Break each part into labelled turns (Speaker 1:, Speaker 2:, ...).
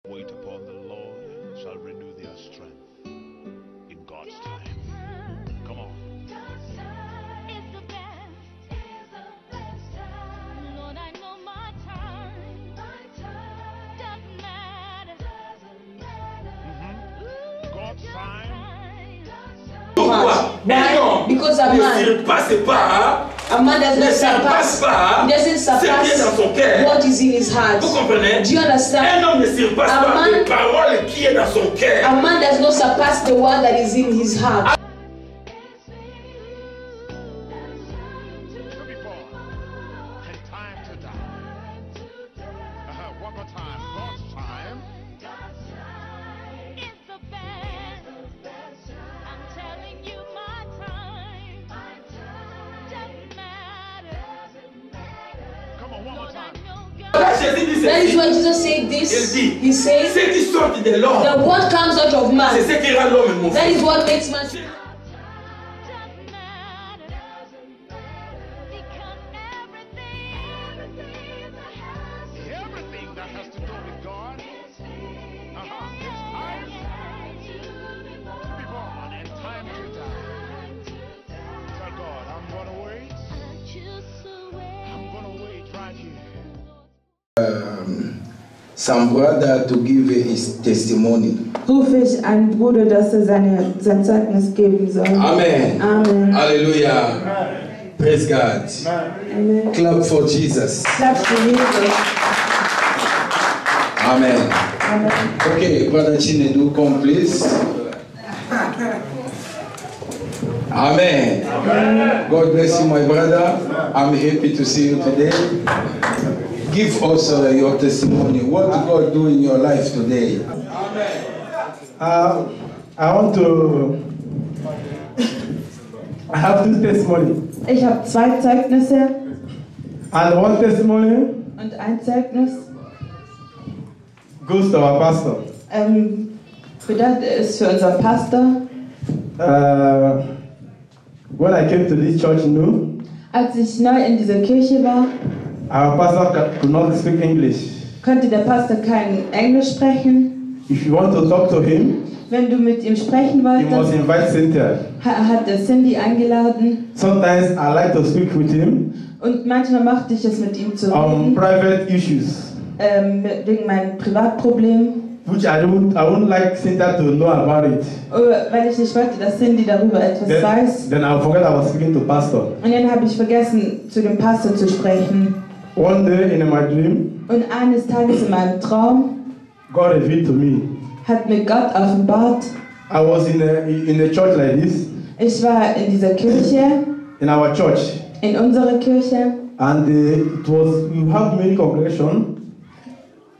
Speaker 1: Wait upon the Lord, shall renew their strength in God's time. Come on.
Speaker 2: God's time is the best time. Lord, I know my time. Doesn't matter.
Speaker 1: God's time.
Speaker 3: Why? Because a man does not surpass. He doesn't surpass what is in his heart. Do you understand? A man does not surpass the word that is in his heart.
Speaker 1: One more time. God's time.
Speaker 2: It's the best. I'm telling you, my time. Doesn't matter.
Speaker 1: Come on, one more
Speaker 2: Lord, I
Speaker 1: time.
Speaker 2: know God.
Speaker 3: That is why Jesus said this. He says,
Speaker 4: Ce qui sort de l'homme,
Speaker 3: the word comes out of
Speaker 4: c'est
Speaker 3: man.
Speaker 4: ce qui rend l'homme mauvais.
Speaker 3: That is what makes man.
Speaker 2: Doesn't matter. Because
Speaker 1: Everything that has to do with God. It's time to be born and time to die. Tell God, I'm gonna wait. I'm gonna wait right here.
Speaker 5: Some brother to give his testimony.
Speaker 6: Rufe ich einen Bruder, dass er sein Zeugnis geben soll.
Speaker 5: Amen.
Speaker 6: Amen.
Speaker 5: Hallelujah. Praise God.
Speaker 6: Amen.
Speaker 5: Clap for Jesus.
Speaker 6: Klatsch für Jesus.
Speaker 5: Amen.
Speaker 6: Amen.
Speaker 5: Okay, Brother Chinedu, come please. Amen. God bless you, my brother. I'm happy to see you today. Give us your testimony. What did God do in your life today?
Speaker 7: I have two testimonies.
Speaker 6: Ich habe zwei Zeugnisse
Speaker 7: And one testimony
Speaker 6: und ein Zeugnis.
Speaker 7: goes to our pastor.
Speaker 6: Das ist für unseren Pastor.
Speaker 7: When I came to this church new,
Speaker 6: Als ich neu in dieser Kirche war,
Speaker 7: our pastor could not speak English.
Speaker 6: konnte der Pastor kein Englisch sprechen.
Speaker 7: If you want to talk to him,
Speaker 6: Wenn du mit ihm sprechen
Speaker 7: you must
Speaker 6: wolltest,
Speaker 7: invite Cynthia.
Speaker 6: hat er Cindy eingeladen.
Speaker 7: Sometimes I like to speak with him
Speaker 6: Und manchmal machte ich es mit ihm zu
Speaker 7: on
Speaker 6: reden,
Speaker 7: private issues,
Speaker 6: wegen meinem Privatproblem.
Speaker 7: which I wouldn't like Cynthia to know about it.
Speaker 6: Weil ich nicht wollte, dass Cindy darüber etwas weiß.
Speaker 7: Then I'll forget I was speaking to pastor.
Speaker 6: Und dann habe ich vergessen, zu dem Pastor zu sprechen.
Speaker 7: One day in my dream,
Speaker 6: Und eines Tages in meinem Traum
Speaker 7: God revealed to me.
Speaker 6: hat mir Gott offenbart.
Speaker 7: I was in a church like this,
Speaker 6: Ich war in dieser Kirche,
Speaker 7: in our church,
Speaker 6: in unserer Kirche.
Speaker 7: and you have many congregation,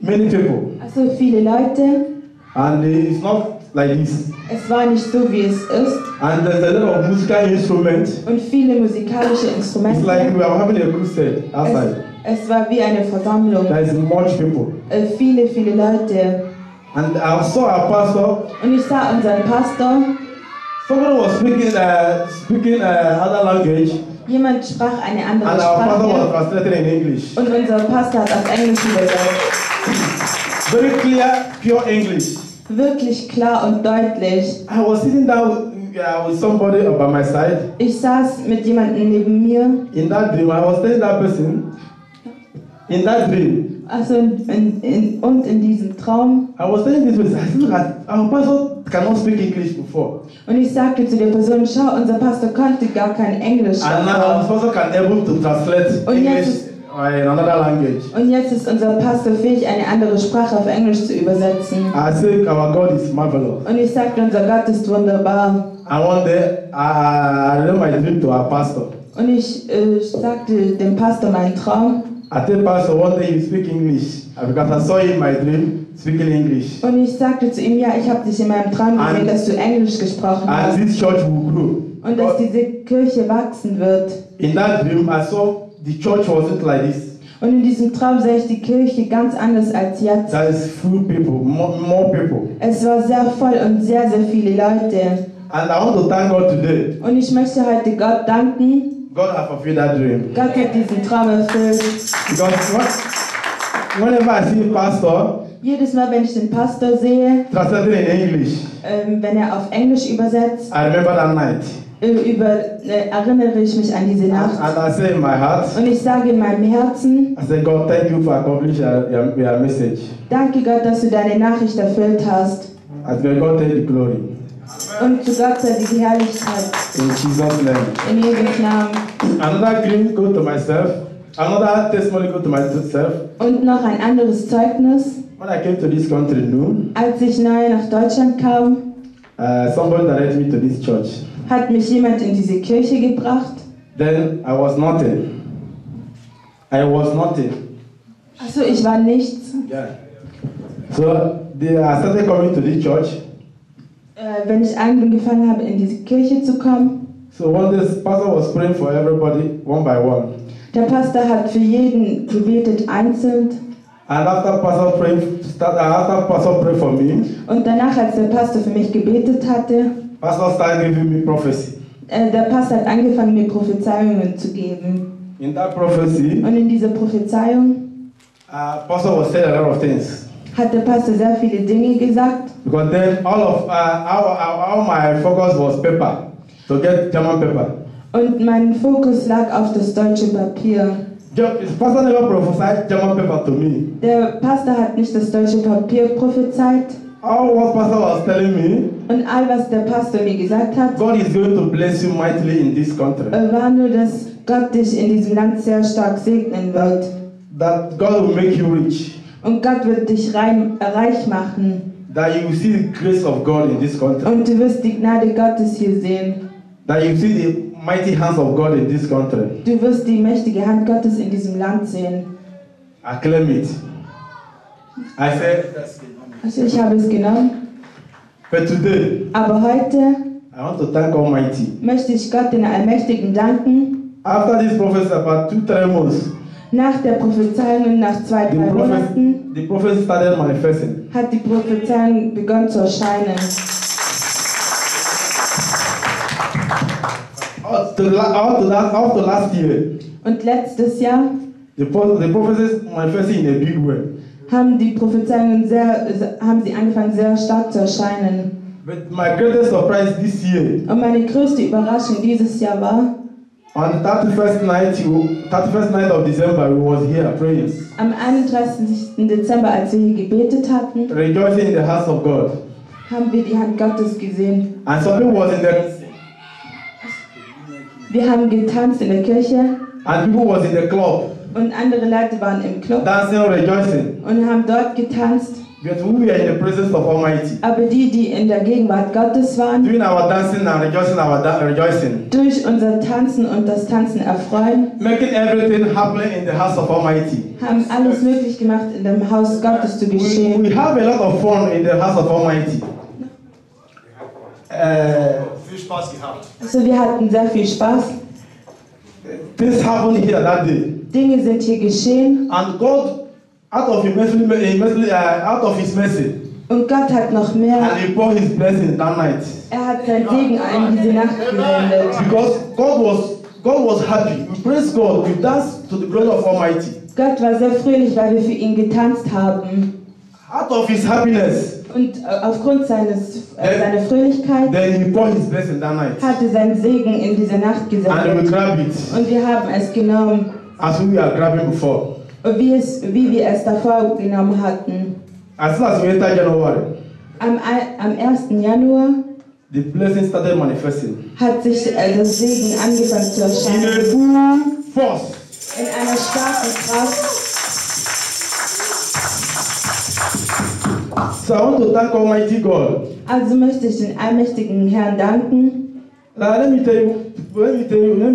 Speaker 7: many people,
Speaker 6: Also viele Leute.
Speaker 7: and it's not like this.
Speaker 6: Es war nicht so, wie es ist.
Speaker 7: And there's a lot of musical instruments.
Speaker 6: Und viele musikalische
Speaker 7: It's
Speaker 6: Instrumente.
Speaker 7: like we are having a crusade outside.
Speaker 6: Es war wie eine Versammlung.
Speaker 7: There is much people.
Speaker 6: Viele, viele Leute.
Speaker 7: And I saw our pastor.
Speaker 6: Und ich sah unseren Pastor.
Speaker 7: Somebody was speaking other language,
Speaker 6: Jemand sprach eine andere
Speaker 7: and our pastor was
Speaker 6: Sprache.
Speaker 7: translated in English.
Speaker 6: Und unser Pastor hat auf Englisch übersetzt.
Speaker 7: Very clear, pure English.
Speaker 6: Wirklich klar und deutlich.
Speaker 7: I was sitting down with somebody by my side.
Speaker 6: Ich saß mit jemandem neben mir.
Speaker 7: In that dream, I was telling that person. In that dream,
Speaker 6: Also in diesem Traum.
Speaker 7: I was telling this person, I said, look at our pastor cannot speak English before.
Speaker 6: Und ich sagte zu der Person, schau, unser Pastor konnte gar kein Englisch
Speaker 7: And now our
Speaker 6: sprechen.
Speaker 7: pastor can able to translate
Speaker 6: Und
Speaker 7: English
Speaker 6: jetzt-
Speaker 7: in another language.
Speaker 6: Und jetzt ist unser Pastor fähig, eine andere Sprache auf Englisch zu übersetzen.
Speaker 7: I say our God is marvelous.
Speaker 6: Und ich sagte, unser Gott ist wunderbar.
Speaker 7: And one day, I read my dream to our pastor.
Speaker 6: Und ich sagte dem Pastor meinen Traum.
Speaker 7: I tell pastor one day you speak English because I saw you in my dream speaking English.
Speaker 6: Und ich sagte zu ihm, ja, ich habe dich in meinem Traum gesehen, dass du Englisch gesprochen
Speaker 7: And
Speaker 6: hast.
Speaker 7: this church will grow.
Speaker 6: Und dass diese Kirche wachsen wird.
Speaker 7: In that dream, I saw the church wasn't like this.
Speaker 6: Und in diesem Traum sah ich die Kirche ganz anders als jetzt.
Speaker 7: There is few people, more people.
Speaker 6: Es war sehr voll und sehr, sehr viele Leute.
Speaker 7: And I want to thank God today.
Speaker 6: Und ich möchte heute Gott danken.
Speaker 7: God has fulfilled that dream.
Speaker 6: Gott hat diesen Traum erfüllt.
Speaker 7: Because whenever I see pastor,
Speaker 6: Jedes Mal, wenn ich den Pastor sehe,
Speaker 7: translating in English,
Speaker 6: wenn er auf Englisch übersetzt,
Speaker 7: I remember that night.
Speaker 6: Erinnere ich mich an diese Nacht.
Speaker 7: And I say in my heart,
Speaker 6: Und ich sage in meinem Herzen,
Speaker 7: I say, God, thank you for accomplishing your message.
Speaker 6: danke Gott, dass du deine Nachricht erfüllt hast.
Speaker 7: As may God take the glory.
Speaker 6: Und zu Gott sei die Herrlichkeit.
Speaker 7: In Jesus' name.
Speaker 6: In Jesu Namen.
Speaker 7: Another dream go to myself. Another testimony go to myself.
Speaker 6: Und noch ein anderes Zeugnis.
Speaker 7: When I came to this country new,
Speaker 6: Als ich neu nach Deutschland kam,
Speaker 7: somebody directed me to this church.
Speaker 6: hat mich jemand in diese Kirche gebracht.
Speaker 7: Then I was nothing. I was nothing.
Speaker 6: Also ich war nichts.
Speaker 7: Yeah. So I started coming to this church.
Speaker 6: Wenn ich angefangen habe, in diese Kirche zu kommen.
Speaker 7: So one day, the pastor was praying for everybody one by one.
Speaker 6: Der Pastor hat für jeden gebetet einzeln.
Speaker 7: And after pastor prayed for me,
Speaker 6: Und danach, als der Pastor für mich gebetet hatte,
Speaker 7: pastor started giving me prophecy.
Speaker 6: der Pastor hat angefangen, mir Prophezeiungen zu geben.
Speaker 7: In that prophecy,
Speaker 6: Und in dieser Prophezeiung
Speaker 7: pastor was saying a lot of things.
Speaker 6: hat der Pastor sehr viele Dinge gesagt.
Speaker 7: Because then all my focus was paper, to get German paper.
Speaker 6: Und mein Fokus lag auf das deutsche Papier.
Speaker 7: The pastor never prophesied German paper to me.
Speaker 6: Der Pastor hat nicht das deutsche Papier prophezeit.
Speaker 7: All what pastor was telling me,
Speaker 6: Und all, was der Pastor mir gesagt hat,
Speaker 7: God is going to bless you mightily in this country.
Speaker 6: war nur, dass Gott dich in diesem Land sehr stark segnen wird.
Speaker 7: That God will make you rich.
Speaker 6: Und Gott wird dich reich machen.
Speaker 7: That you will see the grace of God in this country.
Speaker 6: Und du wirst die Gnade Gottes hier sehen.
Speaker 7: That you see the mighty hands of God in this country.
Speaker 6: Du wirst die mächtige Hand Gottes in diesem Land sehen.
Speaker 7: I claim it. I said,
Speaker 6: Also ich habe es genommen.
Speaker 7: but today,
Speaker 6: Aber heute
Speaker 7: I want to thank Almighty.
Speaker 6: möchte ich Gott, den Allmächtigen, danken.
Speaker 7: After this prophecy, about 2-3 months,
Speaker 6: Nach der Prophezeiung, nach 2-3 Monaten,
Speaker 7: the prophecy started manifesting.
Speaker 6: hat die Prophezeiung begonnen zu erscheinen.
Speaker 7: After last year,
Speaker 6: Und letztes Jahr
Speaker 7: the prophecies manifesting in a big way.
Speaker 6: haben die Prophezeiungen haben sie angefangen sehr stark zu erscheinen.
Speaker 7: But my greatest surprise this year,
Speaker 6: Und meine größte Überraschung dieses Jahr war,
Speaker 7: on the 31st night of December, we was here praying,
Speaker 6: am 31. Dezember, als wir hier gebetet hatten,
Speaker 7: rejoicing in the house of God.
Speaker 6: haben wir die Hand Gottes gesehen.
Speaker 7: And something was in the
Speaker 6: Wir haben getanzt in der Kirche
Speaker 7: and people was in the club,
Speaker 6: und andere Leute waren im Club
Speaker 7: dancing, rejoicing.
Speaker 6: und haben dort getanzt.
Speaker 7: But we were in the presence of Almighty,
Speaker 6: Aber die in der Gegenwart Gottes waren,
Speaker 7: doing our dancing and rejoicing, rejoicing,
Speaker 6: durch unser Tanzen und das Tanzen erfreuen,
Speaker 7: making everything happen in the house of Almighty.
Speaker 6: haben alles möglich gemacht, in dem Haus Gottes zu geschehen.
Speaker 7: We have a lot of fun in the house of Almighty.
Speaker 1: Viel Spaß gehabt.
Speaker 6: Also wir hatten sehr viel Spaß.
Speaker 7: Things happened here that day,
Speaker 6: Dinge sind hier geschehen
Speaker 7: and God, out of His mercy,
Speaker 6: und Gott hat noch mehr.
Speaker 7: and He poured His blessing that night.
Speaker 6: Er hat sein Segen in diese Nacht gesendet.
Speaker 7: Because God was happy. We praise God. We dance to the glory of Almighty.
Speaker 6: Gott war sehr fröhlich, weil wir für ihn getanzt haben.
Speaker 7: Out of His happiness,
Speaker 6: Und aufgrund seiner Fröhlichkeit
Speaker 7: then He poured His blessing that night,
Speaker 6: hatte sein Segen in diese Nacht
Speaker 7: and we
Speaker 6: gesendet.
Speaker 7: grab it
Speaker 6: Und wir haben es genommen,
Speaker 7: as we were grabbing before.
Speaker 6: wie wir es davor genommen hatten.
Speaker 7: As soon as we entered January,
Speaker 6: Am 1. Januar
Speaker 7: the blessing started manifesting
Speaker 6: hat sich das Segen angefangen zu
Speaker 7: in a
Speaker 6: erscheinen.
Speaker 7: full force.
Speaker 6: In einer starken Kraft.
Speaker 7: So I want to thank Almighty God.
Speaker 6: Also möchte ich den allmächtigen Herrn danken.
Speaker 7: Now let me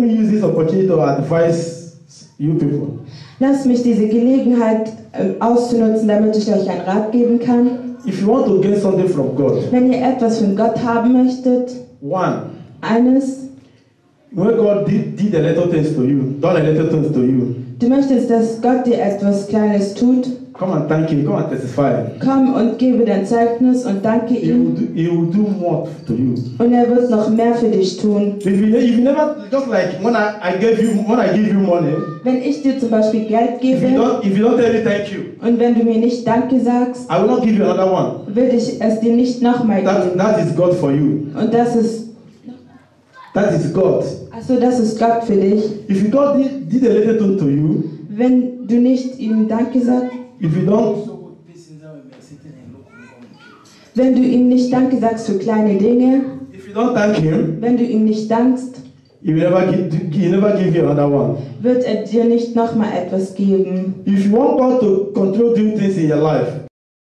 Speaker 7: use this opportunity to advise you people.
Speaker 6: Lasst mich diese Gelegenheit auszunutzen, damit ich euch einen Rat geben kann.
Speaker 7: If you want to gain something from God,
Speaker 6: Wenn ihr etwas von Gott haben möchtet, eines,
Speaker 7: when God did a little things to you, done a little things to you,
Speaker 6: du möchtest, dass Gott dir etwas Kleines tut,
Speaker 7: Come and thank him. Come and testify.
Speaker 6: Komm und gebe dein Zeugnis und danke ihm.
Speaker 7: He will do more to you.
Speaker 6: Und er wird noch mehr für dich tun.
Speaker 7: If you never, just like when I give you money.
Speaker 6: Wenn ich dir zum Beispiel Geld
Speaker 7: If
Speaker 6: gebe
Speaker 7: you don't tell me thank you,
Speaker 6: und wenn du mir nicht Danke sagst,
Speaker 7: I will not give you another one.
Speaker 6: will ich es dir nicht nochmal geben.
Speaker 7: That is God for you.
Speaker 6: Und das ist
Speaker 7: God.
Speaker 6: Also das ist Gott für dich.
Speaker 7: If you God did a little thing to you,
Speaker 6: Wenn du nicht ihm Danke sagst, wenn du ihm nicht Danke sagst für kleine Dinge,
Speaker 7: if you don't thank him,
Speaker 6: wenn du ihm nicht dankst,
Speaker 7: he never give you another one.
Speaker 6: wird er dir nicht nochmal etwas geben.
Speaker 7: If you want God to control things in your life,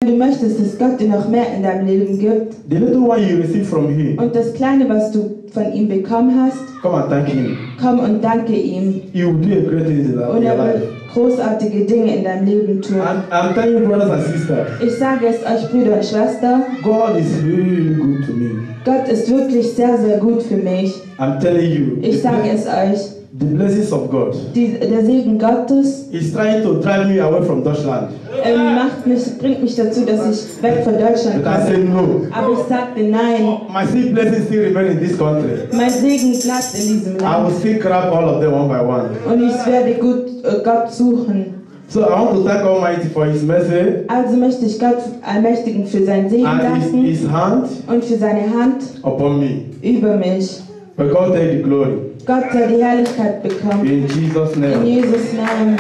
Speaker 6: Wenn du möchtest, dass Gott dir noch mehr in deinem Leben gibt
Speaker 7: the little one you receive from him,
Speaker 6: und das Kleine, was du von ihm bekommen hast,
Speaker 7: come and thank him.
Speaker 6: komm und danke ihm.
Speaker 7: He will do a great thing in
Speaker 6: Und
Speaker 7: your
Speaker 6: er
Speaker 7: life.
Speaker 6: wird großartige Dinge in deinem Leben tun.
Speaker 7: I'm telling you, brothers and sisters,
Speaker 6: Ich sage es euch, Brüder und Schwestern,
Speaker 7: God is really good to me.
Speaker 6: Gott ist wirklich sehr, sehr gut für mich.
Speaker 7: I'm telling you,
Speaker 6: Ich sage es euch,
Speaker 7: the blessings of God
Speaker 6: der Segen Gottes
Speaker 7: is trying to drive me away from Deutschland.
Speaker 6: bringt mich dazu, dass ich weg von Deutschland
Speaker 7: But I say
Speaker 6: komme.
Speaker 7: no.
Speaker 6: Aber ich sagte nein,
Speaker 7: My still blessings still remain in this country.
Speaker 6: mein Segen bleibt in diesem
Speaker 7: I will
Speaker 6: Land.
Speaker 7: still grab all of them one by one.
Speaker 6: Und ich werde Gott suchen.
Speaker 7: So I want to thank Almighty for His mercy
Speaker 6: Also möchte ich Gott Allmächtigen für seinen Segen
Speaker 7: and
Speaker 6: danken
Speaker 7: His hand
Speaker 6: und für seine Hand
Speaker 7: upon me.
Speaker 6: über mich.
Speaker 7: But God take the glory.
Speaker 6: Gott soll die Herrlichkeit bekommen.
Speaker 7: In Jesus'
Speaker 6: In
Speaker 7: name.
Speaker 6: Jesus' Namen.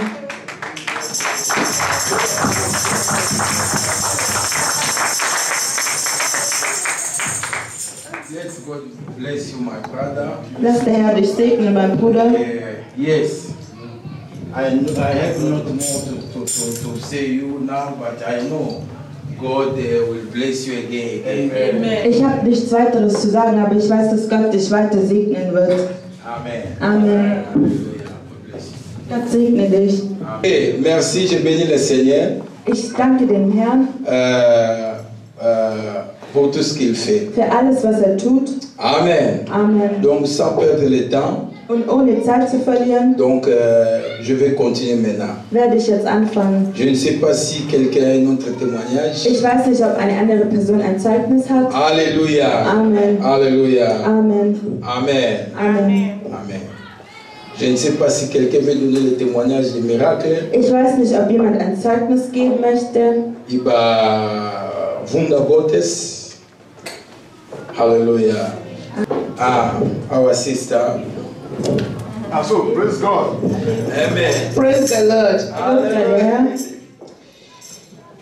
Speaker 5: Yes, God bless you, my brother.
Speaker 6: Lass der Herr dich segnen, mein Bruder.
Speaker 5: Yes. I have not more to say you now, but I know God will bless you again.
Speaker 6: Ich habe nichts weiteres zu sagen, aber ich weiß, dass Gott dich weiter segnen wird.
Speaker 5: Amen.
Speaker 6: Amen. Gott segne dich.
Speaker 5: Et merci, je bénis le Seigneur
Speaker 6: Ich danke dem Herrn
Speaker 5: pour tout ce qu'il fait.
Speaker 6: für alles, was er tut.
Speaker 5: Amen.
Speaker 6: Amen.
Speaker 5: Donc, sans perdre le temps,
Speaker 6: Und ohne Zeit zu verlieren,
Speaker 5: donc je vais continuer maintenant.
Speaker 6: werde ich jetzt anfangen.
Speaker 5: Je ne sais pas si quelqu'un a un autre témoignage.
Speaker 6: Ich weiß nicht, ob eine andere Person ein Zeugnis hat.
Speaker 5: Alléluia.
Speaker 6: Amen.
Speaker 5: Alléluia.
Speaker 6: Amen.
Speaker 5: Amen.
Speaker 6: Amen.
Speaker 5: Amen. Je ne sais pas si quelqu'un veut donner le témoignage des miracles.
Speaker 6: Ich weiß nicht, ob jemand ein Zeugnis geben möchte.
Speaker 5: Über Wunder Gottes. Halleluja. Our sister.
Speaker 1: So, praise God.
Speaker 5: Amen.
Speaker 8: Praise the Lord.
Speaker 6: Herr.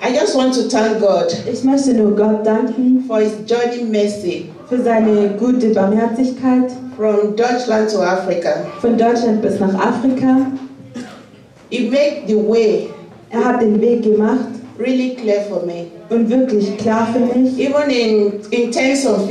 Speaker 8: I just want to thank God
Speaker 6: Ich möchte nur Gott danken
Speaker 8: for His journey mercy
Speaker 6: für seine gute Barmherzigkeit
Speaker 8: from Deutschland to Africa.
Speaker 6: von Deutschland bis nach Afrika.
Speaker 8: He made the way
Speaker 6: Er hat den Weg gemacht
Speaker 8: really clear for me.
Speaker 6: und wirklich klar für mich.
Speaker 8: Even in terms of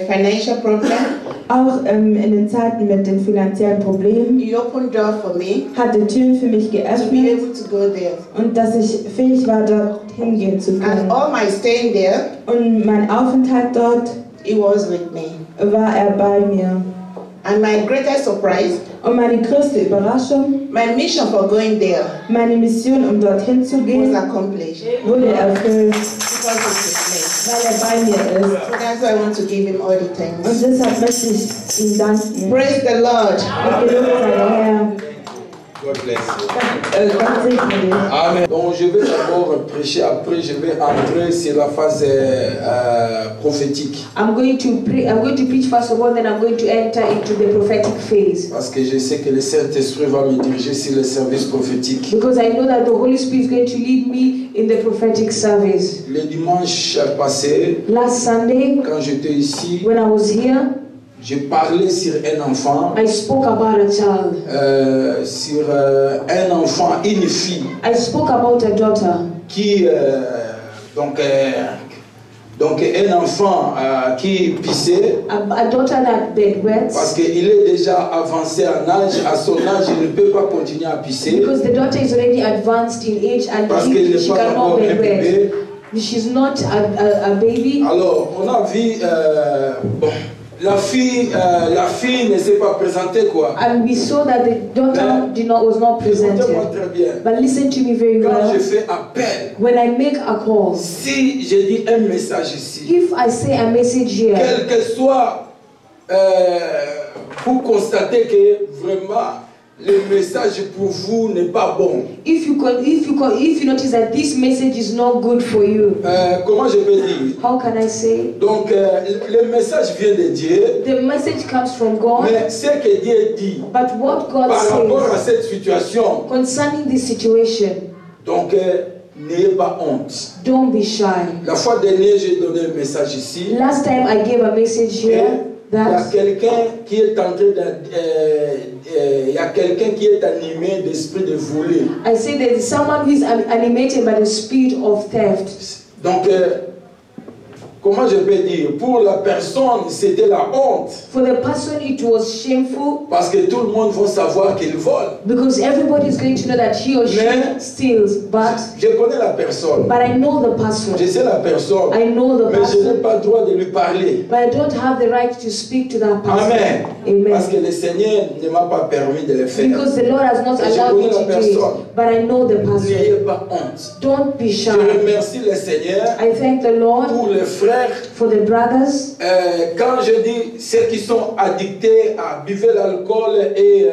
Speaker 8: financial problem,
Speaker 6: Auch in den Zeiten mit den finanziellen Problemen
Speaker 8: He opened door for me
Speaker 6: hat er Türen für mich
Speaker 8: to be
Speaker 6: geöffnet
Speaker 8: able to go there.
Speaker 6: und dass ich fähig war, dort hingehen zu
Speaker 8: And
Speaker 6: können.
Speaker 8: all my staying there,
Speaker 6: Und mein Aufenthalt dort
Speaker 8: He was with me.
Speaker 6: war er bei mir.
Speaker 8: And my greatest surprise,
Speaker 6: Und meine größte Überraschung,
Speaker 8: my mission for going there
Speaker 6: meine Mission, um dorthin zu
Speaker 8: was
Speaker 6: gehen,
Speaker 8: accomplished
Speaker 6: wurde erfüllt,
Speaker 8: because He was with
Speaker 6: weil er bei mir ist.
Speaker 8: me. So that's why I want to give Him all the
Speaker 6: Und
Speaker 8: thanks.
Speaker 6: deshalb möchte ich ihm danken.
Speaker 8: Praise the Lord.
Speaker 6: Und gelobt sei der Herr.
Speaker 5: God bless you.
Speaker 6: Gott segne dich.
Speaker 5: Amen. Donc je vais d'abord prêcher, après je vais entrer sur la phase prophétique.
Speaker 9: I'm going to preach first of all, then I'm going to enter into the prophetic phase.
Speaker 5: Parce que je sais que le Saint-Esprit va me diriger sur le service prophétique.
Speaker 9: Because I know that the Holy Spirit is going to lead me in the prophetic service.
Speaker 5: Le dimanche passé,
Speaker 9: Last Sunday,
Speaker 5: quand j'étais ici,
Speaker 9: when I was here,
Speaker 5: je parlais sur un enfant,
Speaker 9: I spoke about a child.
Speaker 5: sur un enfant, une fille,
Speaker 9: I spoke about a daughter.
Speaker 5: qui, donc un enfant qui pissait,
Speaker 9: A daughter that bedwets.
Speaker 5: parce qu'il est déjà avancé en âge, à son âge, il ne peut pas continuer à pisser,
Speaker 9: Because the daughter is already advanced in age and
Speaker 5: parce qu'elle n'est
Speaker 9: she
Speaker 5: pas
Speaker 9: cannot
Speaker 5: encore un
Speaker 9: bedwet.
Speaker 5: bébé.
Speaker 9: She's not a baby.
Speaker 5: Alors, on a vu, bon, la fille ne s'est pas présentée quoi.
Speaker 3: And we saw that the daughter was not
Speaker 5: Écoutez-moi
Speaker 3: presented.
Speaker 5: très bien.
Speaker 3: But listen to me very
Speaker 5: Quand
Speaker 3: well.
Speaker 5: je fais appel,
Speaker 3: When I make a call,
Speaker 5: si je dis un message ici,
Speaker 3: if I say a message here,
Speaker 5: quel que soit, vous constatez que vraiment le message pour vous n'est pas bon.
Speaker 3: if you notice that this message is not good for you,
Speaker 5: Comment je peux dire?
Speaker 3: how can I say?
Speaker 5: Donc le message vient de Dieu,
Speaker 3: The message comes from God,
Speaker 5: mais ce que Dieu dit
Speaker 3: but what God
Speaker 5: par rapport à
Speaker 3: says
Speaker 5: cette situation,
Speaker 3: concerning this situation,
Speaker 5: donc n'ayez pas honte.
Speaker 3: don't be shy.
Speaker 5: La fois dernière, j'ai donné un message ici.
Speaker 3: Last time I gave a message here
Speaker 5: Il y a
Speaker 3: that
Speaker 5: quelqu'un qui est en train il y a quelqu'un qui est animé d'esprit de voler.
Speaker 3: I say there is someone who is animated by the spirit of theft.
Speaker 5: Donc, comment je peux dire? Pour la personne, c'était la honte.
Speaker 3: For the person, it was shameful
Speaker 5: Parce que tout le monde va savoir qu'il vole.
Speaker 3: because everybody is going to know that he or she
Speaker 5: Mais-
Speaker 3: steals. But
Speaker 5: Je connais la personne.
Speaker 3: I know the person.
Speaker 5: Je sais la personne.
Speaker 3: I know the
Speaker 5: Mais je n'ai
Speaker 3: person.
Speaker 5: pas le droit de lui parler.
Speaker 3: But I don't have the right to speak to that person.
Speaker 5: Amen. Parce que
Speaker 3: Amen.
Speaker 5: le Seigneur ne m'a pas permis de le faire.
Speaker 3: Because the Lord has not
Speaker 5: Et je
Speaker 3: allowed me
Speaker 5: connais la
Speaker 3: to do
Speaker 5: personne.
Speaker 3: it. But I know the
Speaker 5: N'ayez
Speaker 3: person.
Speaker 5: pas honte.
Speaker 3: Don't be shy.
Speaker 5: Je remercie le Seigneur
Speaker 3: I thank the Lord
Speaker 5: pour les frères.
Speaker 3: for the brothers.
Speaker 5: Quand je dis ceux qui sont addictés à buveur l'alcool et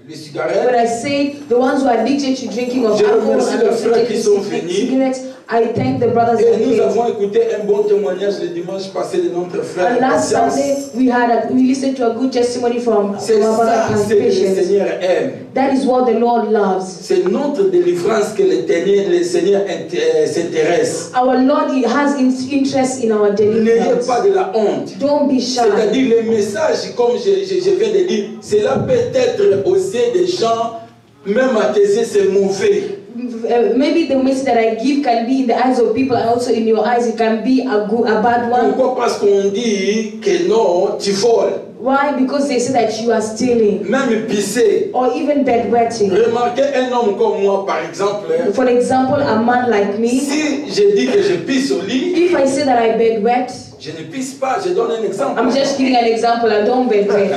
Speaker 5: les
Speaker 3: When
Speaker 5: cigarettes,
Speaker 3: I say the ones who are addicted to drinking of
Speaker 5: Je
Speaker 3: alcohol
Speaker 5: remercie
Speaker 3: and
Speaker 5: les
Speaker 3: also
Speaker 5: frères
Speaker 3: taking
Speaker 5: qui sont venus.
Speaker 3: cigarettes, I thank the brothers
Speaker 5: et
Speaker 3: that
Speaker 5: nous
Speaker 3: came.
Speaker 5: avons écouté un bon témoignage le dimanche passé de notre frère
Speaker 3: And last
Speaker 5: Patience.
Speaker 3: Sunday we listened to a good testimony from
Speaker 5: C'est
Speaker 3: our brother
Speaker 5: ça ce que le
Speaker 3: Patience.
Speaker 5: Seigneur aime.
Speaker 3: That is what the Lord loves.
Speaker 5: C'est notre délivrance que le Seigneur s'intéresse.
Speaker 3: Our Lord, He has interest in our
Speaker 5: N'ayez
Speaker 3: deliverance.
Speaker 5: pas de la honte.
Speaker 3: Don't be shy.
Speaker 5: C'est-à-dire les messages, comme je viens de dire, cela peut être aux yeux des gens, même à tes yeux c'est mauvais.
Speaker 3: Maybe the message that I give can be in the eyes of people and also in your eyes it can be a bad one.
Speaker 5: Pourquoi? Parce qu'on dit que non, tu voles.
Speaker 3: Why? Because they say that you are stealing
Speaker 5: Même pisser.
Speaker 3: or even bedwetting.
Speaker 5: Remarquez un homme comme moi, par exemple.
Speaker 3: For example, a man like me,
Speaker 5: Si je dis que je pisse au lit,
Speaker 3: if I say that I bedwet,
Speaker 5: je ne pisse pas, je donne un exemple.
Speaker 3: I'm just giving an example, I don't bedwet.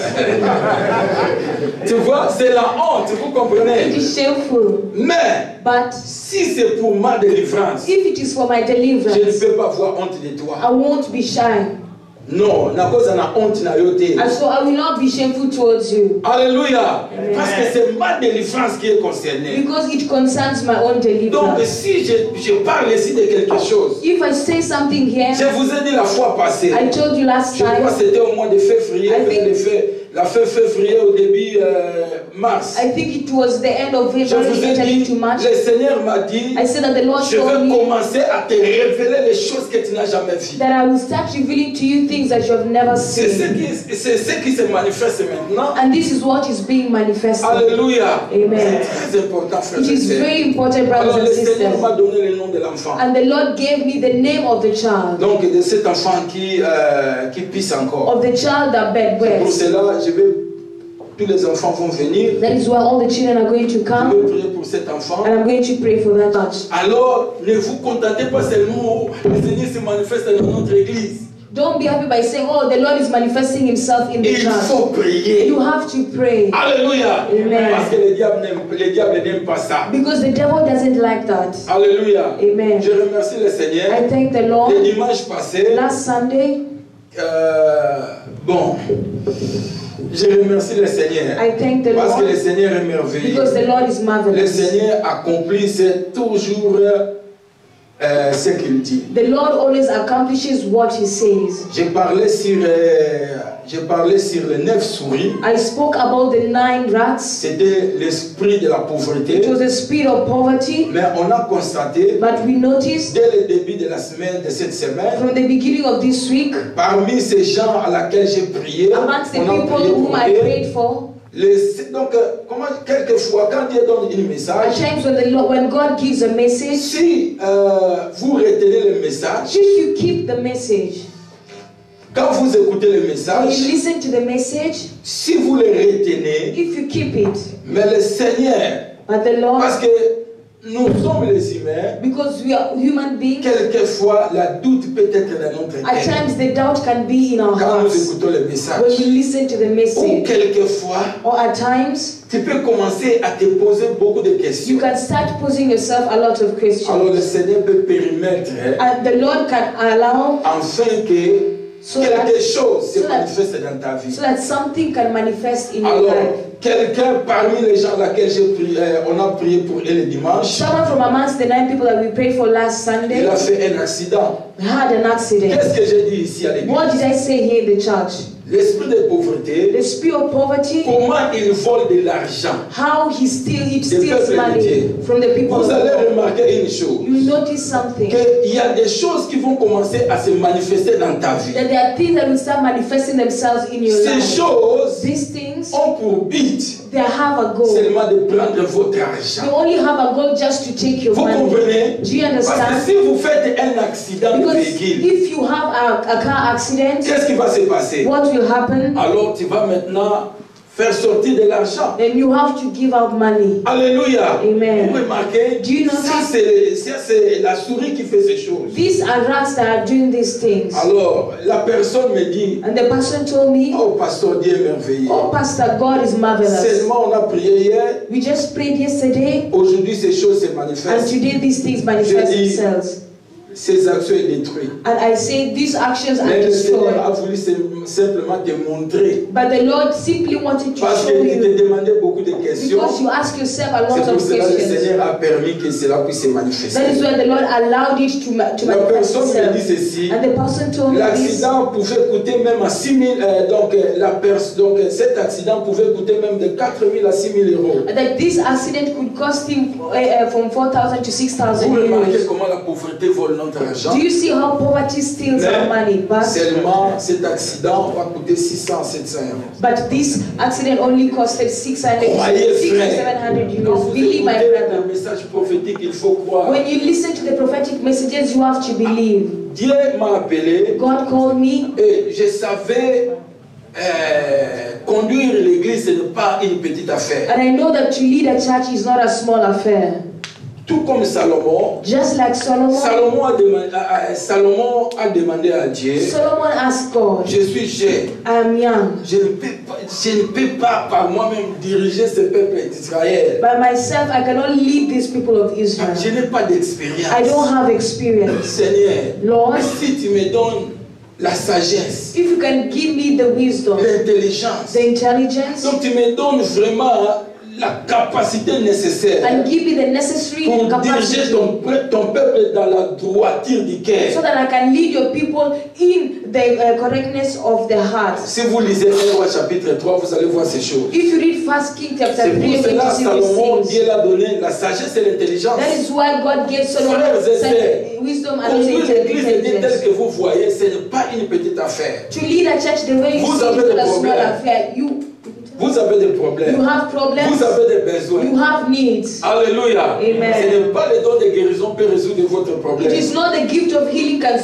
Speaker 5: Tu vois, c'est la honte, vous
Speaker 3: It
Speaker 5: comprenez?
Speaker 3: is shameful.
Speaker 5: Mais
Speaker 3: But
Speaker 5: si c'est pour ma délivrance,
Speaker 3: if it is for my
Speaker 5: je ne
Speaker 3: deliverance,
Speaker 5: peux pas avoir honte de
Speaker 3: I
Speaker 5: toi.
Speaker 3: won't be shy.
Speaker 5: Non, na cause na honte na yo te.
Speaker 3: And so I will not be shameful towards you.
Speaker 5: Alléluia. Parce que c'est ma délivrance qui est concernée.
Speaker 3: Because it concerns my own
Speaker 5: Donc
Speaker 3: deliverance.
Speaker 5: si je parle ici de quelque chose,
Speaker 3: If I say something here,
Speaker 5: je vous ai dit la fois passée,
Speaker 3: I told you last
Speaker 5: je crois que
Speaker 3: time,
Speaker 5: c'était au mois de février,
Speaker 3: I think-
Speaker 5: la fin février au début mars.
Speaker 3: I think it was the end of
Speaker 5: Je
Speaker 3: February
Speaker 5: vous ai
Speaker 3: entering
Speaker 5: dit,
Speaker 3: to March.
Speaker 5: le Seigneur m'a dit,
Speaker 3: I said that the Lord
Speaker 5: je
Speaker 3: told
Speaker 5: vais
Speaker 3: me
Speaker 5: commencer à te révéler les choses que tu n'as jamais vues.
Speaker 3: that I will start revealing to you things that you have never
Speaker 5: C'est
Speaker 3: seen.
Speaker 5: ce qui se manifeste maintenant.
Speaker 3: And this is what is being manifested.
Speaker 5: Alléluia.
Speaker 3: Amen.
Speaker 5: C'est très important, frère.
Speaker 3: It is very important, brothers
Speaker 5: Alors
Speaker 3: and
Speaker 5: le Seigneur
Speaker 3: sisters.
Speaker 5: m'a donné le nom de l'enfant.
Speaker 3: And the Lord gave me the name of the child,
Speaker 5: Donc de cet enfant qui pisse encore.
Speaker 3: of the child that
Speaker 5: Pour
Speaker 3: bedwets.
Speaker 5: cela, tous les enfants vont venir.
Speaker 3: That is why all the children are going to
Speaker 5: Je
Speaker 3: come,
Speaker 5: vais prier pour cet enfant.
Speaker 3: and I'm going to pray for that child.
Speaker 5: Alors, ne vous contentez pas seulement, le Seigneur se manifeste dans notre église.
Speaker 3: Don't be happy by saying, oh, the Lord is manifesting himself in the
Speaker 5: Il
Speaker 3: church.
Speaker 5: faut prier.
Speaker 3: You have to pray.
Speaker 5: Alléluia.
Speaker 3: Amen.
Speaker 5: Parce que le diable n'aime pas ça.
Speaker 3: Because the devil doesn't like that.
Speaker 5: Alléluia.
Speaker 3: Amen.
Speaker 5: Je remercie le Seigneur.
Speaker 3: I thank the
Speaker 5: Le
Speaker 3: Lord.
Speaker 5: dimanche passé,
Speaker 3: Last Sunday,
Speaker 5: bon, je remercie le Seigneur.
Speaker 3: I thank the
Speaker 5: Parce que le
Speaker 3: Lord
Speaker 5: Seigneur est merveilleux.
Speaker 3: because the Lord is
Speaker 5: Le
Speaker 3: marvelous.
Speaker 5: Seigneur accomplit toujours ce qu'il dit.
Speaker 3: The Lord always accomplishes what he says.
Speaker 5: J'ai parlé sur les 9 souris.
Speaker 3: I spoke about the 9 rats.
Speaker 5: C'était l'esprit de la pauvreté.
Speaker 3: It was the spirit of poverty,
Speaker 5: Mais on a constaté,
Speaker 3: but we noticed
Speaker 5: dès le début de la semaine, de cette semaine,
Speaker 3: from the beginning of this week,
Speaker 5: parmi ces gens à laquelle j'ai prié,
Speaker 3: amongst the
Speaker 5: on a
Speaker 3: people
Speaker 5: prié
Speaker 3: whom
Speaker 5: pour
Speaker 3: I
Speaker 5: eux.
Speaker 3: prayed for,
Speaker 5: Donc, quelquefois, quand Dieu donne un
Speaker 3: at
Speaker 5: message,
Speaker 3: times when God gives a message,
Speaker 5: si vous retenez le message,
Speaker 3: if you keep the message,
Speaker 5: quand vous écoutez le
Speaker 3: when
Speaker 5: message,
Speaker 3: you listen to the message,
Speaker 5: si vous le retenez,
Speaker 3: if you keep it,
Speaker 5: mais le Seigneur,
Speaker 3: but the Lord,
Speaker 5: parce que nous sommes les humains.
Speaker 3: Because we are human beings.
Speaker 5: Quelquefois, la doute peut être dans notre
Speaker 3: At
Speaker 5: cœur.
Speaker 3: times the doubt can be in our
Speaker 5: Quand nous
Speaker 3: hearts
Speaker 5: écoutons le message.
Speaker 3: when we listen to the
Speaker 5: Ou
Speaker 3: message.
Speaker 5: quelquefois,
Speaker 3: Or at times
Speaker 5: tu peux commencer à te poser beaucoup de questions.
Speaker 3: you can start posing yourself a lot of questions.
Speaker 5: Alors le Seigneur peut permettre
Speaker 3: And the Lord can allow
Speaker 5: afin que
Speaker 3: so
Speaker 5: quelque chose se
Speaker 3: so that-
Speaker 5: manifeste dans ta vie.
Speaker 3: so that something can manifest in your
Speaker 5: Alors,
Speaker 3: life.
Speaker 5: quelqu'un parmi les gens laquelle on a prié pour eux le dimanche,
Speaker 3: Someone from amongst the 9 people that we prayed for last Sunday
Speaker 5: il a fait un accident.
Speaker 3: had an accident.
Speaker 5: Qu'est-ce que j'ai dit ici à l'église?
Speaker 3: What did I say here in the church?
Speaker 5: L'esprit de pauvreté,
Speaker 3: The spirit of poverty,
Speaker 5: comment il vole de l'argent.
Speaker 3: how he steals
Speaker 5: peuples
Speaker 3: money
Speaker 5: de Dieu.
Speaker 3: from the people
Speaker 5: Vous
Speaker 3: of
Speaker 5: allez
Speaker 3: God.
Speaker 5: remarquer une chose,
Speaker 3: You will notice something.
Speaker 5: qu'il y a des choses qui vont commencer à se manifester dans ta vie.
Speaker 3: That there are things that will start manifesting themselves in your
Speaker 5: Ces
Speaker 3: life.
Speaker 5: choses
Speaker 3: These things,
Speaker 5: ont pour but
Speaker 3: they have a goal.
Speaker 5: seulement de prendre votre
Speaker 3: They
Speaker 5: argent.
Speaker 3: only have a goal just to take your
Speaker 5: Vous
Speaker 3: money.
Speaker 5: comprenez?
Speaker 3: Do you
Speaker 5: Parce que
Speaker 3: understand?
Speaker 5: si vous faites un accident de
Speaker 3: Because
Speaker 5: véhicule,
Speaker 3: if you have a car accident,
Speaker 5: qu'est-ce qui va se passer?
Speaker 3: what will happen?
Speaker 5: Alors tu vas maintenant faire sortir de l'argent.
Speaker 3: Then you have to give out money.
Speaker 5: Alléluia.
Speaker 3: Amen.
Speaker 5: Vous remarquez?
Speaker 3: Do you know
Speaker 5: Ça
Speaker 3: that?
Speaker 5: c'est la souris qui fait ces choses.
Speaker 3: These are rats that are doing these things.
Speaker 5: Alors la personne me dit,
Speaker 3: And the person told me,
Speaker 5: oh pasteur, Dieu est merveilleux.
Speaker 3: oh Pastor, God is marvelous.
Speaker 5: Seulement on a prié hier,
Speaker 3: We just prayed yesterday,
Speaker 5: aujourd'hui ces choses se
Speaker 3: and
Speaker 5: manifestent.
Speaker 3: today these things manifest
Speaker 5: Je dis-
Speaker 3: themselves.
Speaker 5: Ces actions sont détruites.
Speaker 3: And I say these actions are
Speaker 5: Mais le Seigneur a
Speaker 3: destroyed.
Speaker 5: voulu simplement te montrer.
Speaker 3: But the Lord simply wanted to
Speaker 5: Parce
Speaker 3: show
Speaker 5: qu'il te
Speaker 3: you,
Speaker 5: demandait beaucoup de questions.
Speaker 3: because you ask yourself a
Speaker 5: C'est
Speaker 3: lot
Speaker 5: pour
Speaker 3: of
Speaker 5: cela que le
Speaker 3: questions.
Speaker 5: Seigneur a permis que cela puisse se
Speaker 3: That is
Speaker 5: manifester.
Speaker 3: why the Lord allowed it to
Speaker 5: La
Speaker 3: manifest
Speaker 5: personne me dit
Speaker 3: itself.
Speaker 5: ceci.
Speaker 3: And the person told me this,
Speaker 5: L'accident pouvait coûter même à 6 000, donc cet accident pouvait coûter même de 4 000 à 6 000 euros.
Speaker 3: that this accident could cost him from 4,000 to 6,000
Speaker 5: Vous remarquez
Speaker 3: euros.
Speaker 5: comment la pauvreté vole notre argent.
Speaker 3: Do you see how poverty steals our money?
Speaker 5: Seulement cet accident va coûter 600, 700 euros.
Speaker 3: But this accident only costed 600,
Speaker 5: Croyez,
Speaker 3: 600
Speaker 5: frère.
Speaker 3: 700
Speaker 5: Quand
Speaker 3: euros.
Speaker 5: vous
Speaker 3: Believe, my
Speaker 5: écoutez
Speaker 3: brother.
Speaker 5: le message prophétique, il faut croire.
Speaker 3: When you listen to the prophetic messages, you have to believe.
Speaker 5: Dieu m'a appelé
Speaker 3: God called me,
Speaker 5: et je savais conduire l'église, ce n'est pas une petite affaire.
Speaker 3: and I know that to lead a church is not a small affair.
Speaker 5: Tout comme Salomon,
Speaker 3: Just like Solomon,
Speaker 5: Salomon a demandé à Dieu,
Speaker 3: Solomon asked God,
Speaker 5: je suis jeune,
Speaker 3: I am young.
Speaker 5: je ne peux pas par moi-même diriger ce peuple d'Israël.
Speaker 3: By myself, I cannot lead these people of Israel.
Speaker 5: Je n'ai pas d'expérience.
Speaker 3: I don't have experience.
Speaker 5: Seigneur,
Speaker 3: Lord,
Speaker 5: si tu me donnes la sagesse,
Speaker 3: if you can give me the wisdom,
Speaker 5: l'intelligence,
Speaker 3: the intelligence,
Speaker 5: donc tu me donnes vraiment la capacité nécessaire
Speaker 3: and give me the necessary
Speaker 5: pour
Speaker 3: capacity
Speaker 5: diriger ton peuple dans la droiture du cœur.
Speaker 3: so that I can lead your people in the correctness of the heart.
Speaker 5: Si vous lisez 1 Roi chapitre 3, vous allez voir ces choses.
Speaker 3: If you read 1 King chapter
Speaker 5: C'est
Speaker 3: 3,
Speaker 5: pour
Speaker 3: you're going
Speaker 5: cela
Speaker 3: to see
Speaker 5: Salomon,
Speaker 3: these
Speaker 5: Dieu
Speaker 3: things.
Speaker 5: l'a donné la sagesse et l'intelligence.
Speaker 3: That is why God gave Solomon
Speaker 5: Frères et sœurs,
Speaker 3: wisdom and
Speaker 5: conduire l'église de Dieu telle
Speaker 3: intelligence.
Speaker 5: que vous voyez, ce n'est pas une petite affaire.
Speaker 3: To lead a church the way you
Speaker 5: Vous
Speaker 3: see
Speaker 5: avez
Speaker 3: is
Speaker 5: des
Speaker 3: not a small
Speaker 5: problèmes.
Speaker 3: affair.
Speaker 5: Vous avez des problèmes.
Speaker 3: You have problems.
Speaker 5: Vous avez des besoins.
Speaker 3: You have needs.
Speaker 5: Alléluia.
Speaker 3: Amen.
Speaker 5: Ce n'est pas le don de guérison qui peut résoudre votre problème.
Speaker 3: It is not the gift of healing that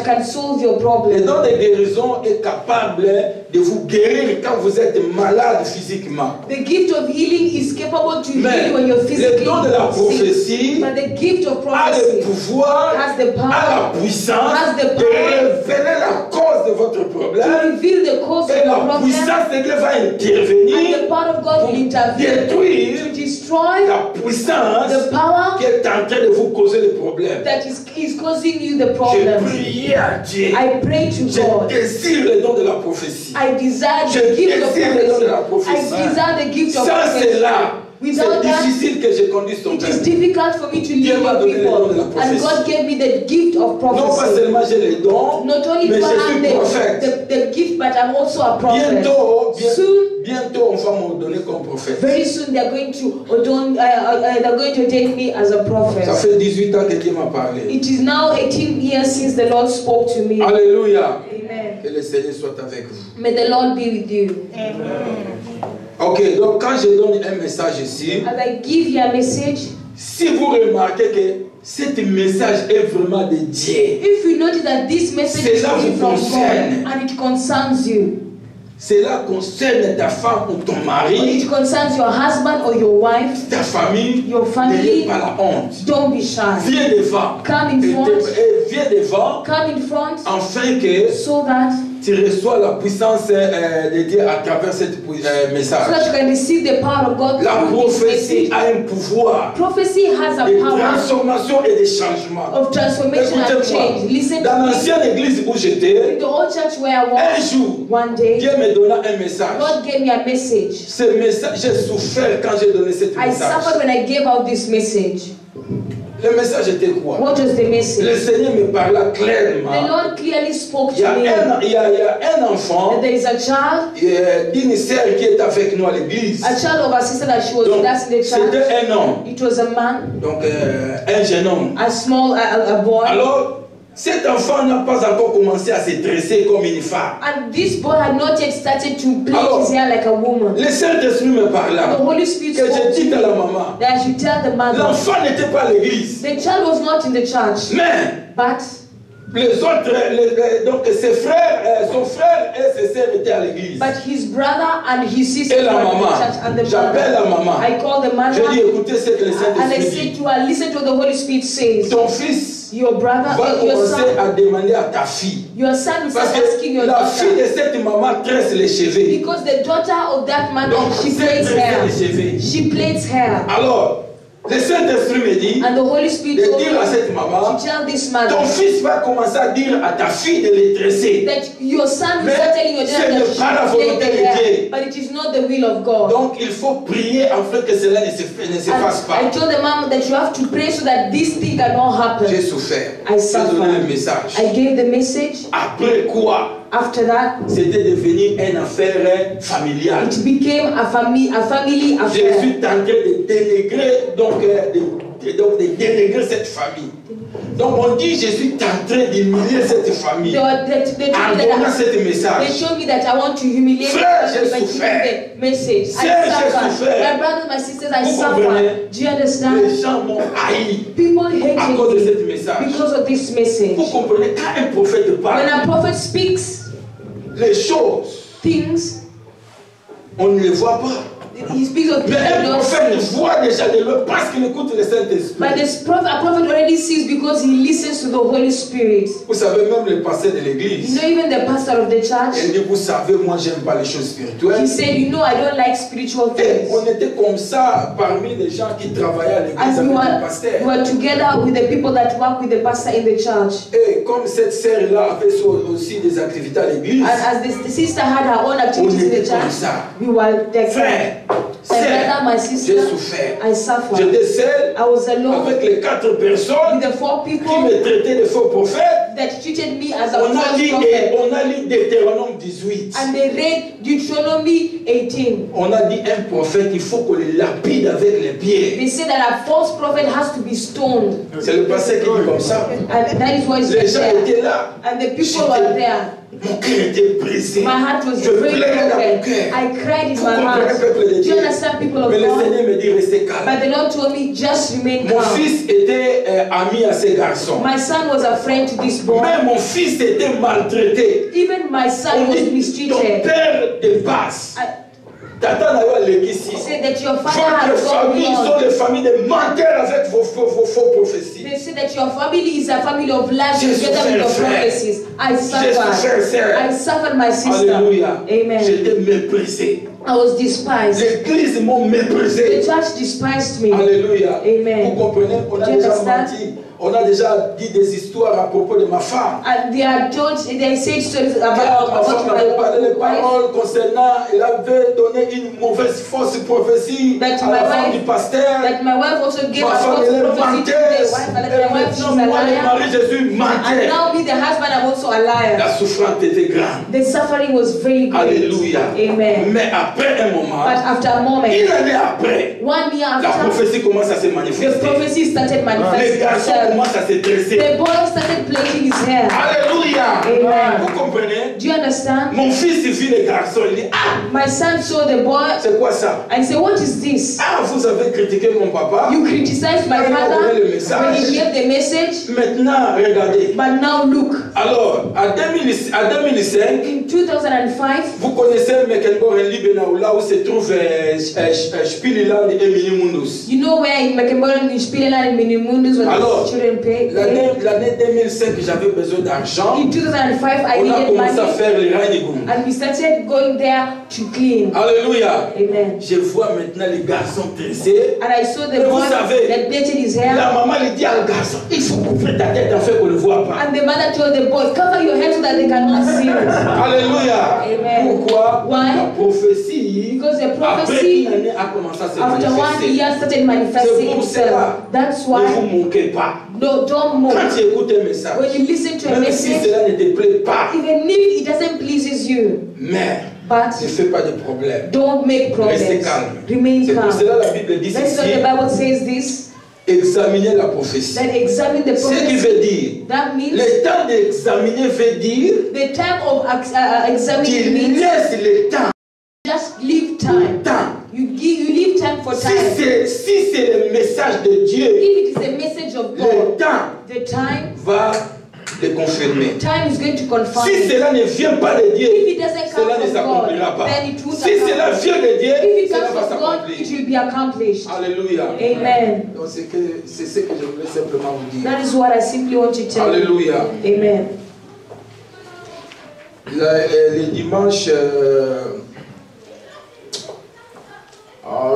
Speaker 3: can solve your
Speaker 5: Le
Speaker 3: problem.
Speaker 5: don de guérison est capable de vous guérir quand vous êtes malade physiquement.
Speaker 3: The gift of healing is capable to
Speaker 5: Mais
Speaker 3: heal when you're
Speaker 5: le
Speaker 3: physically
Speaker 5: don de la
Speaker 3: sick.
Speaker 5: prophétie
Speaker 3: But the gift of
Speaker 5: a le
Speaker 3: prophecy
Speaker 5: pouvoir,
Speaker 3: has the power
Speaker 5: a la puissance
Speaker 3: has the
Speaker 5: de
Speaker 3: power
Speaker 5: révéler la cause de votre
Speaker 3: to
Speaker 5: problème.
Speaker 3: reveal the cause of
Speaker 5: Et
Speaker 3: your
Speaker 5: la
Speaker 3: problem.
Speaker 5: puissance de Dieu va
Speaker 3: And
Speaker 5: intervenir
Speaker 3: the power of God will intervene
Speaker 5: détruire
Speaker 3: to destroy
Speaker 5: la puissance
Speaker 3: the power
Speaker 5: qui est en train de vous causer le problème.
Speaker 3: that is causing you the
Speaker 5: J'ai
Speaker 3: problem.
Speaker 5: prié à Dieu.
Speaker 3: I pray to
Speaker 5: Je
Speaker 3: God.
Speaker 5: désire le don de la prophétie.
Speaker 3: I desire
Speaker 5: Je
Speaker 3: the gift of
Speaker 5: désire le don de la
Speaker 3: prophecy.
Speaker 5: prophétie.
Speaker 3: I desire the gift of
Speaker 5: Sans
Speaker 3: prophecy.
Speaker 5: cela,
Speaker 3: Without
Speaker 5: c'est
Speaker 3: that,
Speaker 5: difficile que je conduise ton
Speaker 3: it is
Speaker 5: peuple.
Speaker 3: difficult for me to lead
Speaker 5: Dieu m'a
Speaker 3: your
Speaker 5: donné le don de la
Speaker 3: people. And
Speaker 5: prophétie.
Speaker 3: God gave me the gift of
Speaker 5: Non pas
Speaker 3: prophecy.
Speaker 5: seulement j'ai les dons,
Speaker 3: Not only
Speaker 5: mais
Speaker 3: do I
Speaker 5: je
Speaker 3: have
Speaker 5: suis prophète.
Speaker 3: the gift, but I'm also a prophet.
Speaker 5: Bientôt, bientôt on va m'ordonner comme prophète.
Speaker 3: Very soon they're going to ordain me as a prophet.
Speaker 5: Ça fait 18 ans que Dieu m'a parlé.
Speaker 3: It is now 18 years since the Lord spoke to me.
Speaker 5: Alléluia.
Speaker 3: Amen.
Speaker 5: Que le Seigneur soit avec vous.
Speaker 3: May the Lord be with you.
Speaker 5: Ok, donc quand je donne un message ici,
Speaker 3: As I give you a message,
Speaker 5: si vous remarquez que ce message est vraiment de Dieu,
Speaker 3: if you notice that this message is
Speaker 5: Cela
Speaker 3: coming
Speaker 5: vous
Speaker 3: from
Speaker 5: concerne.
Speaker 3: God and it concerns you,
Speaker 5: cela concerne ta femme ou ton
Speaker 3: When
Speaker 5: mari,
Speaker 3: it concerns your husband or your wife,
Speaker 5: ta famille,
Speaker 3: your family,
Speaker 5: n'ayez pas la honte.
Speaker 3: don't be shy.
Speaker 5: Viens devant.
Speaker 3: Come in front.
Speaker 5: Viens devant,
Speaker 3: Come in front
Speaker 5: afin que
Speaker 3: so that
Speaker 5: tu reçois la puissance de Dieu à travers ce message.
Speaker 3: so that you can receive the power of God
Speaker 5: La
Speaker 3: through this
Speaker 5: prophétie
Speaker 3: message.
Speaker 5: a un pouvoir
Speaker 3: Prophecy has a
Speaker 5: de
Speaker 3: power
Speaker 5: transformation et de changement.
Speaker 3: of transformation and
Speaker 5: Écoutez-moi,
Speaker 3: change. Listen
Speaker 5: dans
Speaker 3: to me.
Speaker 5: l'ancienne église où j'étais,
Speaker 3: In the old church where I
Speaker 5: un
Speaker 3: was,
Speaker 5: jour,
Speaker 3: one day,
Speaker 5: Dieu me donna un message.
Speaker 3: God gave me a message.
Speaker 5: Ce message, j'ai souffert quand j'ai donné ce
Speaker 3: I suffered
Speaker 5: message.
Speaker 3: when I gave out this message.
Speaker 5: Le message était quoi?
Speaker 3: What was the
Speaker 5: Le
Speaker 3: message?
Speaker 5: Seigneur me parla
Speaker 3: The
Speaker 5: clairement.
Speaker 3: Lord clearly spoke
Speaker 5: Il y a
Speaker 3: to me.
Speaker 5: il y a un enfant
Speaker 3: That there is a child,
Speaker 5: d'une sœur qui est avec nous à l'église.
Speaker 3: a child of our sister that she was
Speaker 5: Donc,
Speaker 3: with us in the church.
Speaker 5: c'était un homme,
Speaker 3: It was a man,
Speaker 5: donc un jeune homme.
Speaker 3: a small, a boy.
Speaker 5: Alors, cet enfant n'a pas encore commencé à se dresser comme une femme.
Speaker 3: And this boy had not yet started to plait
Speaker 5: Alors,
Speaker 3: his hair like a woman.
Speaker 5: Le Saint-Esprit me
Speaker 3: The
Speaker 5: parla.
Speaker 3: Holy Spirit
Speaker 5: Et
Speaker 3: spoke
Speaker 5: j'ai dit
Speaker 3: to
Speaker 5: à la
Speaker 3: me
Speaker 5: maman,
Speaker 3: that I should tell the mother.
Speaker 5: l'enfant n'était pas à l'église.
Speaker 3: The child was not in the church,
Speaker 5: Mais
Speaker 3: but
Speaker 5: les autres, donc ses frères, son frère et ses sœurs étaient à l'église.
Speaker 3: his brother and his sister
Speaker 5: Et la
Speaker 3: were in
Speaker 5: maman,
Speaker 3: the church, and the
Speaker 5: j'appelle la
Speaker 3: mother.
Speaker 5: maman.
Speaker 3: I called the
Speaker 5: Je dis,
Speaker 3: mother
Speaker 5: écoutez ce que le
Speaker 3: and I
Speaker 5: Saint-Esprit
Speaker 3: said
Speaker 5: dit.
Speaker 3: to her, listen to what the Holy Spirit says.
Speaker 5: Ton fils
Speaker 3: Your brother,
Speaker 5: va
Speaker 3: your
Speaker 5: commencer
Speaker 3: son,
Speaker 5: à demander à ta fille.
Speaker 3: your son will
Speaker 5: Parce
Speaker 3: start asking
Speaker 5: que
Speaker 3: your
Speaker 5: la fille
Speaker 3: daughter.
Speaker 5: de cette maman tresse les cheveux.
Speaker 3: Because the daughter of that man,
Speaker 5: Donc,
Speaker 3: she
Speaker 5: c'est
Speaker 3: plaits
Speaker 5: tresser
Speaker 3: hair.
Speaker 5: les cheveux.
Speaker 3: She plaits hair.
Speaker 5: Alors, le Saint-Esprit me dit
Speaker 3: And the Holy Spirit
Speaker 5: de
Speaker 3: told
Speaker 5: dire à
Speaker 3: me
Speaker 5: cette maman,
Speaker 3: to tell this
Speaker 5: ton
Speaker 3: mother
Speaker 5: fils va commencer à dire à ta fille de les tresser.
Speaker 3: that your son will
Speaker 5: Mais
Speaker 3: start telling your
Speaker 5: ce
Speaker 3: daughter
Speaker 5: n'est
Speaker 3: that she
Speaker 5: pas la
Speaker 3: should plait
Speaker 5: volonté
Speaker 3: the
Speaker 5: de
Speaker 3: hair.
Speaker 5: Dieu.
Speaker 3: But it is not the will of God.
Speaker 5: Donc, il faut prier afin que cela ne se fasse
Speaker 3: And I
Speaker 5: pas.
Speaker 3: told the mom that you have to pray so that this thing cannot happen.
Speaker 5: J'ai souffert.
Speaker 3: I
Speaker 5: J'ai donné le
Speaker 3: suffered.
Speaker 5: message.
Speaker 3: I gave the message.
Speaker 5: Après quoi,
Speaker 3: After that,
Speaker 5: c'était devenu une affaire familiale.
Speaker 3: it became a family
Speaker 5: Je
Speaker 3: affair.
Speaker 5: suis en train de dénigrer, donc de dénigrer cette famille. Donc on dit, je suis en train d'humilier cette famille.
Speaker 3: They
Speaker 5: En donnant ce message.
Speaker 3: told me that I want to humiliate
Speaker 5: Frère,
Speaker 3: them
Speaker 5: j'ai
Speaker 3: by
Speaker 5: souffert.
Speaker 3: giving the message.
Speaker 5: Sœur, j'ai
Speaker 3: I suffered.
Speaker 5: souffert.
Speaker 3: My brothers, my sisters, I
Speaker 5: Vous comprenez?
Speaker 3: suffered. Do you understand?
Speaker 5: Les gens m'ont haï
Speaker 3: People
Speaker 5: à cause de
Speaker 3: hated
Speaker 5: ce
Speaker 3: me
Speaker 5: message.
Speaker 3: because of this message.
Speaker 5: Vous comprenez, quand un prophète
Speaker 3: When
Speaker 5: parle,
Speaker 3: a prophet speaks
Speaker 5: les choses,
Speaker 3: things,
Speaker 5: on ne les voit pas.
Speaker 3: he speaks of
Speaker 5: Mais
Speaker 3: things that
Speaker 5: un
Speaker 3: don't
Speaker 5: prophète
Speaker 3: see.
Speaker 5: voit déjà de loin parce qu'il écoute le Saint-Esprit.
Speaker 3: But a prophet already sees because he listens to the Holy Spirit.
Speaker 5: Vous savez, même le pasteur de
Speaker 3: You
Speaker 5: l'église,
Speaker 3: know, even the pastor of the
Speaker 5: il
Speaker 3: church,
Speaker 5: dit, vous savez, moi, j'aime pas les choses spirituelles.
Speaker 3: he said, you know, I don't like spiritual
Speaker 5: Et
Speaker 3: things.
Speaker 5: on était comme ça parmi les gens qui travaillaient à l'église
Speaker 3: And we
Speaker 5: avec le
Speaker 3: were
Speaker 5: pasteur.
Speaker 3: together with the people that work with the pastor in the church.
Speaker 5: Et comme cette sœur-là avait aussi des activités à l'église,
Speaker 3: And as the sister had her own activities in the
Speaker 5: était comme
Speaker 3: church,
Speaker 5: ça.
Speaker 3: we were there.
Speaker 5: Frère,
Speaker 3: My brother,
Speaker 5: sœur,
Speaker 3: my
Speaker 5: j'ai
Speaker 3: sister,
Speaker 5: souffert.
Speaker 3: I suffered.
Speaker 5: J'étais seul
Speaker 3: I was alone
Speaker 5: avec les 4 personnes
Speaker 3: with the 4
Speaker 5: qui
Speaker 3: people
Speaker 5: me traitaient de faux prophètes.
Speaker 3: that treated me as a
Speaker 5: On a
Speaker 3: false
Speaker 5: lu,
Speaker 3: prophet.
Speaker 5: on a lu Deutéronome 18.
Speaker 3: And they read Deuteronomy 18.
Speaker 5: On a dit un prophète, il faut qu'on le lapide avec les pieds.
Speaker 3: They say that a false prophet has to be stoned.
Speaker 5: C'est le pasteur qui dit comme ça.
Speaker 3: And that is why it's
Speaker 5: Les gens
Speaker 3: there.
Speaker 5: étaient là.
Speaker 3: And the people were there.
Speaker 5: Mon cœur était brisé.
Speaker 3: My heart was
Speaker 5: Je
Speaker 3: very
Speaker 5: pleurais dans mon
Speaker 3: broken.
Speaker 5: cœur.
Speaker 3: I cried in
Speaker 5: Vous
Speaker 3: my
Speaker 5: comprenez,
Speaker 3: heart.
Speaker 5: peuple de
Speaker 3: Do you
Speaker 5: Dieu?
Speaker 3: understand, people of
Speaker 5: Mais le
Speaker 3: God?
Speaker 5: Seigneur me dit, restez calme.
Speaker 3: But the Lord told me, just remain
Speaker 5: Mon
Speaker 3: calm.
Speaker 5: fils était ami à ces garçons.
Speaker 3: My son was a friend to this boy.
Speaker 5: Mais mon fils était maltraité.
Speaker 3: Even my son
Speaker 5: On
Speaker 3: was
Speaker 5: dit, ton
Speaker 3: mistreated.
Speaker 5: père dépasse. Tata n'a pas l'église.
Speaker 3: Say that your father
Speaker 5: Votre
Speaker 3: has gone
Speaker 5: famille
Speaker 3: beyond.
Speaker 5: sont des familles de menteurs avec vos faux prophéties.
Speaker 3: They say that your family is a family of lies
Speaker 5: J'ai
Speaker 3: together with your
Speaker 5: souffert, frère.
Speaker 3: prophecies. I
Speaker 5: J'ai souffert,
Speaker 3: suffered.
Speaker 5: sœur.
Speaker 3: I suffered, my sister.
Speaker 5: Alléluia.
Speaker 3: Amen.
Speaker 5: J'étais méprisé.
Speaker 3: I was despised.
Speaker 5: L'église m'a
Speaker 3: The
Speaker 5: méprisé.
Speaker 3: church despised me.
Speaker 5: Alléluia.
Speaker 3: Amen.
Speaker 5: Vous comprenez, on a
Speaker 3: Do you
Speaker 5: déjà
Speaker 3: understand?
Speaker 5: menti. On a déjà dit des histoires à propos de ma femme.
Speaker 3: And they are told, they said stories
Speaker 5: Ma
Speaker 3: about
Speaker 5: femme
Speaker 3: my
Speaker 5: avait parlé les
Speaker 3: wife.
Speaker 5: paroles concernant, elle avait donné une mauvaise fausse prophétie
Speaker 3: That
Speaker 5: à
Speaker 3: my
Speaker 5: la femme
Speaker 3: wife-
Speaker 5: du pasteur.
Speaker 3: That my wife also gave
Speaker 5: Ma
Speaker 3: a
Speaker 5: femme
Speaker 3: false
Speaker 5: elle est
Speaker 3: prophecy to the
Speaker 5: menteuse.
Speaker 3: wife, and that
Speaker 5: Et
Speaker 3: my wife is
Speaker 5: maintenant,
Speaker 3: a
Speaker 5: moi, le
Speaker 3: liar.
Speaker 5: mari, je suis
Speaker 3: And
Speaker 5: menteur.
Speaker 3: now me, the husband, I'm also a liar.
Speaker 5: La souffrance était grande.
Speaker 3: The suffering was very great.
Speaker 5: Alléluia.
Speaker 3: Amen.
Speaker 5: Mais après un moment,
Speaker 3: But after a moment,
Speaker 5: une année après,
Speaker 3: 1 year
Speaker 5: la
Speaker 3: after,
Speaker 5: prophétie commence à se
Speaker 3: the
Speaker 5: manifester.
Speaker 3: prophecy started
Speaker 5: Les
Speaker 3: manifesting
Speaker 5: garçons
Speaker 3: itself.
Speaker 5: commencent à se dresser.
Speaker 3: The boy started plaiting his hair.
Speaker 5: Alléluia.
Speaker 3: Amen.
Speaker 5: Vous
Speaker 3: comprenez?
Speaker 9: Do you understand?
Speaker 3: Mon fils vit les garçons. Il dit, ah,
Speaker 9: My son saw the boy
Speaker 3: c'est quoi ça?
Speaker 9: and said, what is this?
Speaker 3: Ah, vous avez critiqué mon papa.
Speaker 9: You criticized my
Speaker 3: Il a
Speaker 9: father
Speaker 3: donné le message.
Speaker 9: when he gave the message,
Speaker 3: Maintenant, regardez.
Speaker 9: but now look.
Speaker 3: Alors, en 2005,
Speaker 9: In 2005,
Speaker 3: vous connaissez Mecklenburg et Liebenau, là où se trouve Spieleland et Minimundus.
Speaker 9: you know where in Mecklenburg, in Spieleland, in Minimundus, where
Speaker 3: Alors,
Speaker 9: the children pay.
Speaker 3: l'année 2005, j'avais besoin d'argent.
Speaker 9: In 2005, I
Speaker 3: On a
Speaker 9: needed
Speaker 3: commencé à
Speaker 9: money,
Speaker 3: faire les Reinigung.
Speaker 9: and we started going there to clean.
Speaker 3: Alléluia.
Speaker 9: Amen.
Speaker 3: Je vois maintenant les garçons tressés.
Speaker 9: And I saw the
Speaker 3: Mais vous
Speaker 9: boy
Speaker 3: savez,
Speaker 9: that plaited his hair.
Speaker 3: La maman lui dit au garçon, il faut couvrir ta tête afin qu'on ne voit pas.
Speaker 9: And the mother told the boy, cover your head so that they cannot see you.
Speaker 3: Alléluia.
Speaker 9: Amen.
Speaker 3: Pourquoi?
Speaker 9: Why?
Speaker 3: La prophétie,
Speaker 9: Because the
Speaker 3: après
Speaker 9: prophecy,
Speaker 3: une année, a commencé à se
Speaker 9: after 1
Speaker 3: manifester.
Speaker 9: year, started
Speaker 3: C'est
Speaker 9: manifesting
Speaker 3: pour
Speaker 9: itself.
Speaker 3: cela.
Speaker 9: That's
Speaker 3: Ne
Speaker 9: why,
Speaker 3: vous moquez pas.
Speaker 9: no, don't move.
Speaker 3: Quand tu écoutes un message,
Speaker 9: When you listen to a
Speaker 3: même si
Speaker 9: message,
Speaker 3: cela ne te plaît pas,
Speaker 9: even if it doesn't pleases you,
Speaker 3: mais
Speaker 9: but
Speaker 3: ne fais pas de problème.
Speaker 9: don't make
Speaker 3: Restez
Speaker 9: problems.
Speaker 3: calme.
Speaker 9: Remain
Speaker 3: C'est pour
Speaker 9: calm.
Speaker 3: cela la Bible dit
Speaker 9: That's why
Speaker 3: ici,
Speaker 9: the Bible says this,
Speaker 3: examinez la prophétie.
Speaker 9: that examine the
Speaker 3: Ce qui
Speaker 9: prophecy.
Speaker 3: veut dire,
Speaker 9: That means
Speaker 3: le temps d'examiner veut dire
Speaker 9: the time of examining
Speaker 3: qu'il
Speaker 9: means
Speaker 3: laisse le temps.
Speaker 9: just leave time. You leave time for
Speaker 3: Si
Speaker 9: time.
Speaker 3: c'est le message de Dieu,
Speaker 9: If it is a message of
Speaker 3: le
Speaker 9: God,
Speaker 3: temps
Speaker 9: the time
Speaker 3: va le confirmer.
Speaker 9: is going to confirm
Speaker 3: Si
Speaker 9: it.
Speaker 3: cela ne vient pas de Dieu,
Speaker 9: If it doesn't come
Speaker 3: cela ne
Speaker 9: from
Speaker 3: s'accomplira
Speaker 9: God,
Speaker 3: pas.
Speaker 9: then it won't
Speaker 3: Si cela
Speaker 9: accomplish.
Speaker 3: vient de Dieu,
Speaker 9: If it
Speaker 3: cela
Speaker 9: comes
Speaker 3: va
Speaker 9: from God, it
Speaker 3: s'accomplir.
Speaker 9: will be accomplished.
Speaker 3: Alléluia.
Speaker 9: Amen.
Speaker 3: Donc c'est ce que je voulais simplement vous dire.
Speaker 9: That is what I simply want to tell you.
Speaker 3: Alléluia.
Speaker 9: Amen.
Speaker 5: Les dimanches,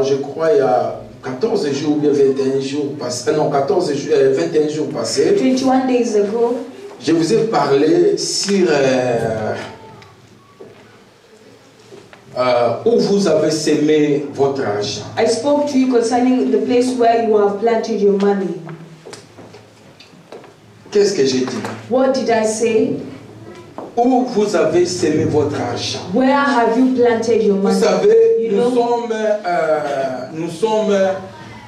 Speaker 5: je crois il y a 14 jours ou bien 21 jours passés, non 21 jours passés,
Speaker 9: 21 days ago,
Speaker 5: je vous ai parlé sur où vous avez semé votre argent.
Speaker 9: I spoke to you concerning the place where you have planted your money.
Speaker 5: Qu'est-ce que j'ai dit?
Speaker 9: What did I say?
Speaker 5: Où vous avez semé votre argent.
Speaker 9: Where have you planted your
Speaker 5: Vous
Speaker 9: money?
Speaker 5: savez,
Speaker 9: You
Speaker 5: nous
Speaker 9: know?
Speaker 5: sommes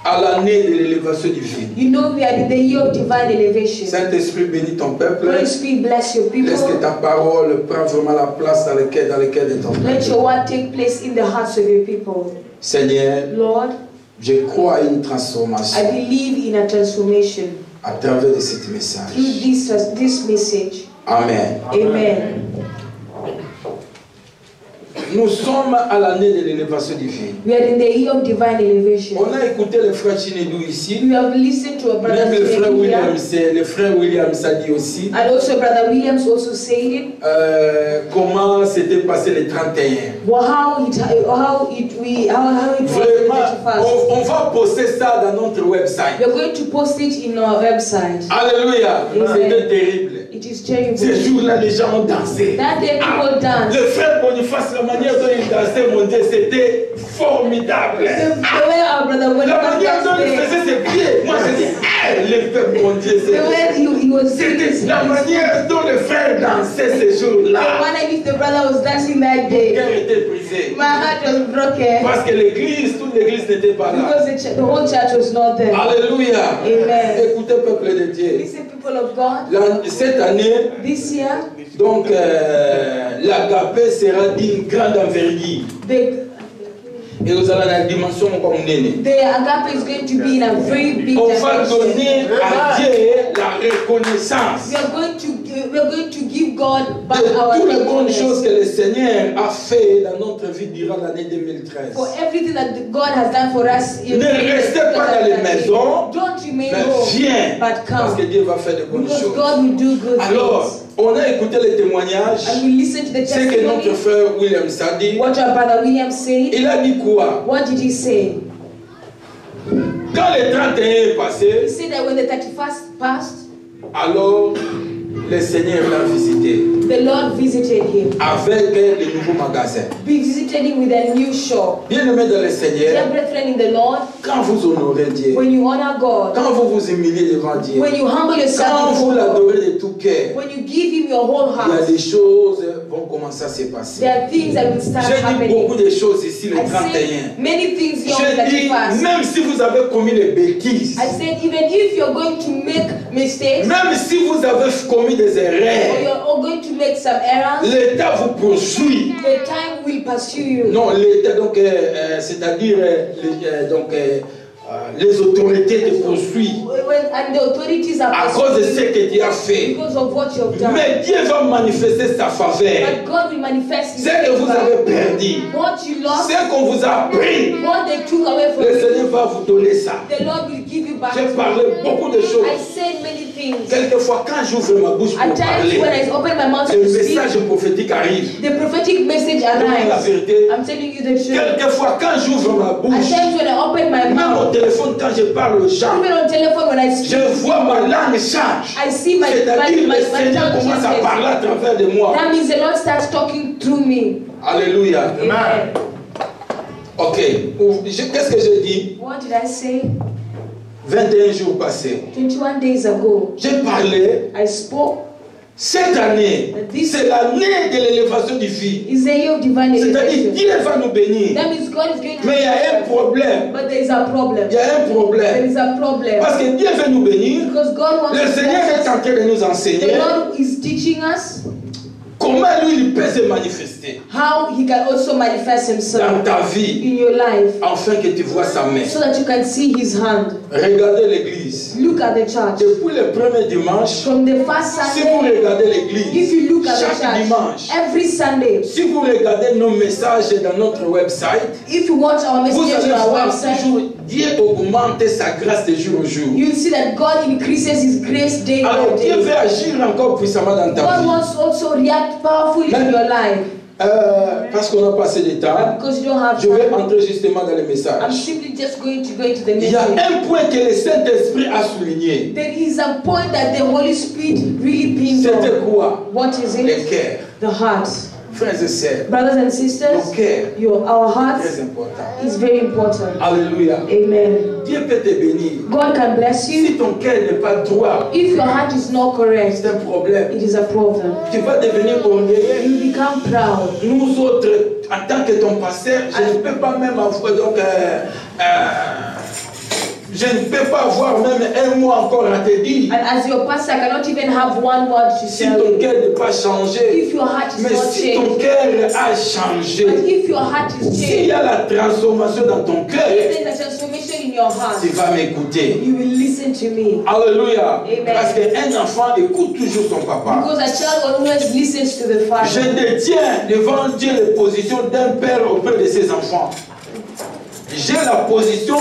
Speaker 5: à l'année de l'élévation divine.
Speaker 9: You know we are in the year of divine elevation.
Speaker 5: Saint-Esprit bénit ton peuple.
Speaker 9: Holy Spirit bless your people.
Speaker 5: Laisse que ta parole prenne vraiment la place dans le cœur de ton
Speaker 9: Let
Speaker 5: peuple.
Speaker 9: your word take place in the hearts of your people.
Speaker 5: Seigneur,
Speaker 9: Lord,
Speaker 5: je crois à une
Speaker 9: I
Speaker 5: transformation
Speaker 9: believe in a transformation
Speaker 5: à travers de ce message.
Speaker 9: through this message.
Speaker 5: Amen.
Speaker 9: Amen.
Speaker 5: Nous sommes à l'année de l'élévation divine.
Speaker 9: We are in the year of divine elevation.
Speaker 5: On a écouté le frère Chinedou ici.
Speaker 9: We have listened to a brother
Speaker 5: Même
Speaker 9: here,
Speaker 5: le frère Williams a dit aussi
Speaker 9: and also Brother Williams also said it.
Speaker 5: comment s'était passé le 31.
Speaker 9: How it was
Speaker 5: Vraiment,
Speaker 9: the 31st.
Speaker 5: on va poster ça dans notre website.
Speaker 9: We are going to post it in our website.
Speaker 5: Alléluia.
Speaker 9: Amen.
Speaker 5: C'était terrible.
Speaker 9: It is terrible.
Speaker 5: Ces jours-là, les gens ont dansé.
Speaker 9: That day people dance.
Speaker 3: Le frère Boniface, la manière dont il dansait, mon Dieu, c'était formidable.
Speaker 9: The way our brother went
Speaker 3: La manière dont il faisait ses pieds, moi je dis, hey, le frère, mon Dieu,
Speaker 9: the way he was
Speaker 3: c'était la manière dont le frère dansait ces jours-là.
Speaker 9: when I knew the brother was dancing that
Speaker 3: Mon
Speaker 9: day,
Speaker 3: cœur était brisé.
Speaker 9: my heart was broken
Speaker 3: Parce que l'église, toute l'église n'était pas là.
Speaker 9: because the whole church was not there.
Speaker 5: Alléluia.
Speaker 9: Amen.
Speaker 5: Écoutez, peuple de Dieu.
Speaker 9: Listen, people of God,
Speaker 5: Cette année,
Speaker 9: this year,
Speaker 5: donc, l'agapé sera d'une grande envergure. Et vous allez dans la dimension comme nene.
Speaker 9: the agape is going to be in a very big
Speaker 5: On va donner
Speaker 9: dimension.
Speaker 5: à Dieu la reconnaissance
Speaker 9: We are going to give God back
Speaker 5: de
Speaker 9: our
Speaker 5: toutes les bonnes choses
Speaker 9: thankfulness
Speaker 5: que le Seigneur a fait dans notre vie durant l'année 2013.
Speaker 9: for everything that God has done for us.
Speaker 5: Ne restez pas dans les maisons,
Speaker 9: Don't remain
Speaker 5: mais
Speaker 9: home,
Speaker 5: viens,
Speaker 9: but
Speaker 5: parce que
Speaker 9: come,
Speaker 5: Dieu va faire de bonnes
Speaker 9: because
Speaker 5: choses.
Speaker 9: God will do good
Speaker 5: Alors,
Speaker 9: things.
Speaker 5: on a écouté les témoignages.
Speaker 9: And we listen to the
Speaker 5: Ce que notre
Speaker 9: testimony.
Speaker 5: frère William a dit.
Speaker 9: What our brother William said.
Speaker 5: Il a dit quoi?
Speaker 9: What did he say?
Speaker 5: Quand le 31 est
Speaker 9: He
Speaker 5: passé,
Speaker 9: said that when the 31st passed,
Speaker 5: alors le Seigneur l'a visité
Speaker 9: the Lord visited him.
Speaker 5: avec les nouveaux magasins.
Speaker 9: He visited him with a new shop.
Speaker 5: Bien-aimés dans le
Speaker 9: Dear
Speaker 5: Seigneur,
Speaker 9: brethren in the Lord,
Speaker 5: quand vous honorez Dieu,
Speaker 9: when you honor God,
Speaker 5: quand vous vous humiliez devant Dieu,
Speaker 9: when you humble
Speaker 5: quand
Speaker 9: yourself
Speaker 5: vous
Speaker 9: before God,
Speaker 5: l'adorez de tout cœur,
Speaker 9: when you give him your whole
Speaker 5: il y a
Speaker 9: heart,
Speaker 5: des choses vont commencer à se passer.
Speaker 9: there are things that will start
Speaker 5: J'ai dit beaucoup
Speaker 9: happening.
Speaker 5: de choses ici le
Speaker 9: I
Speaker 5: 31.
Speaker 9: said many things here on the
Speaker 5: J'ai dit,
Speaker 9: 31st.
Speaker 5: même si vous avez commis des bêtises,
Speaker 9: I said even if you're going to make mistakes,
Speaker 5: même si vous avez commis des
Speaker 9: or
Speaker 5: erreurs,
Speaker 9: you're all going to make
Speaker 3: some errors,
Speaker 5: L'État vous poursuit.
Speaker 3: the time will pursue you.
Speaker 5: Non, l'État, donc, c'est-à-dire, les autorités te poursuivent
Speaker 3: And the authorities are
Speaker 5: à cause de ce que tu as fait.
Speaker 3: because of what you have done.
Speaker 5: Mais Dieu va manifester sa faveur.
Speaker 3: But God will manifest His
Speaker 5: Ce que vous
Speaker 3: favor.
Speaker 5: avez perdu,
Speaker 3: What you lost,
Speaker 5: ce qu'on vous a pris,
Speaker 3: what they took away from
Speaker 5: le
Speaker 3: you,
Speaker 5: Seigneur va vous donner ça.
Speaker 3: the Lord will give you back.
Speaker 5: J'ai parlé beaucoup de
Speaker 3: I
Speaker 5: choses.
Speaker 3: said many things.
Speaker 5: Quelquefois, quand j'ouvre ma bouche
Speaker 3: At
Speaker 5: pour
Speaker 3: times when
Speaker 5: parler,
Speaker 3: I open my mouth
Speaker 5: le
Speaker 3: to speak,
Speaker 5: message prophétique arrive.
Speaker 3: the prophetic message
Speaker 5: Je vous dis la
Speaker 3: arrives.
Speaker 5: vérité.
Speaker 3: I'm telling you the truth.
Speaker 5: Quelquefois, quand j'ouvre ma
Speaker 3: At
Speaker 5: bouche,
Speaker 3: times when I open my
Speaker 5: même au
Speaker 3: mouth,
Speaker 5: téléphone, quand je parle aux gens,
Speaker 3: even on telephone when I speak,
Speaker 5: je vois ma langue change.
Speaker 3: I see my
Speaker 5: C'est-à-dire, le Seigneur
Speaker 3: tongue
Speaker 5: commence à
Speaker 3: changes.
Speaker 5: parler à travers de moi.
Speaker 3: That means the Lord starts talking through me.
Speaker 5: Alléluia.
Speaker 3: Amen.
Speaker 5: Ok. Qu'est-ce que j'ai dit?
Speaker 3: What did I say?
Speaker 5: 21 jours passés.
Speaker 3: 21 days ago,
Speaker 5: J'ai parlé.
Speaker 3: I spoke.
Speaker 5: Cette année, c'est l'année de l'élévation du fils.
Speaker 3: Is the year of divine
Speaker 5: C'est-à-dire,
Speaker 3: elevation.
Speaker 5: Dieu va nous bénir.
Speaker 3: That means God is going to.
Speaker 5: Mais il y a un problème.
Speaker 3: But there is a problem.
Speaker 5: Il y a un
Speaker 3: There
Speaker 5: problème.
Speaker 3: is a problem.
Speaker 5: Parce que Dieu veut nous bénir.
Speaker 3: Because God wants
Speaker 5: Le
Speaker 3: to
Speaker 5: Seigneur
Speaker 3: bless
Speaker 5: est en
Speaker 3: us.
Speaker 5: train de nous
Speaker 3: The
Speaker 5: enseigner
Speaker 3: Lord is teaching us
Speaker 5: comment lui, il peut se manifester
Speaker 3: how He can also manifest
Speaker 5: dans
Speaker 3: Himself
Speaker 5: ta vie,
Speaker 3: in your life,
Speaker 5: afin que tu vois sa main.
Speaker 3: so that you can see His hand.
Speaker 5: Regardez l'église.
Speaker 3: Look at the church.
Speaker 5: Depuis le premier dimanche,
Speaker 3: From the first
Speaker 5: si vous
Speaker 3: Sunday,
Speaker 5: regardez
Speaker 3: if
Speaker 5: l'église,
Speaker 3: you look at the
Speaker 5: chaque
Speaker 3: church,
Speaker 5: dimanche,
Speaker 3: every Sunday,
Speaker 5: si vous regardez nos messages dans notre website,
Speaker 3: if you watch our
Speaker 5: vous
Speaker 3: messages
Speaker 5: allez
Speaker 3: on our
Speaker 5: voir
Speaker 3: website,
Speaker 5: toujours Dieu augmente sa grâce de jour au jour.
Speaker 3: you'll see that God increases His grace day
Speaker 5: Alors
Speaker 3: by
Speaker 5: Dieu
Speaker 3: day.
Speaker 5: veut agir encore puissamment dans ta
Speaker 3: God
Speaker 5: vie.
Speaker 3: wants to also react powerfully in your life.
Speaker 5: Parce qu'on n'a pas assez de temps,
Speaker 3: Because you don't have
Speaker 5: je vais
Speaker 3: time,
Speaker 5: entrer justement dans les
Speaker 3: I'm
Speaker 5: messages.
Speaker 3: simply just going to go into the
Speaker 5: Il y a
Speaker 3: message.
Speaker 5: un point que le Saint-Esprit a souligné.
Speaker 3: There is a point that the Holy Spirit really
Speaker 5: C'était
Speaker 3: pinpointed.
Speaker 5: quoi?
Speaker 3: What is
Speaker 5: Le
Speaker 3: it?
Speaker 5: cœur.
Speaker 3: The heart.
Speaker 5: Frères et sœurs,
Speaker 3: Brothers and
Speaker 5: le
Speaker 3: sisters,
Speaker 5: cœur
Speaker 3: our
Speaker 5: est
Speaker 3: hearts
Speaker 5: très important.
Speaker 3: is very important.
Speaker 5: Alléluia.
Speaker 3: Amen.
Speaker 5: Dieu peut te bénir.
Speaker 3: God can bless
Speaker 5: Si
Speaker 3: you.
Speaker 5: ton cœur n'est pas droit,
Speaker 3: If your heart is not correct,
Speaker 5: c'est un problème.
Speaker 3: it is a problem.
Speaker 5: Tu vas devenir orgueilleux.
Speaker 3: You become proud.
Speaker 5: Nous autres, en tant que ton pasteur, je ne peux pas même avoir je ne peux pas avoir même un mot encore à te dire.
Speaker 3: And as your pastor, I cannot even have one word to
Speaker 5: Si
Speaker 3: tell
Speaker 5: ton
Speaker 3: you.
Speaker 5: cœur n'est pas changé,
Speaker 3: If your heart is
Speaker 5: mais
Speaker 3: not
Speaker 5: si ton
Speaker 3: changed,
Speaker 5: cœur a
Speaker 3: but
Speaker 5: changé,
Speaker 3: if your heart is
Speaker 5: s'il y
Speaker 3: changed,
Speaker 5: a la transformation dans ton
Speaker 3: if
Speaker 5: cœur,
Speaker 3: there's a transformation in your heart,
Speaker 5: tu vas m'écouter.
Speaker 3: you will listen to me.
Speaker 5: Alléluia.
Speaker 3: Amen.
Speaker 5: Parce qu'un enfant écoute toujours son papa.
Speaker 3: Because a child always listens to the
Speaker 5: Je
Speaker 3: father.
Speaker 5: détiens devant Dieu les positions d'un père auprès de ses enfants. J'ai la position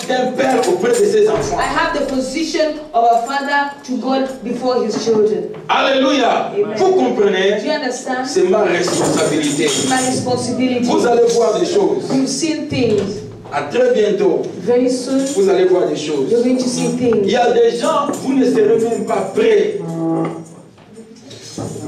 Speaker 5: d'un père auprès de ses enfants.
Speaker 3: I have the position of a father to God before his children.
Speaker 5: Alléluia.
Speaker 3: Amen.
Speaker 5: Vous comprenez?
Speaker 3: Do you understand?
Speaker 5: C'est ma responsabilité.
Speaker 3: It's my responsibility.
Speaker 5: Vous allez voir des choses.
Speaker 3: You've seen things.
Speaker 5: À très bientôt,
Speaker 3: Very soon,
Speaker 5: vous allez voir des choses.
Speaker 3: you're going to see
Speaker 5: Il
Speaker 3: things.
Speaker 5: y a des gens, vous ne serez même pas prêts.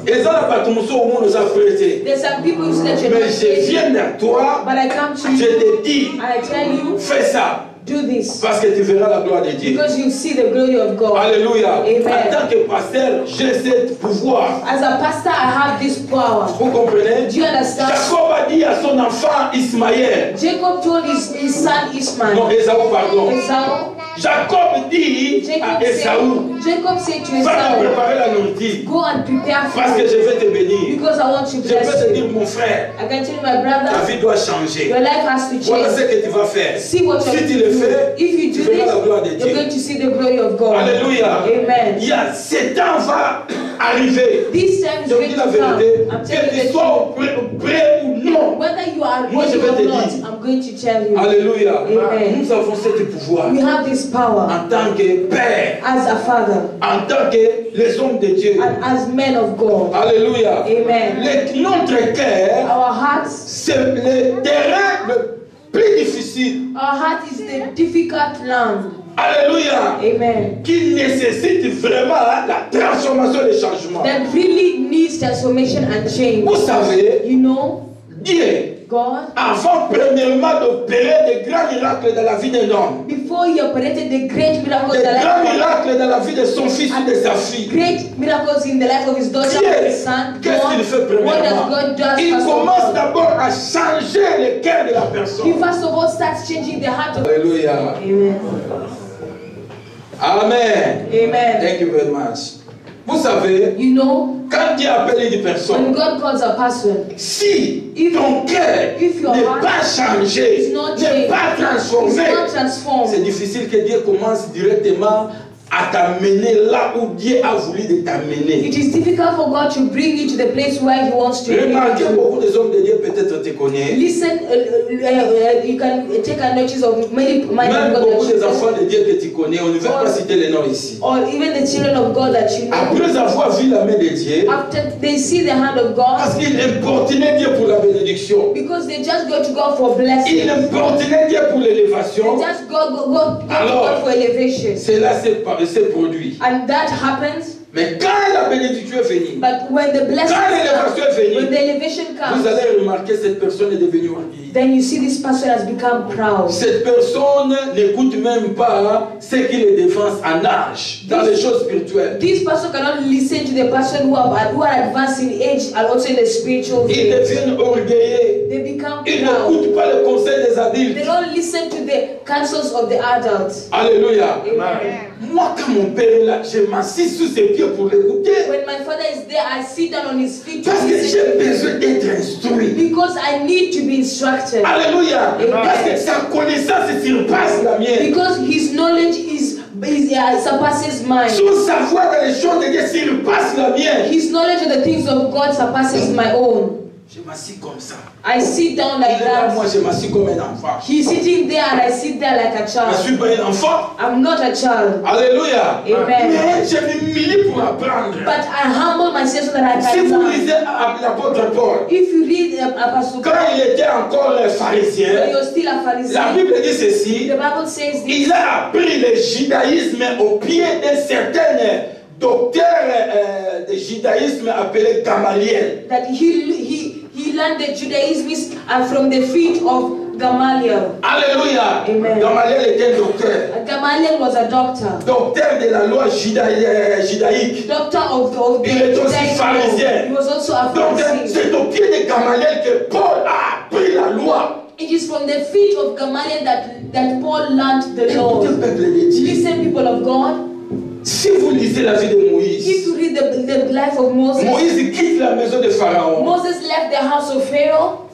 Speaker 5: Et ça, la au monde nous a prêté.
Speaker 3: There's some people who say that you're
Speaker 5: Mais
Speaker 3: not
Speaker 5: je
Speaker 3: ready,
Speaker 5: viens vers toi,
Speaker 3: but I come to
Speaker 5: je
Speaker 3: you
Speaker 5: te dis,
Speaker 3: and I tell you,
Speaker 5: fais ça.
Speaker 3: do this.
Speaker 5: Parce que tu verras la gloire de Dieu.
Speaker 3: Because you see the glory of God.
Speaker 5: Alléluia.
Speaker 3: Amen.
Speaker 5: En tant que pasteur, j'ai ce pouvoir.
Speaker 3: As a pastor, I have this power.
Speaker 5: Vous comprenez?
Speaker 3: Do you understand?
Speaker 5: Jacob a dit à son enfant Ismaël.
Speaker 3: Jacob told his son
Speaker 5: Non,
Speaker 3: Ismail.
Speaker 5: Esaü, pardon.
Speaker 3: Esau.
Speaker 5: Jacob dit à Esaü,
Speaker 3: Jacob said to
Speaker 5: va te
Speaker 3: Esau,
Speaker 5: préparer la nourriture.
Speaker 3: go and prepare
Speaker 5: Parce que
Speaker 3: food
Speaker 5: je vais te bénir.
Speaker 3: because I want to
Speaker 5: Je peux
Speaker 3: bless
Speaker 5: te dire,
Speaker 3: you.
Speaker 5: mon frère,
Speaker 3: I can tell you, my
Speaker 5: ta
Speaker 3: brother,
Speaker 5: vie doit changer.
Speaker 3: your life has to
Speaker 5: Voilà ce
Speaker 3: change.
Speaker 5: que tu vas faire.
Speaker 3: See what
Speaker 5: Si
Speaker 3: you're
Speaker 5: tu
Speaker 3: going
Speaker 5: le
Speaker 3: to
Speaker 5: fais,
Speaker 3: do. If you
Speaker 5: tu
Speaker 3: do
Speaker 5: verras la gloire de
Speaker 3: this, you're
Speaker 5: Dieu.
Speaker 3: going to see the glory of God.
Speaker 5: Alléluia.
Speaker 3: Amen.
Speaker 5: Il y a 7 ans va arriver.
Speaker 3: This time is
Speaker 5: Je vous
Speaker 3: going
Speaker 5: dis
Speaker 3: to
Speaker 5: la
Speaker 3: come.
Speaker 5: vérité.
Speaker 3: I'm
Speaker 5: Que
Speaker 3: telling
Speaker 5: tu
Speaker 3: you the
Speaker 5: sois
Speaker 3: truth.
Speaker 5: prêt ou non.
Speaker 3: Whether you are
Speaker 5: Moi, je
Speaker 3: ready
Speaker 5: vais te
Speaker 3: or not,
Speaker 5: dire.
Speaker 3: I'm going to tell you.
Speaker 5: Alléluia.
Speaker 3: Amen.
Speaker 5: Nous avons ce pouvoir
Speaker 3: We have this power
Speaker 5: en tant que père,
Speaker 3: as a father
Speaker 5: en tant que les hommes de Dieu.
Speaker 3: and as men of God.
Speaker 5: Alléluia.
Speaker 3: Amen.
Speaker 5: Notre cœur,
Speaker 3: Our hearts,
Speaker 5: c'est le terrain le plus difficile.
Speaker 3: our heart is the difficult land.
Speaker 5: Alléluia.
Speaker 3: Amen.
Speaker 5: Qui nécessite vraiment la transformation et le changement.
Speaker 3: That really needs transformation and change.
Speaker 5: Vous savez,
Speaker 3: You know,
Speaker 5: Dieu,
Speaker 3: God,
Speaker 5: avant premièrement d'opérer des grands miracles dans la vie d'un homme,
Speaker 3: before He operated the great miracles
Speaker 5: des
Speaker 3: in the
Speaker 5: grands
Speaker 3: life
Speaker 5: miracles dans la vie de son fils ou de sa fille,
Speaker 3: great miracles in the life of His daughter
Speaker 5: Dieu,
Speaker 3: and His son,
Speaker 5: qu'est-ce qu'il fait
Speaker 3: God, what does
Speaker 5: premièrement?
Speaker 3: God do
Speaker 5: Il
Speaker 3: first of
Speaker 5: commence
Speaker 3: all?
Speaker 5: d'abord à changer le cœur de la
Speaker 3: He
Speaker 5: personne.
Speaker 3: first of all starts changing the heart of.
Speaker 5: Alléluia.
Speaker 3: Amen.
Speaker 5: Amen.
Speaker 3: Amen.
Speaker 5: Thank you very much. Vous savez,
Speaker 3: You know,
Speaker 5: Quand Dieu appelle une personne,
Speaker 3: when God calls a person,
Speaker 5: si ton cœur n'est pas changé, n'est pas transformé, c'est difficile que Dieu commence directement à t'amener là où Dieu a voulu de t'amener.
Speaker 3: It is difficult for God to bring you to the place where He wants to bring
Speaker 5: Remarquez,
Speaker 3: you.
Speaker 5: beaucoup des hommes de Dieu peut-être te connaissent.
Speaker 3: Listen, you can take a notice of many
Speaker 5: Même beaucoup des enfants de Dieu que tu connais, on ne veut pas citer les noms ici.
Speaker 3: or even the children of God that you know.
Speaker 5: Après avoir vu la main de Dieu,
Speaker 3: After they see the hand of God,
Speaker 5: parce qu'il importunait Dieu pour la bénédiction,
Speaker 3: because they just go to God for blessing.
Speaker 5: il importunait Dieu pour l'élévation,
Speaker 3: They just go to God for elevation.
Speaker 5: cela s'est produit.
Speaker 3: And that happens.
Speaker 5: Mais quand la bénédiction est venue,
Speaker 3: But when the blessing
Speaker 5: quand l'élévation est
Speaker 3: comes,
Speaker 5: venue,
Speaker 3: when the elevation
Speaker 5: vous
Speaker 3: comes,
Speaker 5: allez remarquer que cette personne est devenue orgueilleuse.
Speaker 3: then you see this person has become proud.
Speaker 5: Cette personne n'écoute même pas ce qui le défense en âge, dans les choses spirituelles.
Speaker 3: This person cannot listen to the person who are advanced in age and also in the spiritual
Speaker 5: Ils
Speaker 3: field.
Speaker 5: deviennent orgueilleux.
Speaker 3: They become
Speaker 5: Ils
Speaker 3: proud.
Speaker 5: n'écoutent pas le conseil des adultes.
Speaker 3: They don't listen to the counsels of the adults.
Speaker 5: Alléluia.
Speaker 3: Amen.
Speaker 5: Moi, quand mon père est là, je m'assis sous ses pieds pour l'écouter.
Speaker 3: When my father is there, I sit down on his feet to
Speaker 5: Parce que
Speaker 3: listen
Speaker 5: j'ai
Speaker 3: to him.
Speaker 5: besoin d'être instruit.
Speaker 3: Because I need to be instructed.
Speaker 5: Alléluia.
Speaker 3: Amen.
Speaker 5: Parce que sa connaissance surpasse la mienne.
Speaker 3: Because his knowledge surpasses mine.
Speaker 5: Son savoir dans les choses de Dieu surpasse la mienne.
Speaker 3: His knowledge of the things of God surpasses my own.
Speaker 5: Je m'assis comme ça.
Speaker 3: I sit down like
Speaker 5: Il est là,
Speaker 3: that.
Speaker 5: moi je m'assis comme un enfant.
Speaker 3: He's sitting there and I sit there like a
Speaker 5: Je ne
Speaker 3: child.
Speaker 5: suis pas un enfant.
Speaker 3: I'm not a child.
Speaker 5: Alléluia.
Speaker 3: Amen.
Speaker 5: Mais je m'humilie pour apprendre.
Speaker 3: But I humble myself so that I
Speaker 5: Si
Speaker 3: can
Speaker 5: vous
Speaker 3: learn.
Speaker 5: lisez l'apôtre Paul,
Speaker 3: If you read Apostle
Speaker 5: quand
Speaker 3: Paul,
Speaker 5: il était encore
Speaker 3: when
Speaker 5: pharisien,
Speaker 3: you're still a
Speaker 5: la
Speaker 3: Pharisee,
Speaker 5: Bible dit ceci.
Speaker 3: the Bible says this.
Speaker 5: Il a appris le judaïsme au pied de certains docteurs de judaïsme appelés Gamaliel.
Speaker 3: That he learned the Judaism from the feet of Gamaliel.
Speaker 5: Alléluia.
Speaker 3: Amen.
Speaker 5: Gamaliel était un docteur.
Speaker 3: Gamaliel was a doctor.
Speaker 5: Docteur de la loi judaïque.
Speaker 3: Doctor of the
Speaker 5: Il est aussi
Speaker 3: Judaism.
Speaker 5: pharisien.
Speaker 3: He was also a
Speaker 5: Donc
Speaker 3: Pharisee.
Speaker 5: c'est au pied de Gamaliel que Paul a appris la loi.
Speaker 3: It is from the feet of Gamaliel that Paul learned the law.
Speaker 5: Écoutez, peuple de Dieu.
Speaker 3: Listen, people of God.
Speaker 5: Si vous lisez la vie de Moïse,
Speaker 3: If you read the life of Moses,
Speaker 5: Moïse quitte la maison de Pharaon.
Speaker 3: Moses left the house of Pharaoh,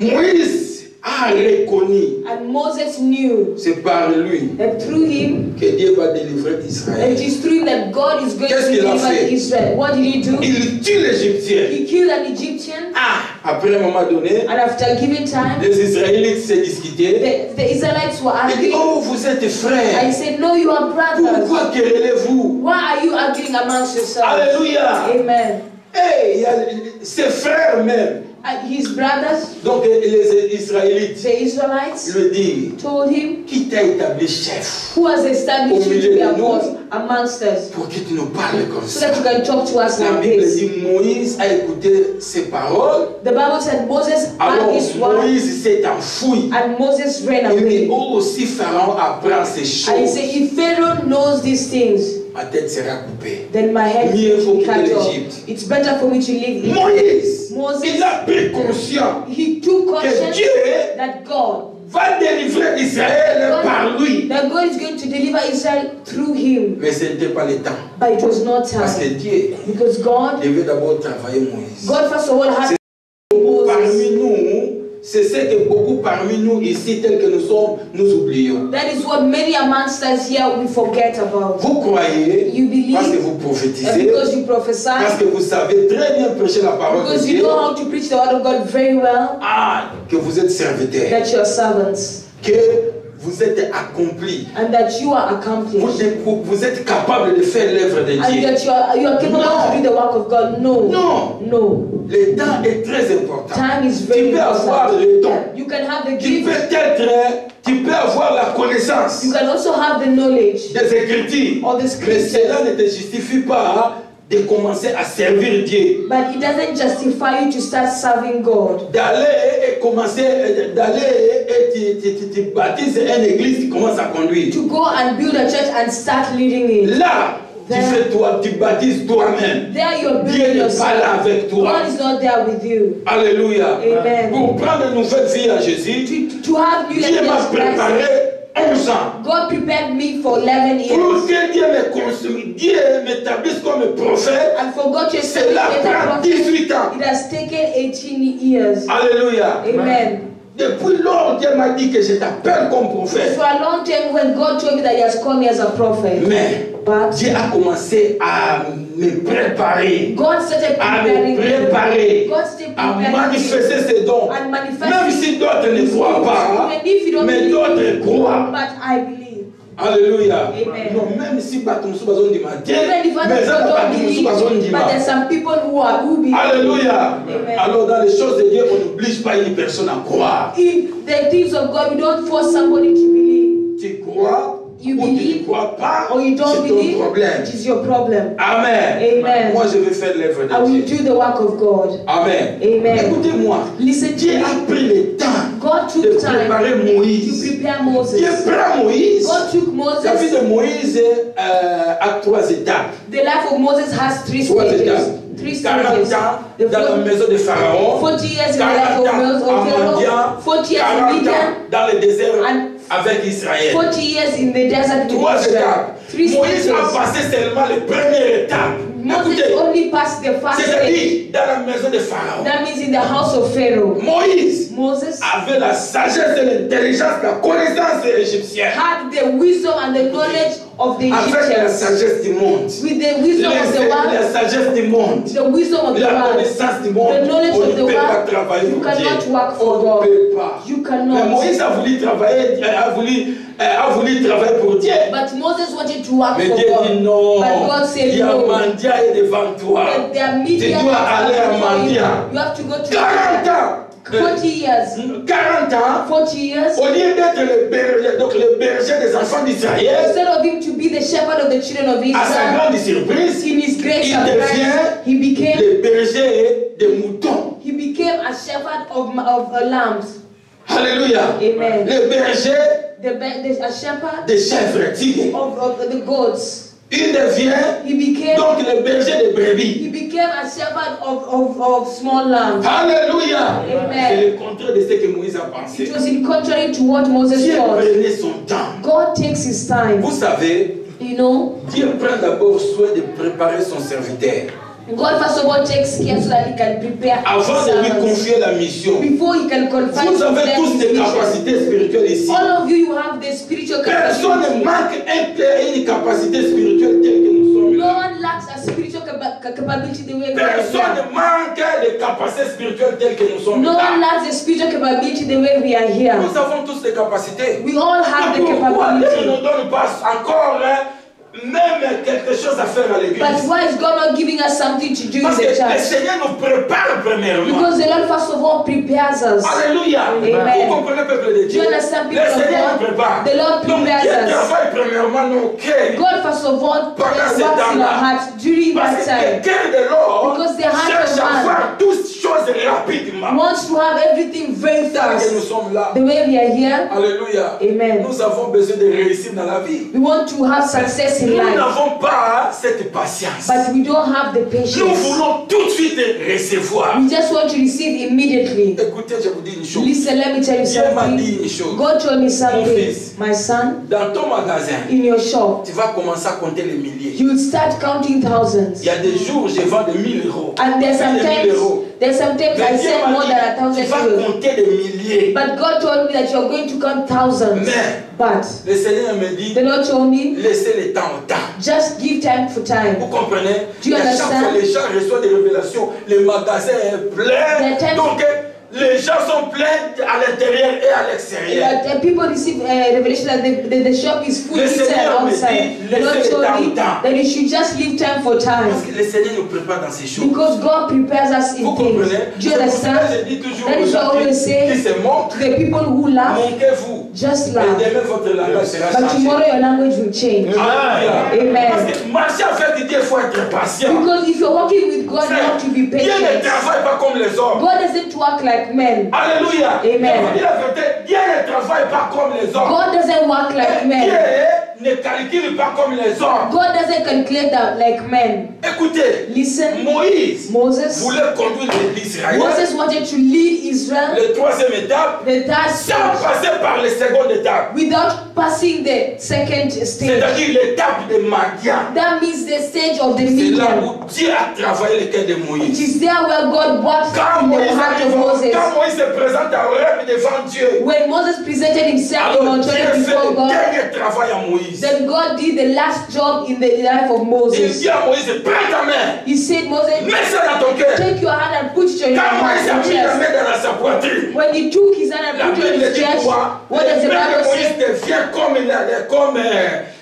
Speaker 5: Moïse a reconnu,
Speaker 3: and Moses knew
Speaker 5: c'est par lui
Speaker 3: that through him,
Speaker 5: que Dieu va délivrer
Speaker 3: and
Speaker 5: Israël.
Speaker 3: it is through him that God is going
Speaker 5: Qu'est-ce
Speaker 3: to
Speaker 5: qu'il a
Speaker 3: deliver
Speaker 5: fait?
Speaker 3: Israel. What did he do?
Speaker 5: Il tue l'Égyptien.
Speaker 3: He killed an Egyptian,
Speaker 5: Après un moment donné,
Speaker 3: and after giving time,
Speaker 5: les Israélites se discutaient.
Speaker 3: the Israelites were
Speaker 5: Il dit,
Speaker 3: arguing.
Speaker 5: oh, vous êtes
Speaker 3: I
Speaker 5: frères.
Speaker 3: said, no, you are brothers.
Speaker 5: Pourquoi querellez-vous?
Speaker 3: Why are you arguing amongst yourselves?
Speaker 5: Alléluia.
Speaker 3: Amen.
Speaker 5: Et il y a ses frères même.
Speaker 3: His brothers,
Speaker 5: Donc les Israélites
Speaker 3: the Israelites,
Speaker 5: lui disent,
Speaker 3: told him,
Speaker 5: qui t'a établi chef
Speaker 3: who has established
Speaker 5: Au
Speaker 3: you to
Speaker 5: milieu
Speaker 3: be
Speaker 5: de
Speaker 3: a
Speaker 5: nous.
Speaker 3: boss amongst us,
Speaker 5: pour que tu nous parles comme
Speaker 3: so
Speaker 5: ça?
Speaker 3: that you can talk to us
Speaker 5: La
Speaker 3: like
Speaker 5: Bible
Speaker 3: this.
Speaker 5: dit Moïse a écouté ses paroles.
Speaker 3: The Bible said Moses
Speaker 5: Alors
Speaker 3: heard his word,
Speaker 5: Moïse s'est enfui.
Speaker 3: and Moses ran
Speaker 5: Il dit,
Speaker 3: away.
Speaker 5: oh, si Pharaon apprend ces
Speaker 3: And he
Speaker 5: choses,
Speaker 3: said, if Pharaoh knows these things,
Speaker 5: ma tête sera coupée.
Speaker 3: then my head
Speaker 5: Mieux vaut
Speaker 3: will be
Speaker 5: quitter
Speaker 3: cut off.
Speaker 5: l'Égypte.
Speaker 3: It's better for me to live in.
Speaker 5: Moïse,
Speaker 3: Moses,
Speaker 5: il a pris conscience
Speaker 3: he took
Speaker 5: que
Speaker 3: conscience
Speaker 5: Dieu
Speaker 3: that God,
Speaker 5: va délivrer Israël par lui.
Speaker 3: that God is going to deliver Israel through him.
Speaker 5: Mais ce n'était pas le temps.
Speaker 3: But it was not
Speaker 5: Parce que
Speaker 3: time.
Speaker 5: Dieu
Speaker 3: Because God,
Speaker 5: devait d'abord travailler Moïse.
Speaker 3: God first of all had
Speaker 5: Parmi
Speaker 3: Moses.
Speaker 5: nous, c'est ce que beaucoup parmi nous ici, tels que nous sommes, nous oublions.
Speaker 3: That is what many amongst us here we forget about.
Speaker 5: Vous croyez,
Speaker 3: You believe,
Speaker 5: parce que vous
Speaker 3: and
Speaker 5: prophétisez,
Speaker 3: because you prophesy,
Speaker 5: parce que vous savez très bien prêcher la parole de
Speaker 3: because you
Speaker 5: Dieu,
Speaker 3: know how to preach the word of God very well,
Speaker 5: que vous êtes serviteurs,
Speaker 3: that you are servants,
Speaker 5: que vous êtes accomplis,
Speaker 3: and that you are accomplished,
Speaker 5: vous êtes capable de faire l'œuvre de
Speaker 3: and
Speaker 5: Dieu.
Speaker 3: that you are capable to do the work of God. No.
Speaker 5: Non.
Speaker 3: No.
Speaker 5: Le temps est très important.
Speaker 3: Time is
Speaker 5: Tu
Speaker 3: very
Speaker 5: peux avoir
Speaker 3: important.
Speaker 5: le don.
Speaker 3: You can have the
Speaker 5: Tu
Speaker 3: gift.
Speaker 5: tu peux avoir la connaissance
Speaker 3: You can also have the knowledge
Speaker 5: des Écritures.
Speaker 3: of the
Speaker 5: Mais
Speaker 3: scriptures.
Speaker 5: cela ne te justifie pas de commencer à servir Dieu.
Speaker 3: But it doesn't justify you to start serving God.
Speaker 5: D'aller et commencer, d'aller et tu baptises une église, tu commences à conduire.
Speaker 3: To go and build a church and start leading it.
Speaker 5: Là, tu baptises toi-même.
Speaker 3: There you're
Speaker 5: Dieu
Speaker 3: building
Speaker 5: n'est pas
Speaker 3: yourself.
Speaker 5: là avec toi.
Speaker 3: God is not there with you.
Speaker 5: Alléluia.
Speaker 3: Amen.
Speaker 5: Pour prendre une nouvelle vie à Jésus,
Speaker 3: To have new
Speaker 5: Dieu m'a
Speaker 3: life in Christ,
Speaker 5: préparé 11 ans.
Speaker 3: God prepared me for 11
Speaker 5: Pour
Speaker 3: years.
Speaker 5: que Dieu me construise, Dieu m'établisse comme prophète,
Speaker 3: And for God to
Speaker 5: cela
Speaker 3: establish me as a
Speaker 5: prend
Speaker 3: prophet,
Speaker 5: 18 ans.
Speaker 3: it has taken 18 years.
Speaker 5: Alléluia.
Speaker 3: Amen.
Speaker 5: Depuis lors, Dieu m'a dit que je t'appelle comme prophète.
Speaker 3: For a long time, when God told me that He has called me as a prophet,
Speaker 5: Mais
Speaker 3: but
Speaker 5: Dieu a commencé à me préparer,
Speaker 3: God started
Speaker 5: à me
Speaker 3: preparing me.
Speaker 5: préparer,
Speaker 3: God started
Speaker 5: à
Speaker 3: preparing me.
Speaker 5: manifester ses dons.
Speaker 3: And manifesting
Speaker 5: Même si d'autres ne croient pas,
Speaker 3: Even if you don't
Speaker 5: mais
Speaker 3: believe,
Speaker 5: d'autres croient.
Speaker 3: but I believe.
Speaker 5: Alléluia.
Speaker 3: Amen.
Speaker 5: Non, même si Batumsu Bazon Dima, Dieu,
Speaker 3: Even if
Speaker 5: mais
Speaker 3: others
Speaker 5: ça
Speaker 3: don't
Speaker 5: Batumsu Bazon
Speaker 3: believe,
Speaker 5: Dima.
Speaker 3: but there's some people who believe.
Speaker 5: Alléluia.
Speaker 3: Amen.
Speaker 5: Alors, dans les choses de Dieu, on n'oblige pas une personne à croire.
Speaker 3: In the things of God, you don't force somebody to believe.
Speaker 5: Tu crois
Speaker 3: You
Speaker 5: ou tu
Speaker 3: believe,
Speaker 5: ne crois pas,
Speaker 3: or you don't
Speaker 5: c'est ton
Speaker 3: believe,
Speaker 5: problème.
Speaker 3: it is your problem.
Speaker 5: Amen.
Speaker 3: Amen.
Speaker 5: Moi, je vais faire l'œuvre
Speaker 3: I
Speaker 5: de
Speaker 3: will
Speaker 5: Dieu.
Speaker 3: do the work of God.
Speaker 5: Amen.
Speaker 3: Amen.
Speaker 5: Écoutez-moi.
Speaker 3: Listen to
Speaker 5: Dieu
Speaker 3: me.
Speaker 5: a pris le temps
Speaker 3: God
Speaker 5: de
Speaker 3: took time
Speaker 5: préparer
Speaker 3: to
Speaker 5: Moïse.
Speaker 3: prepare Moses.
Speaker 5: Dieu prend Moïse.
Speaker 3: God took
Speaker 5: La vie
Speaker 3: Moses.
Speaker 5: de Moïse a 3 étapes.
Speaker 3: The life of Moses has 3
Speaker 5: 3
Speaker 3: stages.
Speaker 5: étapes.
Speaker 3: 3
Speaker 5: 40
Speaker 3: stages.
Speaker 5: ans
Speaker 3: The
Speaker 5: dans la
Speaker 3: 40
Speaker 5: maison de Pharaon.
Speaker 3: 40 years in the
Speaker 5: 40
Speaker 3: life of
Speaker 5: ans
Speaker 3: Moses
Speaker 5: en
Speaker 3: of Pharaoh.
Speaker 5: mendiant.
Speaker 3: 40 years in
Speaker 5: 40 ans
Speaker 3: Midian.
Speaker 5: dans le désert
Speaker 3: And
Speaker 5: avec Israël.
Speaker 3: 40 years in the desert with
Speaker 5: 3
Speaker 3: Israel.
Speaker 5: étapes.
Speaker 3: 3
Speaker 5: Moïse a
Speaker 3: stages.
Speaker 5: passé seulement les premières étapes.
Speaker 3: Moses
Speaker 5: Écoutez,
Speaker 3: only passed the first stage.
Speaker 5: c'est-à-dire dans la maison de Pharaon.
Speaker 3: That means in the house of Pharaoh.
Speaker 5: Moïse
Speaker 3: Moses
Speaker 5: avait la sagesse et l'intelligence, la connaissance égyptienne.
Speaker 3: had the wisdom and the knowledge of the
Speaker 5: Avec la
Speaker 3: Egyptians.
Speaker 5: sagesse du monde.
Speaker 3: With the wisdom of the
Speaker 5: La
Speaker 3: world,
Speaker 5: sagesse du monde.
Speaker 3: the wisdom of the
Speaker 5: La
Speaker 3: world,
Speaker 5: connaissance du monde.
Speaker 3: the knowledge
Speaker 5: On
Speaker 3: of
Speaker 5: ne
Speaker 3: the
Speaker 5: peut pas
Speaker 3: world,
Speaker 5: travailler
Speaker 3: you
Speaker 5: pour Dieu.
Speaker 3: cannot work for
Speaker 5: On
Speaker 3: God.
Speaker 5: ne peut pas.
Speaker 3: You
Speaker 5: Mais
Speaker 3: cannot.
Speaker 5: Moïse a voulu travailler, a voulu travailler pour Dieu.
Speaker 3: But Moses wanted to work
Speaker 5: Mais
Speaker 3: for
Speaker 5: Dieu dit
Speaker 3: God.
Speaker 5: non.
Speaker 3: But God said
Speaker 5: Il y a
Speaker 3: no.
Speaker 5: Mandia devant toi.
Speaker 3: But there are
Speaker 5: Tu
Speaker 3: media
Speaker 5: dois aller à
Speaker 3: before you.
Speaker 5: Mandia.
Speaker 3: You have to go to
Speaker 5: 40 ans.
Speaker 3: 40 years.
Speaker 5: 40 ans.
Speaker 3: 40 years.
Speaker 5: Au lieu d'être le berger, donc le berger des enfants d'Israël,
Speaker 3: Instead of him to be the shepherd of the children of
Speaker 5: à sa
Speaker 3: Israel,
Speaker 5: grande surprise,
Speaker 3: in his great
Speaker 5: il
Speaker 3: surprise,
Speaker 5: devient
Speaker 3: he became
Speaker 5: le berger des moutons.
Speaker 3: a shepherd of lambs.
Speaker 5: Alléluia.
Speaker 3: Amen.
Speaker 5: Le berger
Speaker 3: A shepherd
Speaker 5: des chèvres, tigres.
Speaker 3: of the goats.
Speaker 5: Il devient
Speaker 3: He became
Speaker 5: donc le berger des brebis.
Speaker 3: he became a shepherd of small lambs.
Speaker 5: Alléluia.
Speaker 3: Amen.
Speaker 5: C'est le contraire de ce que Moïse a pensé.
Speaker 3: It was in contrary to what Moses
Speaker 5: Dieu
Speaker 3: thought.
Speaker 5: prenait son temps.
Speaker 3: God takes his time.
Speaker 5: Vous savez,
Speaker 3: You know,
Speaker 5: Dieu prend d'abord soin de préparer son serviteur.
Speaker 3: God first of all takes care so that he can prepare
Speaker 5: Avant
Speaker 3: his
Speaker 5: de lui
Speaker 3: servants.
Speaker 5: confier la mission.
Speaker 3: Before he can confide
Speaker 5: Vous avez
Speaker 3: them
Speaker 5: tous
Speaker 3: his
Speaker 5: des
Speaker 3: mission.
Speaker 5: capacités spirituelles ici.
Speaker 3: All of you have the spiritual
Speaker 5: Personne
Speaker 3: capacity.
Speaker 5: ne manque une capacité spirituelle telle que nous sommes.
Speaker 3: No one lacks a spiritual capability the way God has
Speaker 5: Personne
Speaker 3: done.
Speaker 5: ne manque de capacités spirituelles telles que nous sommes.
Speaker 3: No one lacks the spiritual capability the way we are here.
Speaker 5: Nous avons tous des capacités.
Speaker 3: We all have the
Speaker 5: Mais pourquoi Dieu
Speaker 3: capability.
Speaker 5: ne nous donne pas encore même quelque chose à faire à l'église?
Speaker 3: But why is God not giving us something to do in
Speaker 5: Parce que
Speaker 3: the
Speaker 5: le
Speaker 3: church?
Speaker 5: Seigneur nous prépare premièrement.
Speaker 3: Because the Lord first of all prepares us.
Speaker 5: Alléluia.
Speaker 3: Amen.
Speaker 5: Vous comprenez, peuple de Dieu?
Speaker 3: Do you understand,
Speaker 5: Le
Speaker 3: people of
Speaker 5: Seigneur
Speaker 3: God?
Speaker 5: nous prépare.
Speaker 3: The Lord
Speaker 5: Donc
Speaker 3: prepares
Speaker 5: Dieu
Speaker 3: us.
Speaker 5: travaille premièrement nos cœurs.
Speaker 3: God first of all
Speaker 5: Pendant
Speaker 3: works
Speaker 5: ce
Speaker 3: in our
Speaker 5: temps-là.
Speaker 3: hearts during
Speaker 5: Parce
Speaker 3: that
Speaker 5: que
Speaker 3: time.
Speaker 5: le cœur de l'homme
Speaker 3: Because the heart
Speaker 5: cherche
Speaker 3: of
Speaker 5: à
Speaker 3: man
Speaker 5: voir toutes choses rapidement.
Speaker 3: wants to have everything very
Speaker 5: Tant que nous
Speaker 3: fast.
Speaker 5: sommes là.
Speaker 3: The way we are here,
Speaker 5: Alléluia.
Speaker 3: Amen.
Speaker 5: Nous avons besoin de réussir dans la vie.
Speaker 3: We want to have success in
Speaker 5: Nous
Speaker 3: life,
Speaker 5: n'avons pas cette patience.
Speaker 3: but we don't have the
Speaker 5: Nous
Speaker 3: patience.
Speaker 5: voulons tout de suite recevoir.
Speaker 3: We just want to receive immediately.
Speaker 5: Écoutez, je vous dis une chose.
Speaker 3: Listen, let me tell you
Speaker 5: Dieu m'a dit
Speaker 3: something.
Speaker 5: une chose.
Speaker 3: God told me something.
Speaker 5: fils.
Speaker 3: My son,
Speaker 5: Dans ton magasin,
Speaker 3: in your shop,
Speaker 5: tu vas commencer à compter les milliers.
Speaker 3: you will start counting thousands.
Speaker 5: Il y a des jours où je vends de 1000 euros.
Speaker 3: And there's
Speaker 5: Plus de 1000 euros.
Speaker 3: sometimes
Speaker 5: Mais
Speaker 3: I
Speaker 5: Dieu
Speaker 3: sell
Speaker 5: m'a
Speaker 3: more
Speaker 5: dit,
Speaker 3: than a
Speaker 5: tu
Speaker 3: thousand
Speaker 5: vas
Speaker 3: euros.
Speaker 5: compter des milliers.
Speaker 3: But God told me that you're going to count thousands.
Speaker 5: Mais
Speaker 3: But
Speaker 5: le Seigneur me dit,
Speaker 3: the Lord told me,
Speaker 5: laissez le temps au temps.
Speaker 3: just give time for
Speaker 5: Vous
Speaker 3: time.
Speaker 5: comprenez?
Speaker 3: Do you
Speaker 5: Et à chaque
Speaker 3: understand?
Speaker 5: fois, les gens reçoivent des révélations. Le magasin est plein.
Speaker 3: The time-
Speaker 5: Donc, les gens sont pleins à l'intérieur et à l'extérieur.
Speaker 3: That people receive revelation that the shop is full
Speaker 5: Le
Speaker 3: inside
Speaker 5: Seigneur
Speaker 3: and
Speaker 5: me
Speaker 3: outside.
Speaker 5: dit,
Speaker 3: The Lord
Speaker 5: laissez le temps
Speaker 3: told
Speaker 5: au
Speaker 3: me
Speaker 5: temps.
Speaker 3: that you should just leave time for time.
Speaker 5: Parce que le Seigneur nous prépare dans ces choses.
Speaker 3: Because God prepares us
Speaker 5: Vous
Speaker 3: in things.
Speaker 5: comprenez?
Speaker 3: Do you
Speaker 5: C'est pour ça
Speaker 3: understand?
Speaker 5: que je dis toujours
Speaker 3: That
Speaker 5: aux
Speaker 3: is why I
Speaker 5: gens
Speaker 3: always
Speaker 5: qui
Speaker 3: say
Speaker 5: se montrent,
Speaker 3: to the people who laugh,
Speaker 5: montrez-vous.
Speaker 3: just
Speaker 5: Et
Speaker 3: laugh.
Speaker 5: demain, votre langage sera
Speaker 3: But
Speaker 5: changé.
Speaker 3: tomorrow your language will change.
Speaker 5: Alléluia.
Speaker 3: Amen.
Speaker 5: Parce que marcher avec Dieu, il faut être patient.
Speaker 3: Because if you're working with God, you have to be
Speaker 5: Dieu ne
Speaker 3: patient.
Speaker 5: travaille pas comme les hommes.
Speaker 3: God doesn't work like men.
Speaker 5: Alléluia.
Speaker 3: Amen.
Speaker 5: Je vous dis la vérité, Dieu ne travaille pas comme les hommes.
Speaker 3: God doesn't work like
Speaker 5: Dieu
Speaker 3: men.
Speaker 5: ne calcule pas comme les hommes.
Speaker 3: God doesn't calculate that like men.
Speaker 5: Écoutez,
Speaker 3: Listen,
Speaker 5: Moïse
Speaker 3: Moses
Speaker 5: voulait conduire l'Israël.
Speaker 3: Moses wanted to lead Israel
Speaker 5: La troisième étape,
Speaker 3: the third
Speaker 5: sans
Speaker 3: stage
Speaker 5: passer par la seconde étape.
Speaker 3: without passing the second stage.
Speaker 5: C'est-à-dire l'étape de Madian.
Speaker 3: That means the stage of the
Speaker 5: C'est là
Speaker 3: Midian.
Speaker 5: où Dieu a travaillé le cœur de
Speaker 3: It
Speaker 5: Moïse.
Speaker 3: is there where God worked
Speaker 5: Quand
Speaker 3: in
Speaker 5: Moïse,
Speaker 3: the heart of Moses.
Speaker 5: quand Moïse se présente en rêve devant Dieu,
Speaker 3: When Moses presented himself in
Speaker 5: alors Dieu
Speaker 3: authority
Speaker 5: fait
Speaker 3: before
Speaker 5: le
Speaker 3: God,
Speaker 5: dernier travail à Moïse.
Speaker 3: then God did the last job in the life of
Speaker 5: Il
Speaker 3: Moses.
Speaker 5: dit à Moïse, prends ta main,
Speaker 3: He said, Moses,
Speaker 5: mets ça dans ton cœur.
Speaker 3: take your hand and put it on your
Speaker 5: Quand Moïse a
Speaker 3: heart,
Speaker 5: mis
Speaker 3: your
Speaker 5: la
Speaker 3: chest.
Speaker 5: main dans sa poitrine,
Speaker 3: When he took his hand
Speaker 5: la
Speaker 3: and put it on
Speaker 5: Bible
Speaker 3: his
Speaker 5: dit
Speaker 3: chest,
Speaker 5: quoi?
Speaker 3: what does the
Speaker 5: La main
Speaker 3: Bible
Speaker 5: de Moïse
Speaker 3: say?
Speaker 5: devient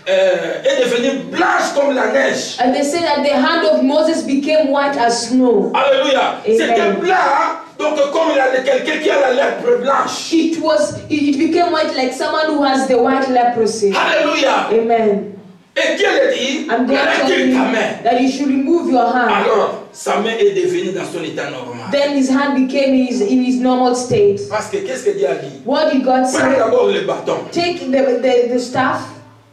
Speaker 5: est devenue blanche comme la neige.
Speaker 3: And they say that the hand of Moses became white as snow.
Speaker 5: Alléluia.
Speaker 3: Amen.
Speaker 5: C'était blanc, donc comme quelqu'un qui a la lèpre blanche.
Speaker 3: It became white like someone who has the white leprosy.
Speaker 5: Alléluia.
Speaker 3: Amen.
Speaker 5: Et Dieu le dit,
Speaker 3: And God told
Speaker 5: retire
Speaker 3: him
Speaker 5: ta main.
Speaker 3: that you should remove your hand.
Speaker 5: Alors, sa main est devenue dans son état normal.
Speaker 3: Then his hand became in his normal state.
Speaker 5: Parce que qu'est-ce que Dieu a dit?
Speaker 3: What did God
Speaker 5: Prends
Speaker 3: say?
Speaker 5: d'abord le bâton,
Speaker 3: Take the staff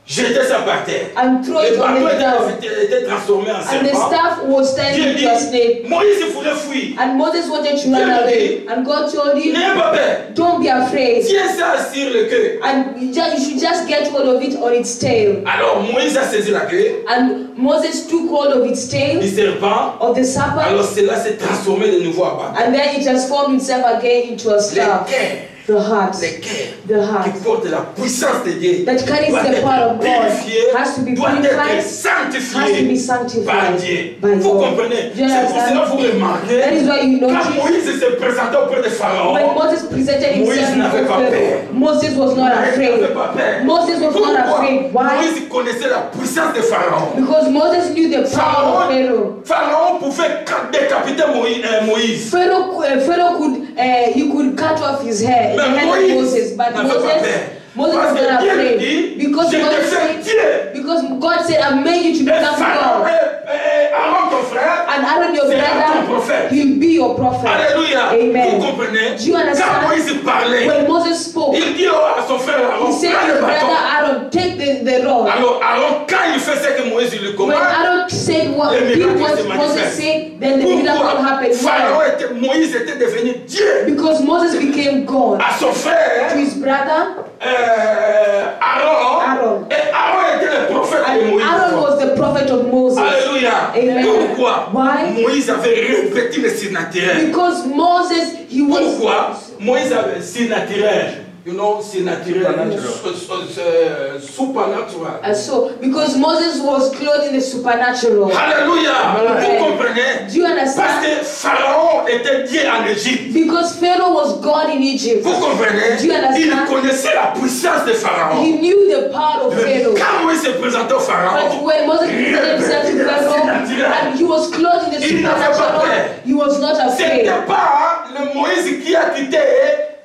Speaker 5: jetez ça par terre.
Speaker 3: and throw
Speaker 5: Le
Speaker 3: it on
Speaker 5: bâton
Speaker 3: the ground.
Speaker 5: était transformé en
Speaker 3: And the
Speaker 5: serpent.
Speaker 3: staff was turned
Speaker 5: Dieu
Speaker 3: into a
Speaker 5: dit,
Speaker 3: snake.
Speaker 5: Moïse il voulait fuir.
Speaker 3: And Moses wanted to
Speaker 5: Dieu
Speaker 3: run
Speaker 5: lui
Speaker 3: away.
Speaker 5: dit,
Speaker 3: And God told him,
Speaker 5: n'aie pas peur.
Speaker 3: don't be afraid.
Speaker 5: Tiens ça sur le queue.
Speaker 3: And you should just get hold of it on its tail.
Speaker 5: Alors Moïse a saisi la queue
Speaker 3: And Moses took hold of its tail,
Speaker 5: du serpent.
Speaker 3: of the serpent,
Speaker 5: Alors cela s'est transformé de nouveau en bâton.
Speaker 3: and then it transformed itself again into a
Speaker 5: Les
Speaker 3: staff.
Speaker 5: cœurs,
Speaker 3: The heart.
Speaker 5: les cœurs
Speaker 3: The heart.
Speaker 5: qui portent la puissance de Dieu
Speaker 3: That carries
Speaker 5: doit
Speaker 3: the
Speaker 5: être
Speaker 3: power of God
Speaker 5: purifié,
Speaker 3: has to be
Speaker 5: doit être
Speaker 3: purified, has to
Speaker 5: sanctifié
Speaker 3: be sanctified
Speaker 5: par Dieu.
Speaker 3: by
Speaker 5: Vous
Speaker 3: God.
Speaker 5: comprenez?
Speaker 3: Do you
Speaker 5: C'est pour cela
Speaker 3: understand?
Speaker 5: que vous remarquez,
Speaker 3: That is why you
Speaker 5: quand
Speaker 3: notice
Speaker 5: Moïse se présentait auprès de
Speaker 3: when
Speaker 5: Pharaon,
Speaker 3: Moses presented
Speaker 5: Moïse
Speaker 3: himself
Speaker 5: n'avait
Speaker 3: before
Speaker 5: pas
Speaker 3: Pharaoh,
Speaker 5: peur.
Speaker 3: Moses was not
Speaker 5: il
Speaker 3: afraid.
Speaker 5: n'avait pas peur.
Speaker 3: Moses was not
Speaker 5: Pourquoi?
Speaker 3: afraid. Why?
Speaker 5: Moïse connaissait la puissance de Pharaon.
Speaker 3: Because Moses knew the power of Pharaoh.
Speaker 5: Pharaon pouvait décapiter Moïse.
Speaker 3: Pharaoh could cut off his hair, the
Speaker 5: Mais
Speaker 3: head of
Speaker 5: Moïse
Speaker 3: Moses, but
Speaker 5: n'avait pas peur.
Speaker 3: Moses
Speaker 5: Parce
Speaker 3: was
Speaker 5: que
Speaker 3: not
Speaker 5: Dieu lui
Speaker 3: afraid
Speaker 5: dit,
Speaker 3: because
Speaker 5: je te fais Dieu.
Speaker 3: God said, I made you to
Speaker 5: Et
Speaker 3: become
Speaker 5: Pharaon,
Speaker 3: God.
Speaker 5: Aaron ton frère,
Speaker 3: And Aaron, your
Speaker 5: sera ton
Speaker 3: brother,
Speaker 5: prophète.
Speaker 3: he'll be your prophet.
Speaker 5: Alléluia.
Speaker 3: Amen.
Speaker 5: Vous comprenez?
Speaker 3: Do you understand?
Speaker 5: Quand Moïse parlait,
Speaker 3: When Moses spoke,
Speaker 5: il dit à son frère Aaron,
Speaker 3: he said
Speaker 5: prends
Speaker 3: to
Speaker 5: le
Speaker 3: your
Speaker 5: bâton.
Speaker 3: brother Aaron, take the rod.
Speaker 5: Alors Aaron, quand il fait ce que Moïse lui
Speaker 3: When
Speaker 5: commande,
Speaker 3: Aaron said what,
Speaker 5: le
Speaker 3: did
Speaker 5: miracle
Speaker 3: what
Speaker 5: se
Speaker 3: Moses
Speaker 5: manifeste.
Speaker 3: said, then the miracle
Speaker 5: Pourquoi?
Speaker 3: happened.
Speaker 5: Pharaon
Speaker 3: Why?
Speaker 5: Moïse était devenu Dieu.
Speaker 3: Because Moses became God.
Speaker 5: À son frère,
Speaker 3: To his brother,
Speaker 5: Aaron. Et Aaron était le prophète de
Speaker 3: and
Speaker 5: Moïse.
Speaker 3: Aaron was the prophet of Moses.
Speaker 5: Alléluia.
Speaker 3: Amen.
Speaker 5: Pourquoi?
Speaker 3: Why?
Speaker 5: Moïse avait revêtu le surnaturel.
Speaker 3: Because Moses, he was.
Speaker 5: Pourquoi? Moïse avait surnaturel. You know, surnaturel. Supernatural.
Speaker 3: And so, because Moses was clothed in the supernatural.
Speaker 5: Alléluia.
Speaker 3: Amen.
Speaker 5: Vous comprenez?
Speaker 3: Do you
Speaker 5: Parce
Speaker 3: understand?
Speaker 5: que Pharaon était Dieu en Égypte.
Speaker 3: Because Pharaoh was God in Egypt.
Speaker 5: Vous comprenez?
Speaker 3: Do you understand?
Speaker 5: Il connaissait la puissance de Pharaon.
Speaker 3: He knew the power of
Speaker 5: Mais
Speaker 3: Pharaoh.
Speaker 5: quand Moïse se présentait au
Speaker 3: But
Speaker 5: Pharaon,
Speaker 3: when Moses presented himself to Pharaoh and he was clothed in the
Speaker 5: Il n'avait pas
Speaker 3: supernatural,
Speaker 5: peur.
Speaker 3: he was not afraid.
Speaker 5: c'était pas le Moïse qui a quitté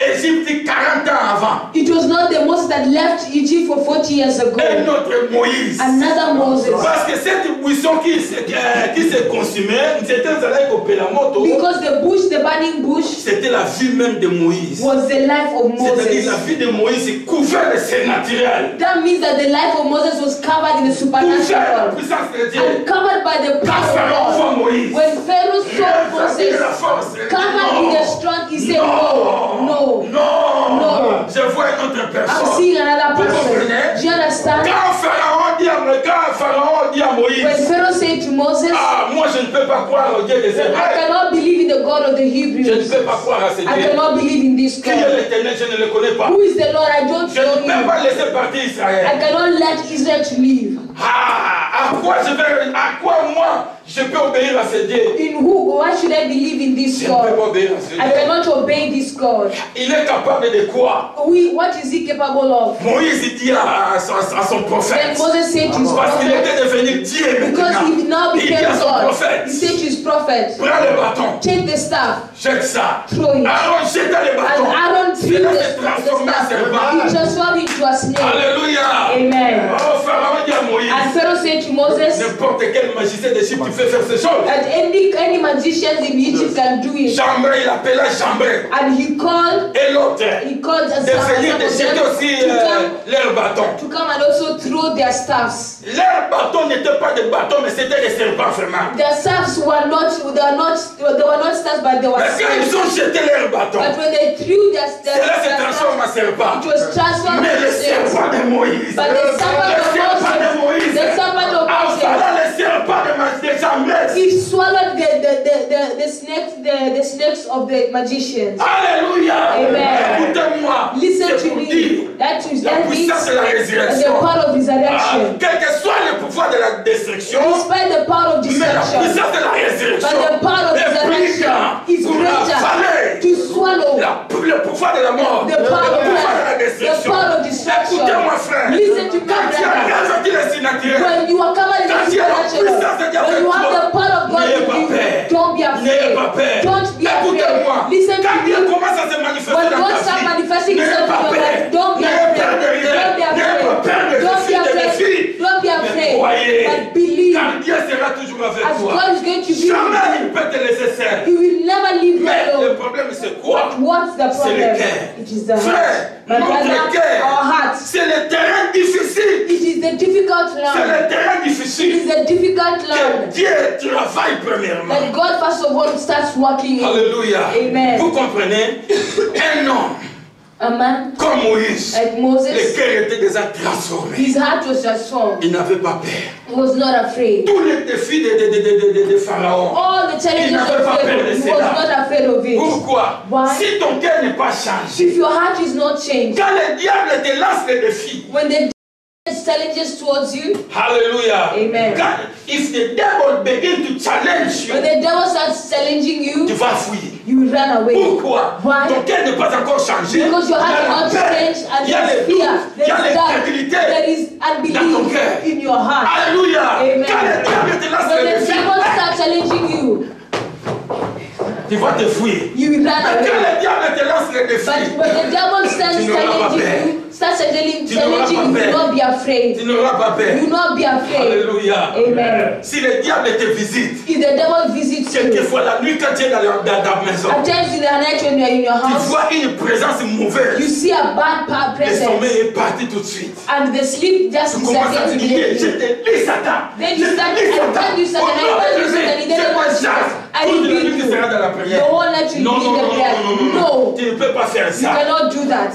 Speaker 5: Égypte 40 ans avant.
Speaker 3: It was not the Moses that left Egypt for 40 years
Speaker 5: Un
Speaker 3: ago.
Speaker 5: autre Moïse.
Speaker 3: Another Moses.
Speaker 5: Parce que cette buisson qui se consumait, c'était un moto.
Speaker 3: Because the bush, the burning bush,
Speaker 5: C'était la vie même de Moïse.
Speaker 3: was the life of
Speaker 5: C'est-à-dire la
Speaker 3: Moses.
Speaker 5: vie de Moïse est couverte de surnaturel.
Speaker 3: That means that the life of Moses was covered in the
Speaker 5: Couverte de la
Speaker 3: supernatural
Speaker 5: puissance de Dieu.
Speaker 3: and covered by the
Speaker 5: Quand
Speaker 3: power
Speaker 5: Pharaon
Speaker 3: of
Speaker 5: voit
Speaker 3: God.
Speaker 5: Moïse,
Speaker 3: When Pharaoh saw
Speaker 5: Moses,
Speaker 3: Moses
Speaker 5: la force, il dit,
Speaker 3: covered in the strength, he said, no, no,
Speaker 5: non,
Speaker 3: no.
Speaker 5: je vois une autre
Speaker 3: I'm
Speaker 5: personne.
Speaker 3: seeing another
Speaker 5: Vous
Speaker 3: person.
Speaker 5: comprenez?
Speaker 3: Do you understand?
Speaker 5: Quand Pharaon dit à Moïse,
Speaker 3: When Pharaoh said to Moses,
Speaker 5: ah, moi je ne peux pas croire au Dieu des
Speaker 3: I
Speaker 5: Hébreux.
Speaker 3: cannot believe in the God of the
Speaker 5: Je ne
Speaker 3: Hebrews.
Speaker 5: peux pas croire à ce
Speaker 3: I
Speaker 5: Dieu.
Speaker 3: cannot believe in this
Speaker 5: Qui est
Speaker 3: God.
Speaker 5: l'Éternel, je ne le connais pas.
Speaker 3: Who is the Lord? I don't
Speaker 5: Je ne
Speaker 3: know
Speaker 5: peux
Speaker 3: him.
Speaker 5: pas laisser partir
Speaker 3: I
Speaker 5: Israël.
Speaker 3: cannot let Israel to live.
Speaker 5: Ah, à quoi moi je peux obéir à ce Dieu?
Speaker 3: In who? Why should I believe in this
Speaker 5: Je ne peux pas
Speaker 3: God?
Speaker 5: obéir à ce
Speaker 3: I
Speaker 5: Dieu.
Speaker 3: cannot obey this God.
Speaker 5: Il est capable de quoi?
Speaker 3: What is he capable of?
Speaker 5: Moïse dit à son
Speaker 3: Then
Speaker 5: prophète.
Speaker 3: Moses said to his
Speaker 5: Parce qu'il
Speaker 3: prophet,
Speaker 5: était devenu Dieu
Speaker 3: because
Speaker 5: maintenant.
Speaker 3: he now
Speaker 5: Il dit
Speaker 3: became
Speaker 5: à son
Speaker 3: God,
Speaker 5: prophète,
Speaker 3: he said to his prophet,
Speaker 5: prends le bâton,
Speaker 3: take the staff,
Speaker 5: jette ça.
Speaker 3: throw it.
Speaker 5: Aaron jeta le
Speaker 3: And
Speaker 5: bâton.
Speaker 3: Aaron threw
Speaker 5: Cela
Speaker 3: the
Speaker 5: s'est transformé en
Speaker 3: staff.
Speaker 5: serpent.
Speaker 3: He transformed into a snake.
Speaker 5: Alléluia.
Speaker 3: Amen.
Speaker 5: Oh, Pharaon dit à Moïse,
Speaker 3: And Pharaoh said say to Moses,
Speaker 5: n'importe quel magicien d'Égypte peut faire ces choses.
Speaker 3: and any magicians in Egypt can do it.
Speaker 5: Chambre, il appela Chambre.
Speaker 3: And he called
Speaker 5: De venir de jeter aussi leur bâton.
Speaker 3: to come and also throw their staffs.
Speaker 5: Leurs bâtons n'étaient pas des bâtons, mais c'était des serpents vraiment.
Speaker 3: Their staffs were not staffs, but they were
Speaker 5: Mais quand ils ont jeté leurs bâtons,
Speaker 3: But when they threw their
Speaker 5: cela se transforme en serpent.
Speaker 3: it was transformed
Speaker 5: Mais le
Speaker 3: into snakes.
Speaker 5: serpent de Moïse,
Speaker 3: But the serpent of Moses, the serpent of Moses,
Speaker 5: avalant le serpent de Chambre,
Speaker 3: he swallowed the snakes of the magicians.
Speaker 5: Alléluia.
Speaker 3: Amen.
Speaker 5: Écoutez-moi.
Speaker 3: Listen
Speaker 5: C'est
Speaker 3: to
Speaker 5: pour
Speaker 3: me.
Speaker 5: dire
Speaker 3: That
Speaker 5: la puissance de la
Speaker 3: is the
Speaker 5: résurrection.
Speaker 3: power of resurrection.
Speaker 5: Quel que soit le pouvoir de la destruction,
Speaker 3: Despite the power of
Speaker 5: mais la
Speaker 3: destruction,
Speaker 5: puissance de la
Speaker 3: but
Speaker 5: résurrection
Speaker 3: the power of
Speaker 5: est plus
Speaker 3: resurrection
Speaker 5: grand
Speaker 3: is
Speaker 5: pour avaler
Speaker 3: greater to swallow
Speaker 5: le pouvoir de la mort,
Speaker 3: the power
Speaker 5: le
Speaker 3: of
Speaker 5: pouvoir de la
Speaker 3: death, the
Speaker 5: destruction.
Speaker 3: power of destruction.
Speaker 5: Écoutez-moi, frère.
Speaker 3: Listen to me,
Speaker 5: Quand tu as
Speaker 3: brother.
Speaker 5: revêtu le surnaturel,
Speaker 3: When you are covered in
Speaker 5: quand
Speaker 3: the
Speaker 5: tu as la
Speaker 3: supernatural,
Speaker 5: puissance de Dieu
Speaker 3: when
Speaker 5: avec
Speaker 3: you have
Speaker 5: toi,
Speaker 3: the power of God
Speaker 5: n'ayez
Speaker 3: with
Speaker 5: pas
Speaker 3: you,
Speaker 5: peur.
Speaker 3: don't be
Speaker 5: N'ayez pas
Speaker 3: afraid.
Speaker 5: peur.
Speaker 3: Don't be afraid.
Speaker 5: Écoutez-moi.
Speaker 3: Listen
Speaker 5: Quand
Speaker 3: to
Speaker 5: Dieu
Speaker 3: me.
Speaker 5: commence à se manifester
Speaker 3: When
Speaker 5: dans
Speaker 3: God
Speaker 5: ta
Speaker 3: starts
Speaker 5: vie,
Speaker 3: manifesting
Speaker 5: n'ayez
Speaker 3: himself
Speaker 5: pas
Speaker 3: in your
Speaker 5: peur.
Speaker 3: life, don't be
Speaker 5: N'ayez peur de
Speaker 3: afraid.
Speaker 5: rien.
Speaker 3: Don't be
Speaker 5: N'ayez pas peur
Speaker 3: afraid.
Speaker 5: de
Speaker 3: Don't be
Speaker 5: filles, de
Speaker 3: afraid.
Speaker 5: filles.
Speaker 3: Don't be
Speaker 5: Mais
Speaker 3: afraid.
Speaker 5: croyez,
Speaker 3: But believe.
Speaker 5: car Dieu sera toujours avec
Speaker 3: As
Speaker 5: toi.
Speaker 3: God is going to be
Speaker 5: Jamais
Speaker 3: with
Speaker 5: il
Speaker 3: you,
Speaker 5: peut te laisser seul.
Speaker 3: He will never leave you
Speaker 5: Mais le
Speaker 3: alone.
Speaker 5: problème c'est quoi?
Speaker 3: What's the
Speaker 5: C'est le
Speaker 3: problem?
Speaker 5: cœur.
Speaker 3: It is the
Speaker 5: Frère,
Speaker 3: heart. My
Speaker 5: notre
Speaker 3: brother,
Speaker 5: cœur,
Speaker 3: our hearts.
Speaker 5: c'est le terrain difficile.
Speaker 3: It is the difficult
Speaker 5: C'est
Speaker 3: land.
Speaker 5: le terrain
Speaker 3: It is
Speaker 5: difficile.
Speaker 3: the difficult
Speaker 5: Que
Speaker 3: land.
Speaker 5: Dieu travaille premièrement.
Speaker 3: That God first of all starts working in.
Speaker 5: Alléluia.
Speaker 3: Amen.
Speaker 5: Vous comprenez? Un homme
Speaker 3: A man
Speaker 5: comme Moïse,
Speaker 3: like
Speaker 5: le
Speaker 3: Moses,
Speaker 5: cœur était déjà transformé.
Speaker 3: his heart was transformed.
Speaker 5: Il n'avait pas peur.
Speaker 3: He was not afraid.
Speaker 5: Tous les défis de Pharaon.
Speaker 3: All the challenges
Speaker 5: Il n'avait pas
Speaker 3: of
Speaker 5: peur de
Speaker 3: Pharaoh, he
Speaker 5: cela.
Speaker 3: was not afraid of it.
Speaker 5: Pourquoi?
Speaker 3: Why?
Speaker 5: Si ton cœur n'est pas changé,
Speaker 3: If your heart is not changed,
Speaker 5: quand le diable te lance les défis,
Speaker 3: when the challenges towards you,
Speaker 5: hallelujah.
Speaker 3: Amen.
Speaker 5: If the devil begin to challenge you,
Speaker 3: when the devil starts challenging
Speaker 5: tu
Speaker 3: you,
Speaker 5: vas fuir.
Speaker 3: you will run away.
Speaker 5: Pourquoi?
Speaker 3: Why?
Speaker 5: Ton cœur n'est pas encore changé.
Speaker 3: Because your heart
Speaker 5: Il y a
Speaker 3: is
Speaker 5: la
Speaker 3: not
Speaker 5: peur,
Speaker 3: changed and
Speaker 5: il y a
Speaker 3: there
Speaker 5: le
Speaker 3: is
Speaker 5: doute,
Speaker 3: fear,
Speaker 5: il y a
Speaker 3: there is doubt,
Speaker 5: l'incrédulité
Speaker 3: there is
Speaker 5: dans ton
Speaker 3: unbelief
Speaker 5: cœur.
Speaker 3: in your heart.
Speaker 5: Alléluia.
Speaker 3: Amen.
Speaker 5: Quand le diable te lance
Speaker 3: When
Speaker 5: les
Speaker 3: the
Speaker 5: défis,
Speaker 3: devil starts challenging you,
Speaker 5: tu vas te fuir.
Speaker 3: you will run
Speaker 5: Mais quand
Speaker 3: away.
Speaker 5: le diable te lance les défis,
Speaker 3: But when the devil starts
Speaker 5: Tu n'auras pas peur.
Speaker 3: challenging you, starts challenging
Speaker 5: Tu n'auras
Speaker 3: you,
Speaker 5: pas
Speaker 3: you
Speaker 5: peur.
Speaker 3: will not be afraid.
Speaker 5: tu n'auras pas peur.
Speaker 3: You will not be afraid.
Speaker 5: Alléluia.
Speaker 3: Amen.
Speaker 5: Si le diable te visite,
Speaker 3: If the devil visits you,
Speaker 5: quelquefois la nuit quand tu es dans ta maison,
Speaker 3: at times in the night when you are in your
Speaker 5: tu
Speaker 3: house,
Speaker 5: vois une présence
Speaker 3: you
Speaker 5: mauvaise.
Speaker 3: see a bad
Speaker 5: Le
Speaker 3: presence,
Speaker 5: sommeil est parti tout de suite.
Speaker 3: and the sleep just
Speaker 5: Tu commences à te
Speaker 3: disappears
Speaker 5: dire, je
Speaker 3: immediately.
Speaker 5: te lis Satan.
Speaker 3: Then
Speaker 5: Je
Speaker 3: you
Speaker 5: te
Speaker 3: start,
Speaker 5: lis
Speaker 3: I
Speaker 5: Satan.
Speaker 3: tell you Satan, I tell you Satan, in the name of Jesus, I
Speaker 5: Toute la
Speaker 3: rebuke
Speaker 5: nuit tu seras
Speaker 3: you.
Speaker 5: dans la
Speaker 3: The
Speaker 5: prière.
Speaker 3: whole night you
Speaker 5: Non,
Speaker 3: will
Speaker 5: non,
Speaker 3: be in
Speaker 5: non,
Speaker 3: the prayer.
Speaker 5: non, non, non.
Speaker 3: No,
Speaker 5: Tu ne peux pas faire
Speaker 3: you
Speaker 5: ça.
Speaker 3: cannot do that.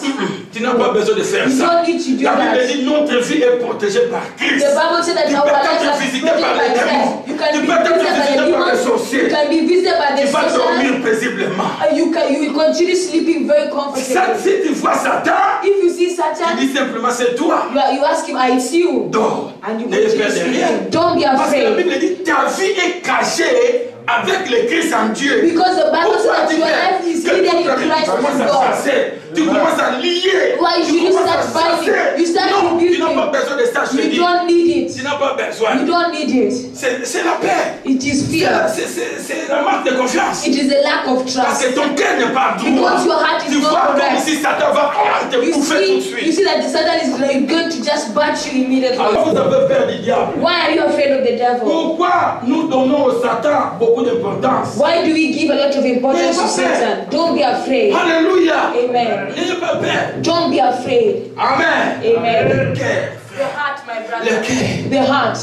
Speaker 5: Tu n'as pas besoin de faire
Speaker 3: You
Speaker 5: ça.
Speaker 3: don't need to do
Speaker 5: La Bible
Speaker 3: that.
Speaker 5: dit notre vie est protégée par Christ.
Speaker 3: The Bible says that
Speaker 5: Tu
Speaker 3: our
Speaker 5: peux
Speaker 3: lives
Speaker 5: être
Speaker 3: are
Speaker 5: visité
Speaker 3: protected
Speaker 5: par
Speaker 3: by
Speaker 5: les démons.
Speaker 3: Christ. You can
Speaker 5: Tu
Speaker 3: be
Speaker 5: peux être
Speaker 3: visited by the
Speaker 5: visité par les
Speaker 3: demons.
Speaker 5: sorciers.
Speaker 3: You can be visited by the
Speaker 5: Tu vas
Speaker 3: sorcerers.
Speaker 5: dormir paisiblement.
Speaker 3: You will continue sleeping very
Speaker 5: Ça,
Speaker 3: comfortably.
Speaker 5: si tu vois Satan,
Speaker 3: If you see
Speaker 5: tu
Speaker 3: Satan,
Speaker 5: dis simplement c'est toi.
Speaker 3: you ask him, it's you.
Speaker 5: Dors.
Speaker 3: And you
Speaker 5: N'ayez
Speaker 3: continue
Speaker 5: peur de rien.
Speaker 3: sleeping. Don't be
Speaker 5: Parce que la
Speaker 3: afraid.
Speaker 5: Bible dit ta vie est cachée avec le Christ en Dieu.
Speaker 3: Because the Bible says
Speaker 5: Pourquoi
Speaker 3: that
Speaker 5: tu
Speaker 3: your
Speaker 5: fais
Speaker 3: life is
Speaker 5: que
Speaker 3: hidden
Speaker 5: toute
Speaker 3: in
Speaker 5: la vie,
Speaker 3: Christ
Speaker 5: tu commences
Speaker 3: with
Speaker 5: à
Speaker 3: God?
Speaker 5: chasser, tu commences à lier,
Speaker 3: Why
Speaker 5: tu
Speaker 3: should you
Speaker 5: commences
Speaker 3: start
Speaker 5: à
Speaker 3: fighting?
Speaker 5: chasser.
Speaker 3: You start
Speaker 5: Non, tu
Speaker 3: rebuking.
Speaker 5: n'as pas besoin de ça, je te
Speaker 3: You
Speaker 5: dis.
Speaker 3: don't need it.
Speaker 5: Tu n'as pas besoin.
Speaker 3: You don't need it.
Speaker 5: C'est la paix.
Speaker 3: It is fear.
Speaker 5: C'est la marque de confiance.
Speaker 3: It is the lack of
Speaker 5: Parce
Speaker 3: trust.
Speaker 5: que ton cœur n'est pas droit.
Speaker 3: Because your heart is
Speaker 5: Tu
Speaker 3: not
Speaker 5: vois comme
Speaker 3: correct.
Speaker 5: si Satan va te
Speaker 3: You
Speaker 5: bouffer tout de
Speaker 3: see
Speaker 5: suite.
Speaker 3: that the Satan is going to just bat you immediately.
Speaker 5: Alors vous avez peur du diable.
Speaker 3: Why are you afraid of the devil?
Speaker 5: Pourquoi nous donnons au Satan beaucoup d'importance?
Speaker 3: Why do we give a lot of importance to Satan? Don't be afraid.
Speaker 5: Alléluia.
Speaker 3: Amen.
Speaker 5: N'ayez pas peur.
Speaker 3: Don't be afraid.
Speaker 5: Amen.
Speaker 3: Amen.
Speaker 5: Le cœur.
Speaker 3: The heart, my
Speaker 5: Le
Speaker 3: brother.
Speaker 5: cœur.
Speaker 3: The heart.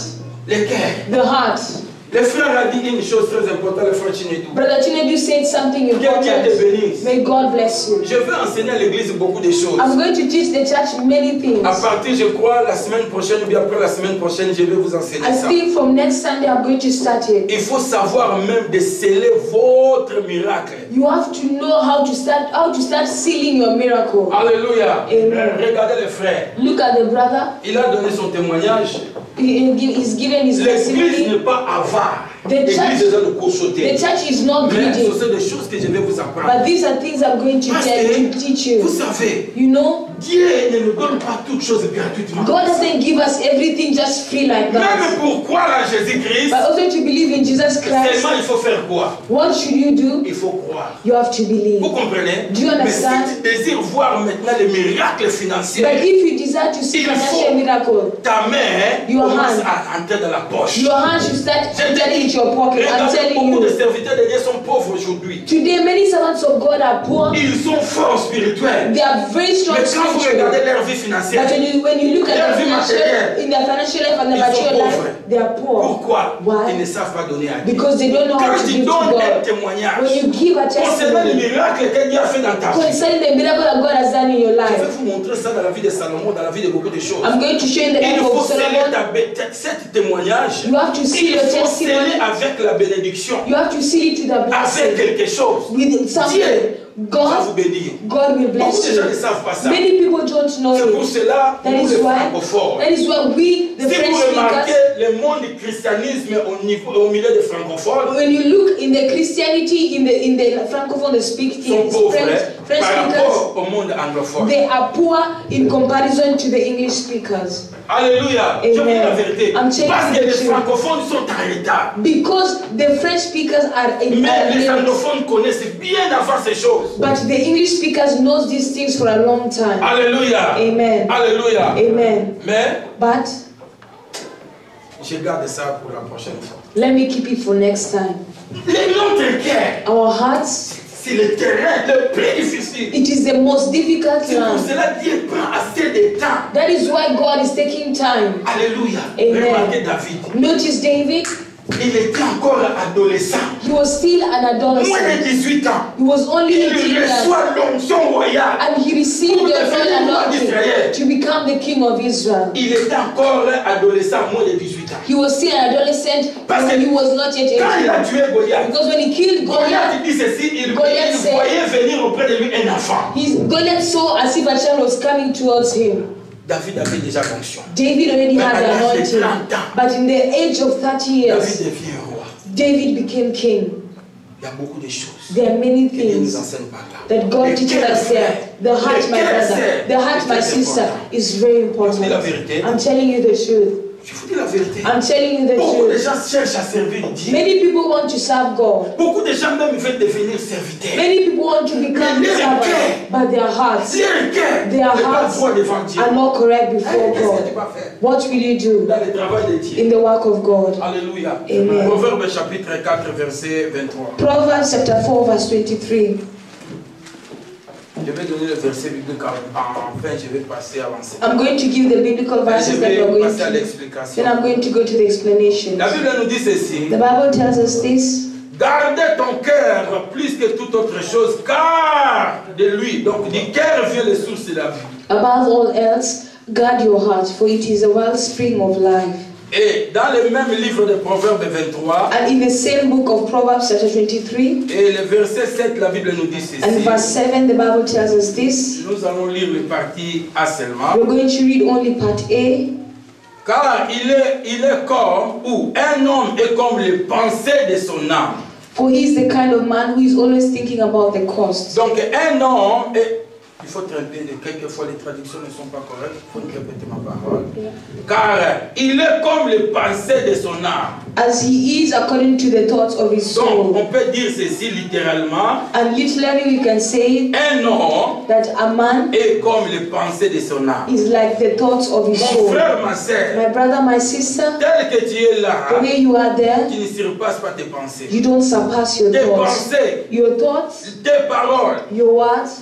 Speaker 5: Le cœur.
Speaker 3: The heart.
Speaker 5: Le frère a dit une chose très importante, le frère Chinedou.
Speaker 3: Brother Chinedu said something
Speaker 5: Que Dieu te
Speaker 3: important.
Speaker 5: bénisse.
Speaker 3: May God bless you.
Speaker 5: Je veux enseigner à l'église beaucoup de choses.
Speaker 3: I'm going to teach the church many things.
Speaker 5: À partir, je crois, la semaine prochaine ou bien après la semaine prochaine, je vais vous enseigner
Speaker 3: I
Speaker 5: ça.
Speaker 3: think from next Sunday I'm going to start it.
Speaker 5: Il faut savoir même de sceller votre miracle.
Speaker 3: You have to know how to start sealing your miracle.
Speaker 5: Alléluia.
Speaker 3: Amen.
Speaker 5: Regardez le frère.
Speaker 3: Look at the brother.
Speaker 5: Il a donné son témoignage.
Speaker 3: He's given his
Speaker 5: L'église
Speaker 3: testimony.
Speaker 5: n'est pas avare.
Speaker 3: The
Speaker 5: L'église
Speaker 3: church-
Speaker 5: est dans le cochoté.
Speaker 3: The church is not
Speaker 5: Mais
Speaker 3: greedy.
Speaker 5: ce sont des choses que je vais vous apprendre.
Speaker 3: But these are things I'm going to
Speaker 5: Parce
Speaker 3: tell
Speaker 5: que,
Speaker 3: to teach
Speaker 5: vous
Speaker 3: you.
Speaker 5: savez,
Speaker 3: You know,
Speaker 5: Dieu ne nous donne pas toutes choses gratuitement.
Speaker 3: God doesn't give us everything just free like that.
Speaker 5: Même pour croire en Jésus-Christ,
Speaker 3: But also to believe in Jesus Christ,
Speaker 5: seulement il faut faire quoi?
Speaker 3: what should you do?
Speaker 5: Il faut croire.
Speaker 3: You have to believe.
Speaker 5: Vous comprenez?
Speaker 3: Do you
Speaker 5: Mais si
Speaker 3: understand?
Speaker 5: tu désires voir maintenant les miracles financiers,
Speaker 3: But if you desire to see
Speaker 5: il
Speaker 3: financial
Speaker 5: faut
Speaker 3: miracle,
Speaker 5: ta main
Speaker 3: Your
Speaker 5: commence
Speaker 3: hand.
Speaker 5: à entrer dans la poche.
Speaker 3: your hand should start entering into your pocket. I'm
Speaker 5: Regardez,
Speaker 3: telling
Speaker 5: beaucoup de
Speaker 3: you.
Speaker 5: serviteurs de Dieu sont pauvres aujourd'hui.
Speaker 3: Today, many servants of God are poor.
Speaker 5: Ils sont forts spirituels.
Speaker 3: They are very strong
Speaker 5: Mais quand vous regardez
Speaker 3: spiritually.
Speaker 5: leur vie financière,
Speaker 3: But when you look at
Speaker 5: Leur
Speaker 3: their
Speaker 5: vie matérielle,
Speaker 3: in their financial life and their
Speaker 5: ils sont
Speaker 3: material life,
Speaker 5: pauvres.
Speaker 3: they are poor.
Speaker 5: pourquoi?
Speaker 3: Why?
Speaker 5: Ils ne savent pas donner à Dieu.
Speaker 3: Because they don't know how
Speaker 5: Quand
Speaker 3: to
Speaker 5: tu
Speaker 3: give to
Speaker 5: donnes un
Speaker 3: God.
Speaker 5: témoignage
Speaker 3: When you give a
Speaker 5: concernant les
Speaker 3: testimony
Speaker 5: miracles que Dieu a fait dans ta vie,
Speaker 3: concerning the miracle that God has done in your
Speaker 5: je vais
Speaker 3: life,
Speaker 5: vous montrer ça dans la vie de Salomon, dans la vie de beaucoup de choses.
Speaker 3: I'm going to show you the
Speaker 5: Il
Speaker 3: life
Speaker 5: faut
Speaker 3: of
Speaker 5: sceller
Speaker 3: Solomon.
Speaker 5: cet témoignage.
Speaker 3: You have to seal
Speaker 5: Il
Speaker 3: your
Speaker 5: faut sceller
Speaker 3: testimony.
Speaker 5: avec la bénédiction,
Speaker 3: You have to seal it with a
Speaker 5: avec
Speaker 3: blessing.
Speaker 5: quelque chose.
Speaker 3: With something.
Speaker 5: Dieu va vous
Speaker 3: God,
Speaker 5: bénir.
Speaker 3: God will
Speaker 5: Beaucoup
Speaker 3: bless
Speaker 5: de gens ne
Speaker 3: you.
Speaker 5: savent pas ça.
Speaker 3: Many people don't know
Speaker 5: C'est pour
Speaker 3: it.
Speaker 5: cela
Speaker 3: That
Speaker 5: nous
Speaker 3: is
Speaker 5: les
Speaker 3: why.
Speaker 5: francophones.
Speaker 3: That is why we, the
Speaker 5: Si
Speaker 3: French
Speaker 5: vous remarquez
Speaker 3: speakers,
Speaker 5: le monde du christianisme au milieu des francophones,
Speaker 3: when you look in the Christianity in the francophone, the
Speaker 5: sont pauvres
Speaker 3: French
Speaker 5: par
Speaker 3: speakers,
Speaker 5: rapport au monde anglophone.
Speaker 3: they are poor in comparison to the English speakers.
Speaker 5: Alléluia. Je vous dis la vérité.
Speaker 3: I'm telling
Speaker 5: Parce que
Speaker 3: you
Speaker 5: les
Speaker 3: the truth.
Speaker 5: francophones sont en retard.
Speaker 3: Because the French speakers are in
Speaker 5: Mais les
Speaker 3: late.
Speaker 5: anglophones connaissent bien avant ces choses.
Speaker 3: But the English speakers knows these things for a long time.
Speaker 5: Alléluia.
Speaker 3: Amen.
Speaker 5: Alléluia.
Speaker 3: Amen.
Speaker 5: Mais
Speaker 3: But
Speaker 5: je garde ça pour la prochaine fois.
Speaker 3: let me keep it for next time.
Speaker 5: Notre cœur,
Speaker 3: Our hearts,
Speaker 5: c'est le terrain le plus difficile.
Speaker 3: it is the most difficult
Speaker 5: C'est pour
Speaker 3: land.
Speaker 5: cela que Dieu prend assez de temps.
Speaker 3: That is why God is taking time.
Speaker 5: Alléluia.
Speaker 3: Amen.
Speaker 5: Remarquez David.
Speaker 3: Notice David,
Speaker 5: Il était encore adolescent.
Speaker 3: he was still an
Speaker 5: Moins de
Speaker 3: adolescent.
Speaker 5: 18 ans.
Speaker 3: He was only
Speaker 5: Il
Speaker 3: 18 years.
Speaker 5: reçoit l'onction royale.
Speaker 3: And he received
Speaker 5: Pour
Speaker 3: the
Speaker 5: devenir
Speaker 3: royal
Speaker 5: roi
Speaker 3: anointing
Speaker 5: d'Israël.
Speaker 3: to become the king of Israel.
Speaker 5: Il était encore adolescent, moins de 18 ans.
Speaker 3: He was still an adolescent,
Speaker 5: Parce que
Speaker 3: but he was not yet
Speaker 5: quand il a
Speaker 3: 18.
Speaker 5: tué Goliath,
Speaker 3: Because when he killed
Speaker 5: Goliath
Speaker 3: Goliath,
Speaker 5: dit ceci, il
Speaker 3: Goliath said-
Speaker 5: voyait venir auprès de lui un enfant.
Speaker 3: Goliath saw as if a child was coming towards him.
Speaker 5: David avait déjà l'onction.
Speaker 3: David already
Speaker 5: Mais
Speaker 3: had
Speaker 5: à
Speaker 3: the
Speaker 5: l'âge de
Speaker 3: anointing.
Speaker 5: 30 ans,
Speaker 3: But in the age of 30 years,
Speaker 5: David devient roi.
Speaker 3: David became king.
Speaker 5: Il y a beaucoup de choses
Speaker 3: There are many
Speaker 5: que Dieu nous
Speaker 3: things
Speaker 5: enseigne par là.
Speaker 3: that God
Speaker 5: Le
Speaker 3: teaches
Speaker 5: cœur,
Speaker 3: us there.
Speaker 5: frère,
Speaker 3: The heart,
Speaker 5: le
Speaker 3: my
Speaker 5: cœur,
Speaker 3: brother,
Speaker 5: c'est-
Speaker 3: the heart,
Speaker 5: c'est
Speaker 3: my
Speaker 5: très
Speaker 3: sister,
Speaker 5: important.
Speaker 3: is very
Speaker 5: Je vous dis la
Speaker 3: important.
Speaker 5: vérité.
Speaker 3: I'm telling you the truth.
Speaker 5: Je vous dis la vérité.
Speaker 3: I'm telling you the
Speaker 5: Beaucoup de
Speaker 3: truth.
Speaker 5: gens cherchent à servir Dieu.
Speaker 3: Many people want to serve God.
Speaker 5: Beaucoup de gens même veulent devenir serviteurs.
Speaker 3: Many people want to become
Speaker 5: Mais leur
Speaker 3: servants,
Speaker 5: cœur-
Speaker 3: but their hearts
Speaker 5: Leur cœur
Speaker 3: Their
Speaker 5: n'est pas
Speaker 3: hearts
Speaker 5: droit devant Dieu.
Speaker 3: are not correct before
Speaker 5: Qu'est-ce que tu
Speaker 3: God.
Speaker 5: vas faire
Speaker 3: What will you do
Speaker 5: dans le travail de Dieu?
Speaker 3: in the work of God?
Speaker 5: Alléluia.
Speaker 3: Amen.
Speaker 5: Proverbe chapitre 4, verset 23.
Speaker 3: Proverbs chapter 4, verse 23.
Speaker 5: Je vais donner le verset biblique enfin, je vais passer à avancer.
Speaker 3: I'm going to give the biblical
Speaker 5: Je
Speaker 3: verses that
Speaker 5: vais
Speaker 3: we're going
Speaker 5: passer à
Speaker 3: to.
Speaker 5: l'explication.
Speaker 3: Then I'm going to go to the explanation.
Speaker 5: La Bible nous dit ceci.
Speaker 3: The Bible tells us this.
Speaker 5: Gardez ton cœur plus que toute autre chose, car de lui, donc du cœur vient les sources de la vie.
Speaker 3: Above all else, guard your heart, for it is a wellspring of life.
Speaker 5: Et dans le même livre de Proverbes 23,
Speaker 3: And in the same book of Proverbs chapter 23,
Speaker 5: et le verset 7, la Bible nous dit ceci.
Speaker 3: and verse 7, the Bible tells us this.
Speaker 5: Nous allons lire le parti A seulement.
Speaker 3: We're going to read only part A.
Speaker 5: Car il est comme, ou un homme est comme les pensées de son âme.
Speaker 3: For he is the kind of man who is always thinking about the cost.
Speaker 5: Donc un homme est... Il faut tromper, quelquefois les traductions ne sont pas correctes, il faut répéter ma parole. Car il est comme les pensées de son âme.
Speaker 3: As he is according to the thoughts of his
Speaker 5: Donc
Speaker 3: soul.
Speaker 5: on peut dire ceci littéralement.
Speaker 3: And literally we can say
Speaker 5: Un homme
Speaker 3: that a man
Speaker 5: est comme les pensées de son âme.
Speaker 3: is like the thoughts of his
Speaker 5: Mon
Speaker 3: soul.
Speaker 5: frère, ma soeur,
Speaker 3: My brother, my sister,
Speaker 5: tel que tu es là,
Speaker 3: the way you are there,
Speaker 5: tu ne surpasses pas tes pensées.
Speaker 3: you don't surpass your
Speaker 5: Tes
Speaker 3: thoughts.
Speaker 5: pensées,
Speaker 3: Your thoughts,
Speaker 5: tes paroles
Speaker 3: your words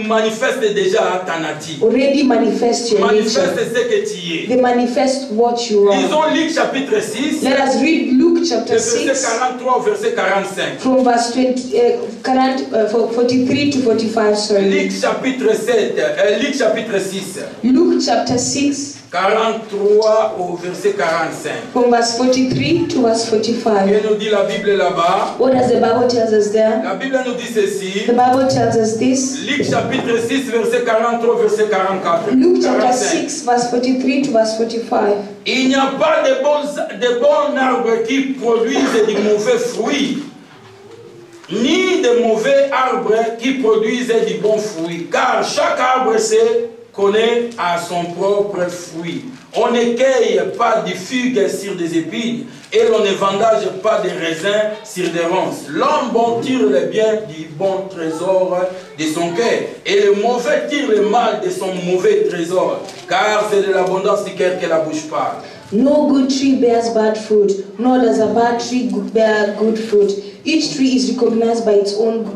Speaker 5: manifestent déjà ta nature.
Speaker 3: already manifest your
Speaker 5: Manifeste
Speaker 3: nature.
Speaker 5: ce que tu es.
Speaker 3: They manifest what you are.
Speaker 5: Lisons Luc chapitre 6,
Speaker 3: Let us read Luke chapter
Speaker 5: le verset
Speaker 3: 6
Speaker 5: 43 au verset 45.
Speaker 3: from verse 43 to 45. Sorry.
Speaker 5: Luc chapitre 7, Luc chapitre 6,
Speaker 3: Luke chapter 6
Speaker 5: 43 au verset 45.
Speaker 3: from verse 43 to verse 45.
Speaker 5: Que nous dit la Bible là-bas?
Speaker 3: What does the Bible tells us there?
Speaker 5: La Bible nous dit ceci.
Speaker 3: The Bible tells us this.
Speaker 5: Luc chapitre 6, verset 43, verset 44.
Speaker 3: Luke chapter
Speaker 5: 45.
Speaker 3: 6 verse 43 to verse 45.
Speaker 5: Il n'y a pas de bons arbres qui produisent de mauvais fruits, ni de mauvais arbres qui produisent de bons fruits. Car chaque arbre sait connaît à son propre fruit. On n'écueille pas des figues sur des épines et l'on ne vendage pas des raisins sur des ronces. L'homme bon tire le bien du bon trésor de son cœur et le mauvais tire le mal de son mauvais trésor, car c'est de l'abondance du cœur que la bouche parle.
Speaker 3: No good tree bears bad fruit, nor does a bad tree bear good fruit. Each tree is recognized by its own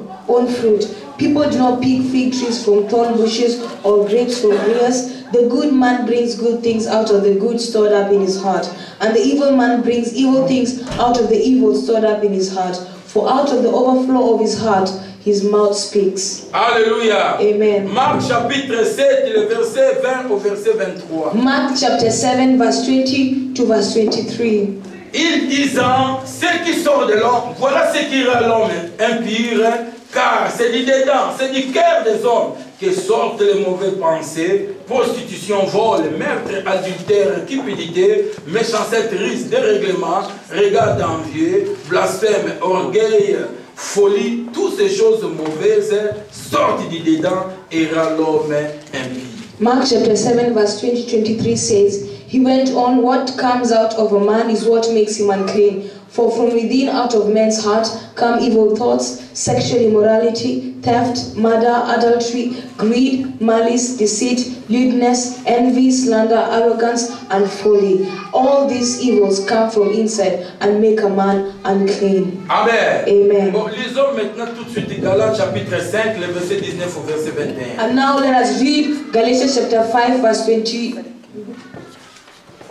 Speaker 3: fruit. People do not pick fig trees from thorn bushes or grapes from briars. The good man brings good things out of the good stored up in his heart, and the evil man brings evil things out of the evil stored up in his heart. For out of the overflow of his heart, his mouth speaks.
Speaker 5: Alléluia.
Speaker 3: Amen.
Speaker 5: Marc chapitre 7, le verset 20 au verset 23.
Speaker 3: Mark chapter 7, verse 20 to verse 23.
Speaker 5: Il disant, ce qui sort de l'homme, voilà ce qui rend l'homme impur, car c'est du dedans, c'est du cœur des hommes que sortent les mauvaises pensées, prostitution, vol, meurtre, adultère, cupidité, méchanceté, risque, dérèglement, regard d'envieux, blasphème, orgueil, folie, toutes ces choses mauvaises sortent du dedans et rendent l'homme impur.
Speaker 3: Mark chapter 7 verse 20-23 says, he went on, what comes out of a man is what makes him unclean. For from within, out of men's heart, come evil thoughts, sexual immorality, theft, murder, adultery, greed, malice, deceit, lewdness, envy, slander, arrogance, and folly. All these evils come from inside and make a man unclean.
Speaker 5: Amen.
Speaker 3: Amen.
Speaker 5: Bon, lisons maintenant tout de suite Galates chapitre 5, le verset 19 au verset 21.
Speaker 3: And now let us read Galatians chapter 5 verse 20.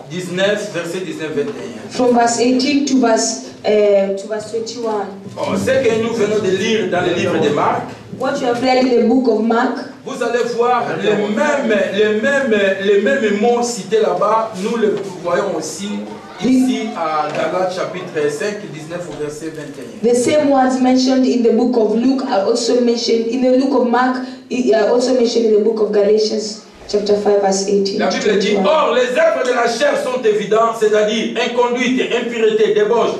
Speaker 5: 19, verset 19-21.
Speaker 3: From verse 18 to verse 21.
Speaker 5: Oh, ce que nous venons de lire dans le livre de Marc,
Speaker 3: What you have read in the book of Mark,
Speaker 5: vous allez voir les mêmes mots cités là-bas, nous les voyons aussi ici à Galates chapitre 5, 19 au verset 21.
Speaker 3: the same words mentioned in the book of Luke are also mentioned in the book of Mark, are also mentioned in the book of Galatians. Chapter 5 verse 18.
Speaker 5: La Bible dit, or les œuvres de la chair sont évidentes, c'est-à-dire inconduite, impureté, débauche,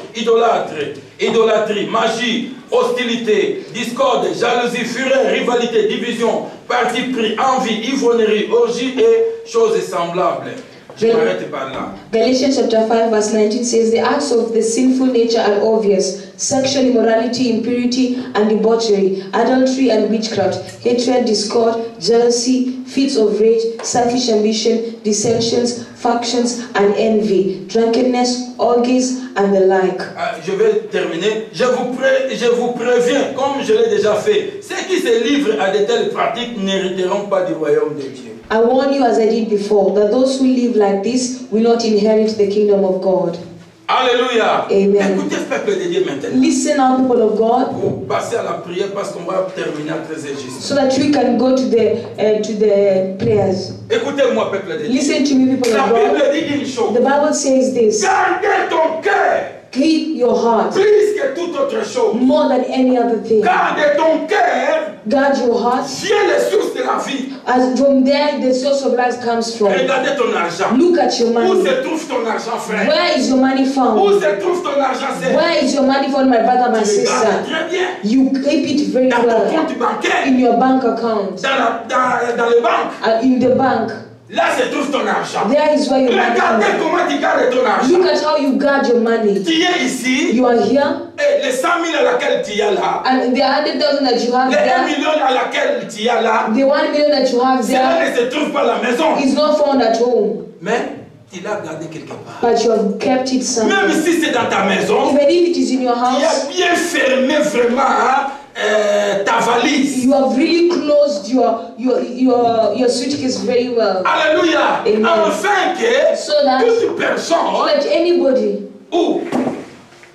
Speaker 5: idolâtrie, magie, hostilité, discorde, jalousie, fureur, rivalité, division, parti pris, envie, ivrognerie, orgie et choses semblables. Je m'arrête par là.
Speaker 3: Galatians chapter 5 verse 19 says, the acts of the sinful nature are obvious: sexual immorality, impurity and debauchery, adultery and witchcraft, hatred, discord, jealousy, fits of rage, selfish ambition, dissensions, factions and envy, drunkenness, orgies and the like.
Speaker 5: Je vais terminer. Je vous préviens, comme je l'ai déjà fait, ceux qui se livrent à de telles pratiques n'hériteront pas du royaume de Dieu.
Speaker 3: I warn you, as I did before, that those who live like this will not inherit the kingdom of God.
Speaker 5: Alléluia.
Speaker 3: Amen.
Speaker 5: Écoutez ce peuple de Dieu maintenant.
Speaker 3: Listen now, people of God,
Speaker 5: Pour passer à la prière parce qu'on va terminer à 13h.
Speaker 3: so that we can go to the prayers.
Speaker 5: Écoutez-moi, peuple de Dieu.
Speaker 3: Listen to me, people
Speaker 5: La
Speaker 3: of God.
Speaker 5: Bible dit une chose.
Speaker 3: The Bible says this:
Speaker 5: Gardez ton cœur
Speaker 3: keep your heart
Speaker 5: plus que toute autre chose.
Speaker 3: more than any other thing.
Speaker 5: Gardez ton cœur,
Speaker 3: Guard your heart,
Speaker 5: vient les sources de la vie.
Speaker 3: as from there the source of life comes from.
Speaker 5: Regardez ton argent.
Speaker 3: Look at your
Speaker 5: Où
Speaker 3: money.
Speaker 5: se trouve ton argent, frère?
Speaker 3: Where is your money
Speaker 5: Où
Speaker 3: found?
Speaker 5: se trouve ton argent, sœur?
Speaker 3: Where is your money found, my brother, my
Speaker 5: Tu le gardes
Speaker 3: sister?
Speaker 5: très bien
Speaker 3: You keep it very
Speaker 5: dans ton
Speaker 3: well
Speaker 5: compte bancaire,
Speaker 3: in your bank account,
Speaker 5: dans les banques.
Speaker 3: in the bank.
Speaker 5: Là se trouve ton argent.
Speaker 3: There is where your money
Speaker 5: Regardez
Speaker 3: is.
Speaker 5: comment tu gardes ton argent.
Speaker 3: Look at how you guard your money.
Speaker 5: Tu es ici,
Speaker 3: You are here,
Speaker 5: et les 100 000 à laquelle tu es là,
Speaker 3: and the 100,000 that you have
Speaker 5: les 1
Speaker 3: there,
Speaker 5: million à laquelle tu es là,
Speaker 3: the 1 million that you have
Speaker 5: cela
Speaker 3: there
Speaker 5: ne se trouve pas à la maison.
Speaker 3: is not found at home,
Speaker 5: Mais tu l'as gardé quelque part.
Speaker 3: but you have kept it
Speaker 5: Même
Speaker 3: somewhere.
Speaker 5: si c'est dans ta maison,
Speaker 3: Even if it is in your
Speaker 5: tu
Speaker 3: house,
Speaker 5: as bien fermé vraiment ta valise.
Speaker 3: you have really closed your suitcase very well,
Speaker 5: Alléluia.
Speaker 3: Amen.
Speaker 5: Afin que
Speaker 3: so that
Speaker 5: toute personne
Speaker 3: anybody,
Speaker 5: ou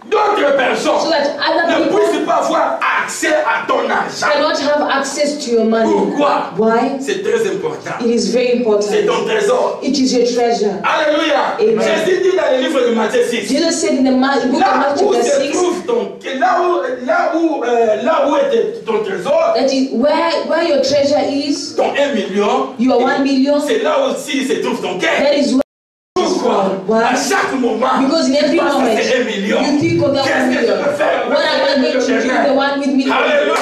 Speaker 5: d'autres personnes
Speaker 3: so that other
Speaker 5: ne
Speaker 3: people
Speaker 5: puissent pas avoir accès à ton argent.
Speaker 3: cannot have access to your money.
Speaker 5: Pourquoi?
Speaker 3: Why?
Speaker 5: C'est très important.
Speaker 3: It is very
Speaker 5: C'est
Speaker 3: important.
Speaker 5: ton trésor.
Speaker 3: It is your treasure.
Speaker 5: Alléluia.
Speaker 3: Amen.
Speaker 5: Jésus dit dans le livre de Matthieu 6.
Speaker 3: Jesus said in the book of
Speaker 5: Là
Speaker 3: Mark
Speaker 5: où
Speaker 3: chapter
Speaker 5: se
Speaker 3: 6,
Speaker 5: trouve là où est ton trésor,
Speaker 3: that is where your treasure is,
Speaker 5: ton 1 million,
Speaker 3: your 1 million,
Speaker 5: c'est là aussi se trouve ton cœur.
Speaker 3: that is where.
Speaker 5: Pourquoi?
Speaker 3: Why?
Speaker 5: À chaque moment,
Speaker 3: Because in every
Speaker 5: tu penses
Speaker 3: moment,
Speaker 5: que c'est 1 million.
Speaker 3: you think of that 1
Speaker 5: Qu'est-ce que je
Speaker 3: million.
Speaker 5: peux faire avec
Speaker 3: What am I going to do with the 1 million?
Speaker 5: Alléluia.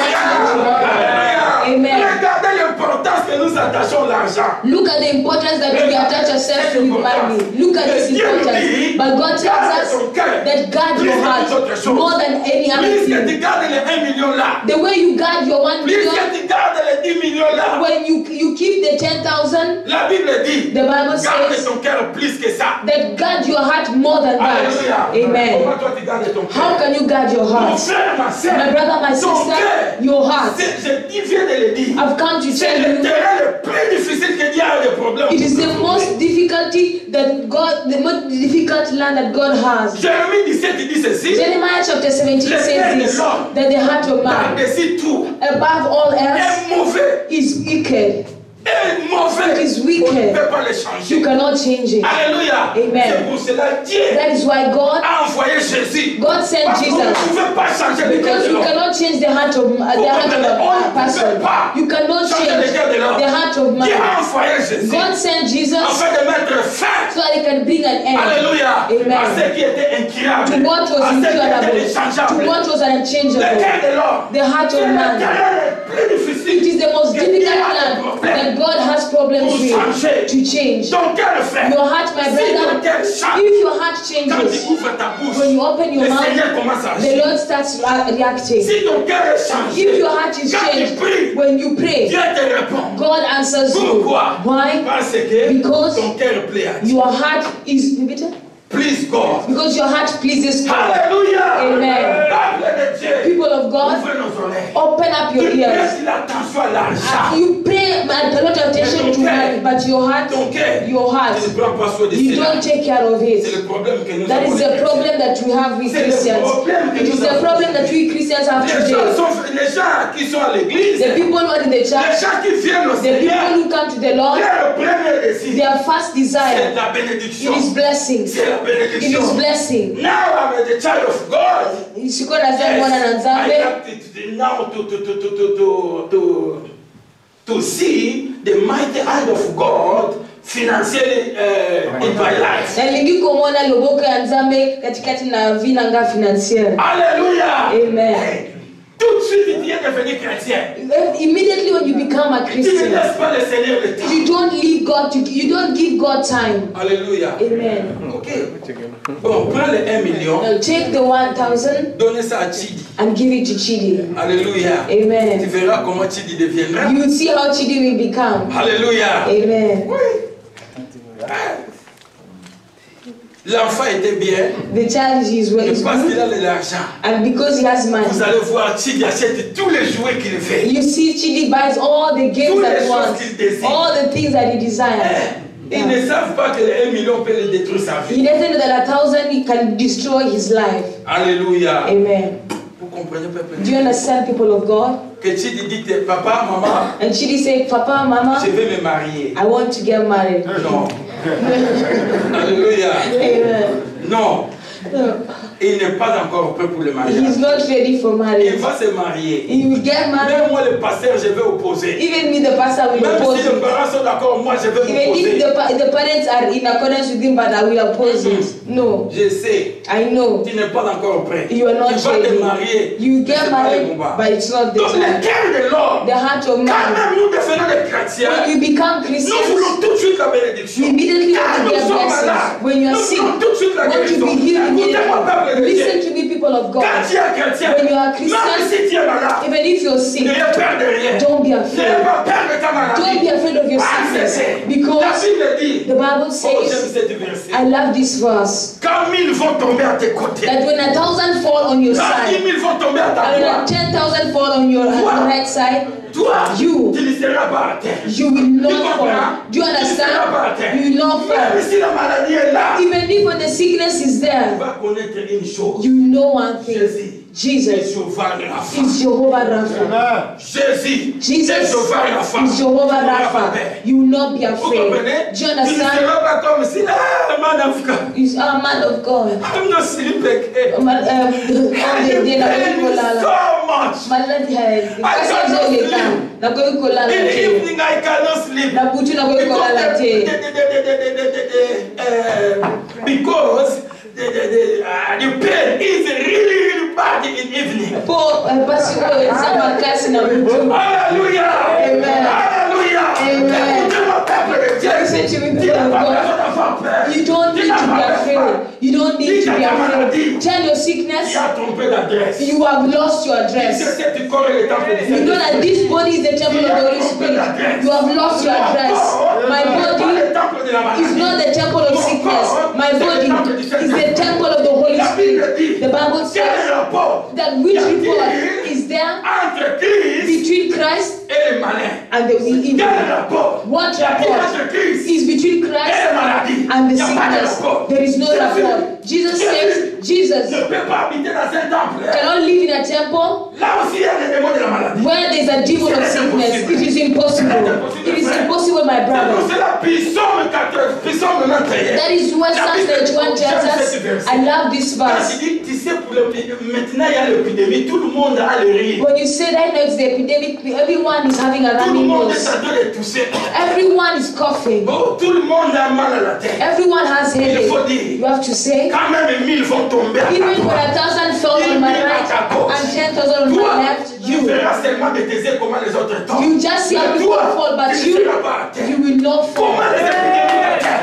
Speaker 5: Alléluia.
Speaker 3: Amen.
Speaker 5: Regardez l'importance que nous attachons à l'argent.
Speaker 3: Look at the importance that we attach ourselves to with money. Look at this importance. But God tells us that guard your heart more than any other
Speaker 5: Plus que
Speaker 3: thing.
Speaker 5: tu gardes les 1 million là.
Speaker 3: The way you guard your 1
Speaker 5: Plus
Speaker 3: million,
Speaker 5: que tu gardes les 10 millions là.
Speaker 3: when you keep the 10,000,
Speaker 5: La Bible dit,
Speaker 3: the Bible
Speaker 5: garde
Speaker 3: says
Speaker 5: ton cœur plus que ça.
Speaker 3: that guard your heart more than that.
Speaker 5: Alléluia.
Speaker 3: Amen.
Speaker 5: Comment toi tu gardes ton
Speaker 3: How
Speaker 5: cœur?
Speaker 3: can you guard your
Speaker 5: Mon
Speaker 3: heart?
Speaker 5: frère, ma soeur,
Speaker 3: My brother, my
Speaker 5: ton
Speaker 3: sister,
Speaker 5: cœur,
Speaker 3: your heart.
Speaker 5: je viens de le dire.
Speaker 3: I've come to
Speaker 5: C'est
Speaker 3: tell
Speaker 5: le
Speaker 3: you,
Speaker 5: terrain le plus difficile que Dieu a de problèmes.
Speaker 3: it is the most difficulty that God, the most difficult land that God has.
Speaker 5: Jérémie 17 il dit ceci.
Speaker 3: Jeremiah chapter 17 says this, that the heart of man,
Speaker 5: Par-dessus tout,
Speaker 3: above all else,
Speaker 5: est mauvais.
Speaker 3: is wicked.
Speaker 5: Est mauvais.
Speaker 3: It is
Speaker 5: On ne
Speaker 3: wicked.
Speaker 5: peut pas le changer.
Speaker 3: You cannot change it.
Speaker 5: Alléluia.
Speaker 3: Amen.
Speaker 5: C'est pour cela Dieu
Speaker 3: That is why God
Speaker 5: a envoyé Jésus.
Speaker 3: God sent
Speaker 5: Parce qu'on ne
Speaker 3: Jesus.
Speaker 5: pouvait pas changer le cœur
Speaker 3: Because
Speaker 5: de
Speaker 3: you
Speaker 5: l'homme.
Speaker 3: cannot change the heart of a person. You cannot change the heart of
Speaker 5: Dieu a
Speaker 3: man.
Speaker 5: envoyé Jésus
Speaker 3: God sent Jesus
Speaker 5: afin de mettre fin.
Speaker 3: so that he can bring an end.
Speaker 5: Alléluia. À
Speaker 3: Amen.
Speaker 5: ce qui était incurable.
Speaker 3: To what was
Speaker 5: À ce qui était
Speaker 3: incurable,
Speaker 5: inchangeable.
Speaker 3: to what was
Speaker 5: Le cœur
Speaker 3: unchangeable,
Speaker 5: de l'homme.
Speaker 3: the heart
Speaker 5: C'est
Speaker 3: of
Speaker 5: le
Speaker 3: man.
Speaker 5: terrain le plus difficile.
Speaker 3: It is the most
Speaker 5: que Dieu
Speaker 3: difficult
Speaker 5: a de
Speaker 3: land
Speaker 5: problèmes.
Speaker 3: that God has problems
Speaker 5: Pour
Speaker 3: with
Speaker 5: changer.
Speaker 3: to change.
Speaker 5: Ton cœur fait.
Speaker 3: Your heart, my
Speaker 5: Si ton
Speaker 3: brother,
Speaker 5: cœur change,
Speaker 3: if your heart
Speaker 5: quand tu
Speaker 3: changes,
Speaker 5: ouvres ta bouche,
Speaker 3: when you open your
Speaker 5: le
Speaker 3: mouth,
Speaker 5: Seigneur commence à
Speaker 3: the
Speaker 5: agir.
Speaker 3: Lord starts reacting.
Speaker 5: Si ton cœur est changé,
Speaker 3: If your heart is
Speaker 5: quand tu
Speaker 3: changed,
Speaker 5: pries,
Speaker 3: when you pray,
Speaker 5: Dieu te répond.
Speaker 3: God answers you.
Speaker 5: Pourquoi?
Speaker 3: Why?
Speaker 5: Parce que
Speaker 3: Because
Speaker 5: ton cœur plaît à Dieu.
Speaker 3: Your heart is
Speaker 5: Please God.
Speaker 3: because your heart pleases God.
Speaker 5: Alléluia.
Speaker 3: Amen.
Speaker 5: Peuple de Dieu.
Speaker 3: People of God,
Speaker 5: Ouvrez nos oreilles.
Speaker 3: open up your
Speaker 5: Tu
Speaker 3: ears.
Speaker 5: prêtes l'attention à l'argent.
Speaker 3: You pay a lot of attention to money, but your heart,
Speaker 5: Ton cœur,
Speaker 3: your heart,
Speaker 5: tu ne prends pas soin de
Speaker 3: you
Speaker 5: cela.
Speaker 3: don't take care of
Speaker 5: C'est
Speaker 3: it.
Speaker 5: le problème que nous
Speaker 3: That
Speaker 5: avons.
Speaker 3: is the problem that we have with
Speaker 5: C'est le
Speaker 3: Christians.
Speaker 5: problème que
Speaker 3: It is
Speaker 5: nous
Speaker 3: the
Speaker 5: avons.
Speaker 3: problem that we Christians have today.
Speaker 5: Les gens qui sont à l'église,
Speaker 3: The people who are in the
Speaker 5: les
Speaker 3: church,
Speaker 5: gens qui viennent au
Speaker 3: the people
Speaker 5: Seigneur,
Speaker 3: who come to the Lord,
Speaker 5: leur premier désir,
Speaker 3: their first
Speaker 5: c'est
Speaker 3: desire,
Speaker 5: la
Speaker 3: it
Speaker 5: bénédiction.
Speaker 3: is blessings.
Speaker 5: C'est la
Speaker 3: It is
Speaker 5: bénédiction.
Speaker 3: blessing.
Speaker 5: Now I'm a child of God.
Speaker 3: Sikona za mwana na
Speaker 5: I
Speaker 3: nzambe.
Speaker 5: have now to see the mighty hand of God financially in my life.
Speaker 3: Nalingi kumwona loboko ya nzambe katikati na vina nga financiere.
Speaker 5: Alléluia.
Speaker 3: Amen.
Speaker 5: Tout de suite, il vient devenir chrétien.
Speaker 3: Immediately when you become a
Speaker 5: Tu ne
Speaker 3: Christian,
Speaker 5: laisses pas le Seigneur le temps.
Speaker 3: you don't leave God to, you don't give God time.
Speaker 5: Alléluia.
Speaker 3: Amen.
Speaker 5: Ok. Bon, prends les 1 million,
Speaker 3: Now take the 1,000
Speaker 5: donnez ça à Chidi.
Speaker 3: and give it to Chidi.
Speaker 5: Alléluia. Tu
Speaker 3: Amen.
Speaker 5: verras comment Chidi deviendra.
Speaker 3: You will see how Chidi will become.
Speaker 5: Alléluia.
Speaker 3: Amen.
Speaker 5: Oui. L'enfant était bien,
Speaker 3: The child is well, is
Speaker 5: parce qu'il
Speaker 3: good,
Speaker 5: a de l'argent.
Speaker 3: and because he has
Speaker 5: Vous
Speaker 3: money,
Speaker 5: allez voir, Chidi achète tous les jouets qu'il veut.
Speaker 3: you see Chidi buys all the games
Speaker 5: Toutes les
Speaker 3: that he
Speaker 5: choses
Speaker 3: wants,
Speaker 5: qu'il désire.
Speaker 3: all the things that he desires.
Speaker 5: Ils ne savent pas que les 1 million peut les détruire sa
Speaker 3: He
Speaker 5: vie.
Speaker 3: doesn't know that 1,000 he can destroy his life.
Speaker 5: Alléluia.
Speaker 3: Amen.
Speaker 5: Vous comprenez, peuple?
Speaker 3: Do you understand, people of God?
Speaker 5: Que Chidi dit que papa, maman,
Speaker 3: And Chidi said, Papa, Mama,
Speaker 5: je vais me marier.
Speaker 3: I want to get married.
Speaker 5: Non. Alléluia.
Speaker 3: Amen.
Speaker 5: Non.
Speaker 3: No,
Speaker 5: Il n'est pas encore prêt pour le
Speaker 3: he's
Speaker 5: mariage.
Speaker 3: not ready for
Speaker 5: Il
Speaker 3: marriage.
Speaker 5: va se marier.
Speaker 3: He will get
Speaker 5: Même
Speaker 3: married.
Speaker 5: moi, le pasteur, je vais opposer.
Speaker 3: Even me, the pastor, will
Speaker 5: Même
Speaker 3: oppose
Speaker 5: si les
Speaker 3: it.
Speaker 5: parents sont d'accord, moi, je vais
Speaker 3: Even if
Speaker 5: m'opposer.
Speaker 3: the parents are in accordance with him, but I will oppose it. No,
Speaker 5: Je sais.
Speaker 3: I know.
Speaker 5: Tu n'es pas encore prêt.
Speaker 3: You are not
Speaker 5: Tu vas te
Speaker 3: ready.
Speaker 5: marier.
Speaker 3: You
Speaker 5: mais
Speaker 3: get
Speaker 5: c'est pas le
Speaker 3: married,
Speaker 5: combat.
Speaker 3: but it's not the
Speaker 5: Donc, le
Speaker 3: time.
Speaker 5: cœur de l'homme,
Speaker 3: The heart of
Speaker 5: quand
Speaker 3: man.
Speaker 5: même nous devenons des chrétiens,
Speaker 3: When you become
Speaker 5: nous
Speaker 3: Christians,
Speaker 5: voulons tout de suite la bénédiction.
Speaker 3: you immediately
Speaker 5: Quand
Speaker 3: want to
Speaker 5: nous
Speaker 3: get
Speaker 5: sommes
Speaker 3: blessings.
Speaker 5: malades,
Speaker 3: When you are
Speaker 5: nous
Speaker 3: sick,
Speaker 5: voulons tout de suite la
Speaker 3: want to
Speaker 5: guérison.
Speaker 3: be healed
Speaker 5: Écoutez-moi, peuple de
Speaker 3: immediately.
Speaker 5: Dieu.
Speaker 3: Listen to me, people of God.
Speaker 5: Quand tu es chrétien,
Speaker 3: When you are
Speaker 5: même
Speaker 3: Christian,
Speaker 5: si tu es malade,
Speaker 3: even if you're sick,
Speaker 5: n'ayez peur de rien.
Speaker 3: don't be
Speaker 5: N'ayez
Speaker 3: afraid.
Speaker 5: pas peur de ta maladie.
Speaker 3: Don't be afraid of your
Speaker 5: Parce que
Speaker 3: sickness.
Speaker 5: la
Speaker 3: Because
Speaker 5: Bible dit,
Speaker 3: the Bible
Speaker 5: oh, j'aime
Speaker 3: says,
Speaker 5: cette verset.
Speaker 3: I love this verse,
Speaker 5: Quand 1000 vont tomber à tes côtés,
Speaker 3: that when 1,000 fall on your
Speaker 5: quand 10
Speaker 3: side,
Speaker 5: 000 vont tomber à ta
Speaker 3: and when
Speaker 5: droite,
Speaker 3: 10,000 fall on your right side,
Speaker 5: toi,
Speaker 3: You.
Speaker 5: tu ne seras pas à terre.
Speaker 3: you will
Speaker 5: Tu
Speaker 3: not
Speaker 5: comprends?
Speaker 3: fall. Do you
Speaker 5: Tu ne seras pas à
Speaker 3: understand?
Speaker 5: terre.
Speaker 3: You will not
Speaker 5: Même
Speaker 3: fall.
Speaker 5: si la maladie est là,
Speaker 3: Even if when the sickness is
Speaker 5: tu
Speaker 3: there,
Speaker 5: vas connaître une chose.
Speaker 3: you know one thing.
Speaker 5: Jésus.
Speaker 3: Jesus
Speaker 5: Jehovah Rapha.
Speaker 3: is Jehovah Rapha.
Speaker 5: Jésus.
Speaker 3: Jesus
Speaker 5: est Jehovah Rapha.
Speaker 3: is Jehovah
Speaker 5: Tu n'auras pas
Speaker 3: Rapha.
Speaker 5: peur.
Speaker 3: You will not be
Speaker 5: Vous
Speaker 3: afraid.
Speaker 5: comprenez?
Speaker 3: Do you
Speaker 5: Tu ne
Speaker 3: understand?
Speaker 5: seras pas comme si, man of God.
Speaker 3: He's a man of God.
Speaker 5: I'm not sleeping.
Speaker 3: So much.
Speaker 5: In the evening, I cannot sleep. Because the pain is really, really bad in evening. Hallelujah.
Speaker 3: Amen.
Speaker 5: Hallelujah.
Speaker 3: Amen.
Speaker 5: Écoutez-moi, peuple
Speaker 3: Listen to me, people of God. You don't need to be afraid. You don't need to be afraid. Tell your sickness, you have lost your address. You know that this body is the temple of the Holy Spirit. You have lost your address. My body is not the temple of sickness. My body is the temple of the Holy Spirit. The Bible says that which report is there between Christ and the evil. What rapport is between Christ and the sickness? There is no rapport. Jesus says Jesus cannot live in a temple where there is a demon of sickness. It is impossible. It is impossible, my brother. That is what Psalm 91 tells us. I love this verse. When you say right now it's the epidemic, everyone is having a running nose. Everyone is coughing. Everyone has headache. You have to say, even when 1,000 fell on my right and 10,000 on my left, you just see how people fall, but you will not fall.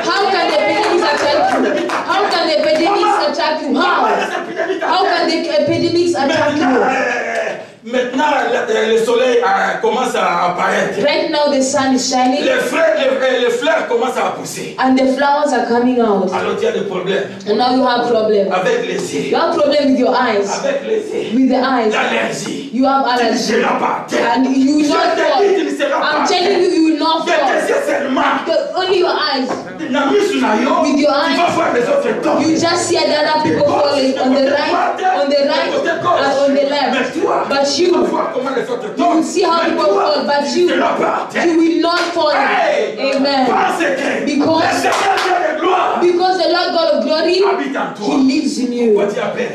Speaker 3: How can the epidemics attack you? How can the epidemics attack you? How can the epidemics attack you?
Speaker 5: Maintenant, le soleil commence à apparaître.
Speaker 3: Right now the sun is shining.
Speaker 5: Les fleurs commencent à pousser.
Speaker 3: And the flowers are coming out.
Speaker 5: Alors tu as des problèmes.
Speaker 3: And now you have problems.
Speaker 5: Avec les yeux.
Speaker 3: You have problem with your eyes.
Speaker 5: Avec les yeux.
Speaker 3: With the eyes.
Speaker 5: L'allergie.
Speaker 3: You have allergy. And you will not fall. I'm telling you, you will not fall. Only your eyes. With your eyes. You just see that other people falling on the right, and on the left. But you will see how people fall, but you will not fall. Amen. Because the Lord God of glory, He lives in you.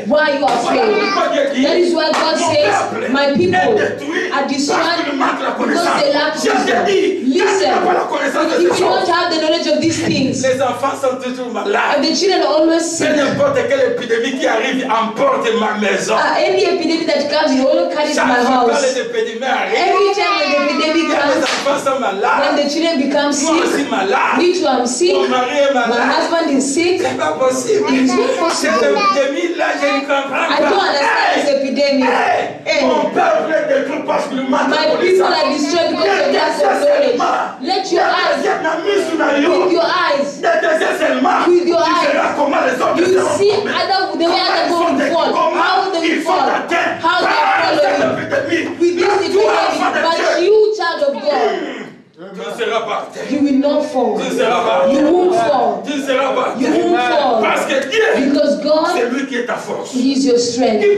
Speaker 3: Why are you afraid? That is why God says, my people are destroyed because they lack wisdom. Listen, if you don't have the knowledge of these things, and the children are always sick. Any epidemic that comes, it all carries my house. Every time when the epidemic comes, when the children become sick, me too, I'm sick, my husband is sick, it is not possible. I don't understand this epidemic. My people are destroyed because of lack of knowledge. Let your eyes, with your eyes, you see the way other people will fall, how they will fall, how they are following with this epidemic. But you, child of God, you will not fall. You won't fall. You won't fall. Because God, He is your strength. Who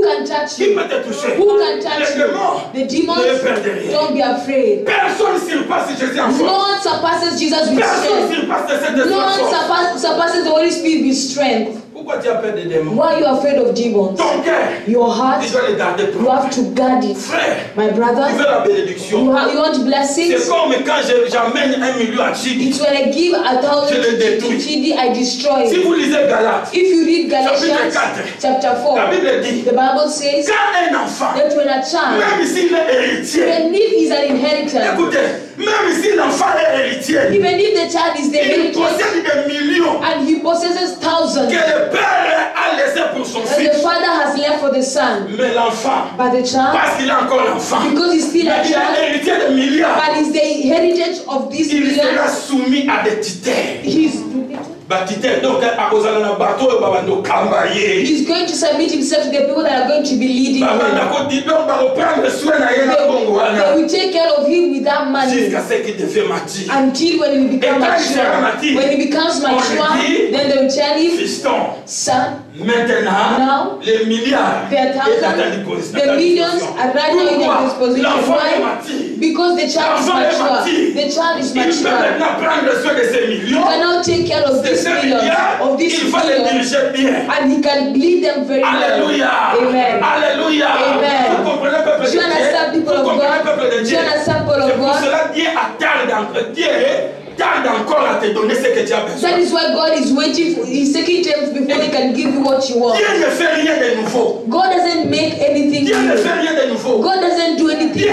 Speaker 3: can touch you? Who can touch you? The demons, don't be afraid. No one surpasses Jesus with strength. No one surpasses the Holy Spirit with strength. Why are you afraid of demons? Your heart, you have to guard it. My brother, you want blessings? It's when I give 1,000 to Chidi, I destroy it. If you read Galatians chapter 4, the Bible says that when a child, even if he's an inheritance, even if the child is the heritage and he possesses thousands, and the father has left for the son, but the child, because he's still a child, but he's the heritage of this million, he's going to submit himself to the people that are going to be leading him. They will take care of him with that money until when he becomes mature. When he becomes mature, then they will tell him, son, now the thousands, the millions are right now in your disposition. Why? Because the child is mature. The child is mature. You cannot take care of this million, and he can lead them very well. Amen. Amen. Do you understand, people of God? Do you understand, people of God? That is why God is waiting for, He's taking time before He can give you what you want. God doesn't make anything new. God doesn't do anything new.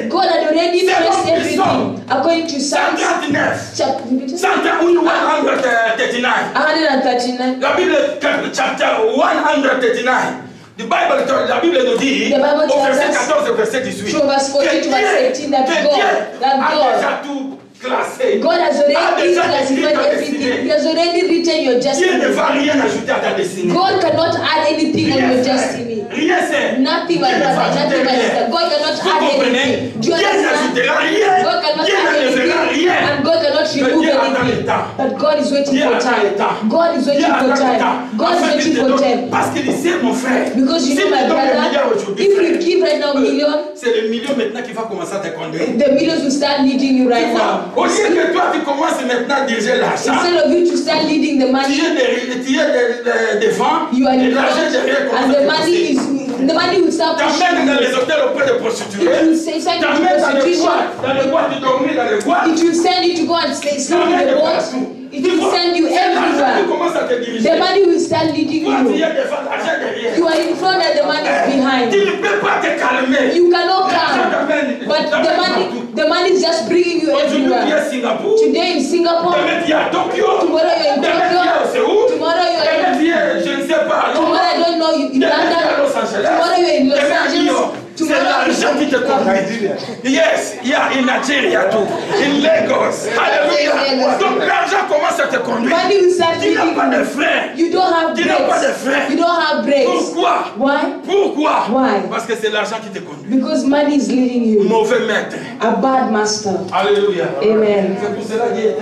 Speaker 3: God had already placed everything. According to Psalms
Speaker 4: 139.
Speaker 3: chapter
Speaker 4: 139.
Speaker 3: 139.
Speaker 4: La Bible, chapter 139. The Bible, la Bible nous dit,
Speaker 3: The Bible
Speaker 4: au
Speaker 3: tells
Speaker 4: verset
Speaker 3: us
Speaker 4: 14 et verset 18,
Speaker 3: from verse 14 to verse 18 that
Speaker 4: que
Speaker 3: God
Speaker 4: Dieu
Speaker 3: that
Speaker 4: a
Speaker 3: God
Speaker 4: déjà tout classé.
Speaker 3: God has
Speaker 4: a
Speaker 3: already
Speaker 4: déjà écrit
Speaker 3: classified
Speaker 4: ta
Speaker 3: everything. He
Speaker 4: destinée.
Speaker 3: has already written your
Speaker 4: Dieu ne
Speaker 3: destiny.
Speaker 4: va rien ajouter à ta destinée.
Speaker 3: God cannot add anything on your destiny.
Speaker 4: Rien c'est.
Speaker 3: Nothing, my
Speaker 4: Dieu ne va
Speaker 3: brother,
Speaker 4: ajouter
Speaker 3: nothing, my
Speaker 4: rien.
Speaker 3: sister. God cannot
Speaker 4: Vous
Speaker 3: add
Speaker 4: comprenez?
Speaker 3: anything. Do
Speaker 4: Dieu
Speaker 3: you understand?
Speaker 4: n'ajoutera rien.
Speaker 3: God cannot
Speaker 4: Dieu
Speaker 3: add
Speaker 4: n'enlèvera
Speaker 3: anything.
Speaker 4: rien.
Speaker 3: And God cannot
Speaker 4: Mais
Speaker 3: remove
Speaker 4: Dieu attend le
Speaker 3: anything.
Speaker 4: temps.
Speaker 3: But God is waiting
Speaker 4: Dieu
Speaker 3: for
Speaker 4: attend le
Speaker 3: time.
Speaker 4: temps.
Speaker 3: God is
Speaker 4: Dieu
Speaker 3: waiting for
Speaker 4: attend le
Speaker 3: time.
Speaker 4: temps.
Speaker 3: God is
Speaker 4: Afin
Speaker 3: waiting
Speaker 4: qu'il te
Speaker 3: for
Speaker 4: donne.
Speaker 3: time.
Speaker 4: Parce qu'il sait, mon frère.
Speaker 3: Because you
Speaker 4: si
Speaker 3: know,
Speaker 4: tu
Speaker 3: my
Speaker 4: donnes le milliard
Speaker 3: brother,
Speaker 4: aujourd'hui,
Speaker 3: if
Speaker 4: frère,
Speaker 3: you give right now million,
Speaker 4: c'est le million maintenant qui va commencer à te conduire.
Speaker 3: the millions will start leading you right
Speaker 4: Tu vois,
Speaker 3: now.
Speaker 4: au lieu que toi tu commences maintenant à diriger l'argent,
Speaker 3: Instead of you to start leading the
Speaker 4: tu
Speaker 3: money,
Speaker 4: es devant,
Speaker 3: you are
Speaker 4: et
Speaker 3: in
Speaker 4: l'argent derrière
Speaker 3: front, and
Speaker 4: commence
Speaker 3: the
Speaker 4: à te
Speaker 3: money
Speaker 4: pousser.
Speaker 3: is the money will start
Speaker 4: T'emmènes dans
Speaker 3: pushing
Speaker 4: les
Speaker 3: you.
Speaker 4: hôtels auprès de
Speaker 3: It
Speaker 4: prostituées,
Speaker 3: will send you to
Speaker 4: t'emmènes
Speaker 3: prostitution.
Speaker 4: dans les boîtes de dormir, dans les boîtes,
Speaker 3: It will send you to go and sleep in
Speaker 4: t'emmènes
Speaker 3: the boat.
Speaker 4: partout.
Speaker 3: It will send you
Speaker 4: L'argent qui
Speaker 3: everywhere.
Speaker 4: commence à te diriger.
Speaker 3: The money will start leading
Speaker 4: Toi tu
Speaker 3: you.
Speaker 4: es devant, l'argent derrière.
Speaker 3: You are in front and the money is behind.
Speaker 4: Tu ne peux pas te calmer.
Speaker 3: You cannot
Speaker 4: L'argent
Speaker 3: come.
Speaker 4: t'amène,
Speaker 3: But
Speaker 4: t'amène
Speaker 3: the money is just bringing you
Speaker 4: Aujourd'hui, tu es
Speaker 3: everywhere.
Speaker 4: à Singapour.
Speaker 3: Today in Singapore,
Speaker 4: Demain, tu es à Tokyo.
Speaker 3: tomorrow you're in
Speaker 4: Demain, tu es
Speaker 3: Tokyo,
Speaker 4: au Séoul.
Speaker 3: tomorrow you're
Speaker 4: Demain,
Speaker 3: in
Speaker 4: tu es, je ne sais pas, à
Speaker 3: tomorrow I
Speaker 4: Londres.
Speaker 3: don't know you in
Speaker 4: Demain, tu es à
Speaker 3: London,
Speaker 4: Los Angeles.
Speaker 3: tomorrow you're in Los
Speaker 4: Demain, à New
Speaker 3: Angeles,
Speaker 4: York. C'est
Speaker 3: tomorrow
Speaker 4: l'argent qui te conduit. Yes, yeah, in Nigeria too. In Lagos. Hallelujah. Donc l'argent commence à te conduire.
Speaker 3: money will start
Speaker 4: Tu n'as
Speaker 3: leading
Speaker 4: pas de
Speaker 3: you.
Speaker 4: frein.
Speaker 3: You don't have
Speaker 4: Tu n'as pas de
Speaker 3: breaks.
Speaker 4: frein.
Speaker 3: You don't have breaks.
Speaker 4: Pourquoi?
Speaker 3: Why?
Speaker 4: Pourquoi?
Speaker 3: Why?
Speaker 4: Parce que c'est l'argent qui te conduit.
Speaker 3: Because money is leading you.
Speaker 4: Mauvais maître.
Speaker 3: A bad master.
Speaker 4: Alléluia.
Speaker 3: Amen.
Speaker 4: C'est pour cela qu'il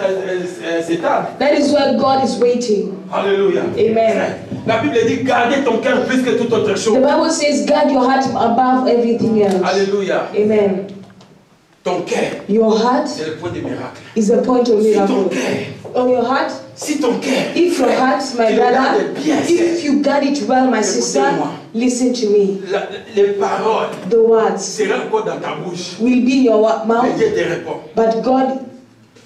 Speaker 4: c'est tard.
Speaker 3: That is why God is waiting.
Speaker 4: Alléluia.
Speaker 3: Amen.
Speaker 4: La Bible dit gardez ton cœur plus que toute autre chose.
Speaker 3: The Bible says, guard your heart above everything else.
Speaker 4: Alléluia.
Speaker 3: Amen.
Speaker 4: Ton cœur,
Speaker 3: Your heart
Speaker 4: c'est le point de miracle.
Speaker 3: is the point of
Speaker 4: Si ton
Speaker 3: miracle.
Speaker 4: cœur,
Speaker 3: On your heart,
Speaker 4: si ton cœur,
Speaker 3: if your heart, my
Speaker 4: tu le
Speaker 3: brother,
Speaker 4: gardes bien,
Speaker 3: if you guard it well, my sister,
Speaker 4: Écoutez-moi.
Speaker 3: listen to me.
Speaker 4: les paroles
Speaker 3: The words
Speaker 4: seront encore dans ta bouche.
Speaker 3: will be in your
Speaker 4: Mais
Speaker 3: mouth,
Speaker 4: Dieu te répond.
Speaker 3: but God,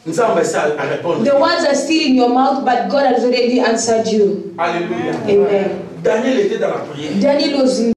Speaker 4: Nous avons ça à répondre.
Speaker 3: the words are still in your mouth, but God has already answered you.
Speaker 4: Alléluia.
Speaker 3: Amen.
Speaker 4: Daniel était dans la prière.
Speaker 3: Daniel was in,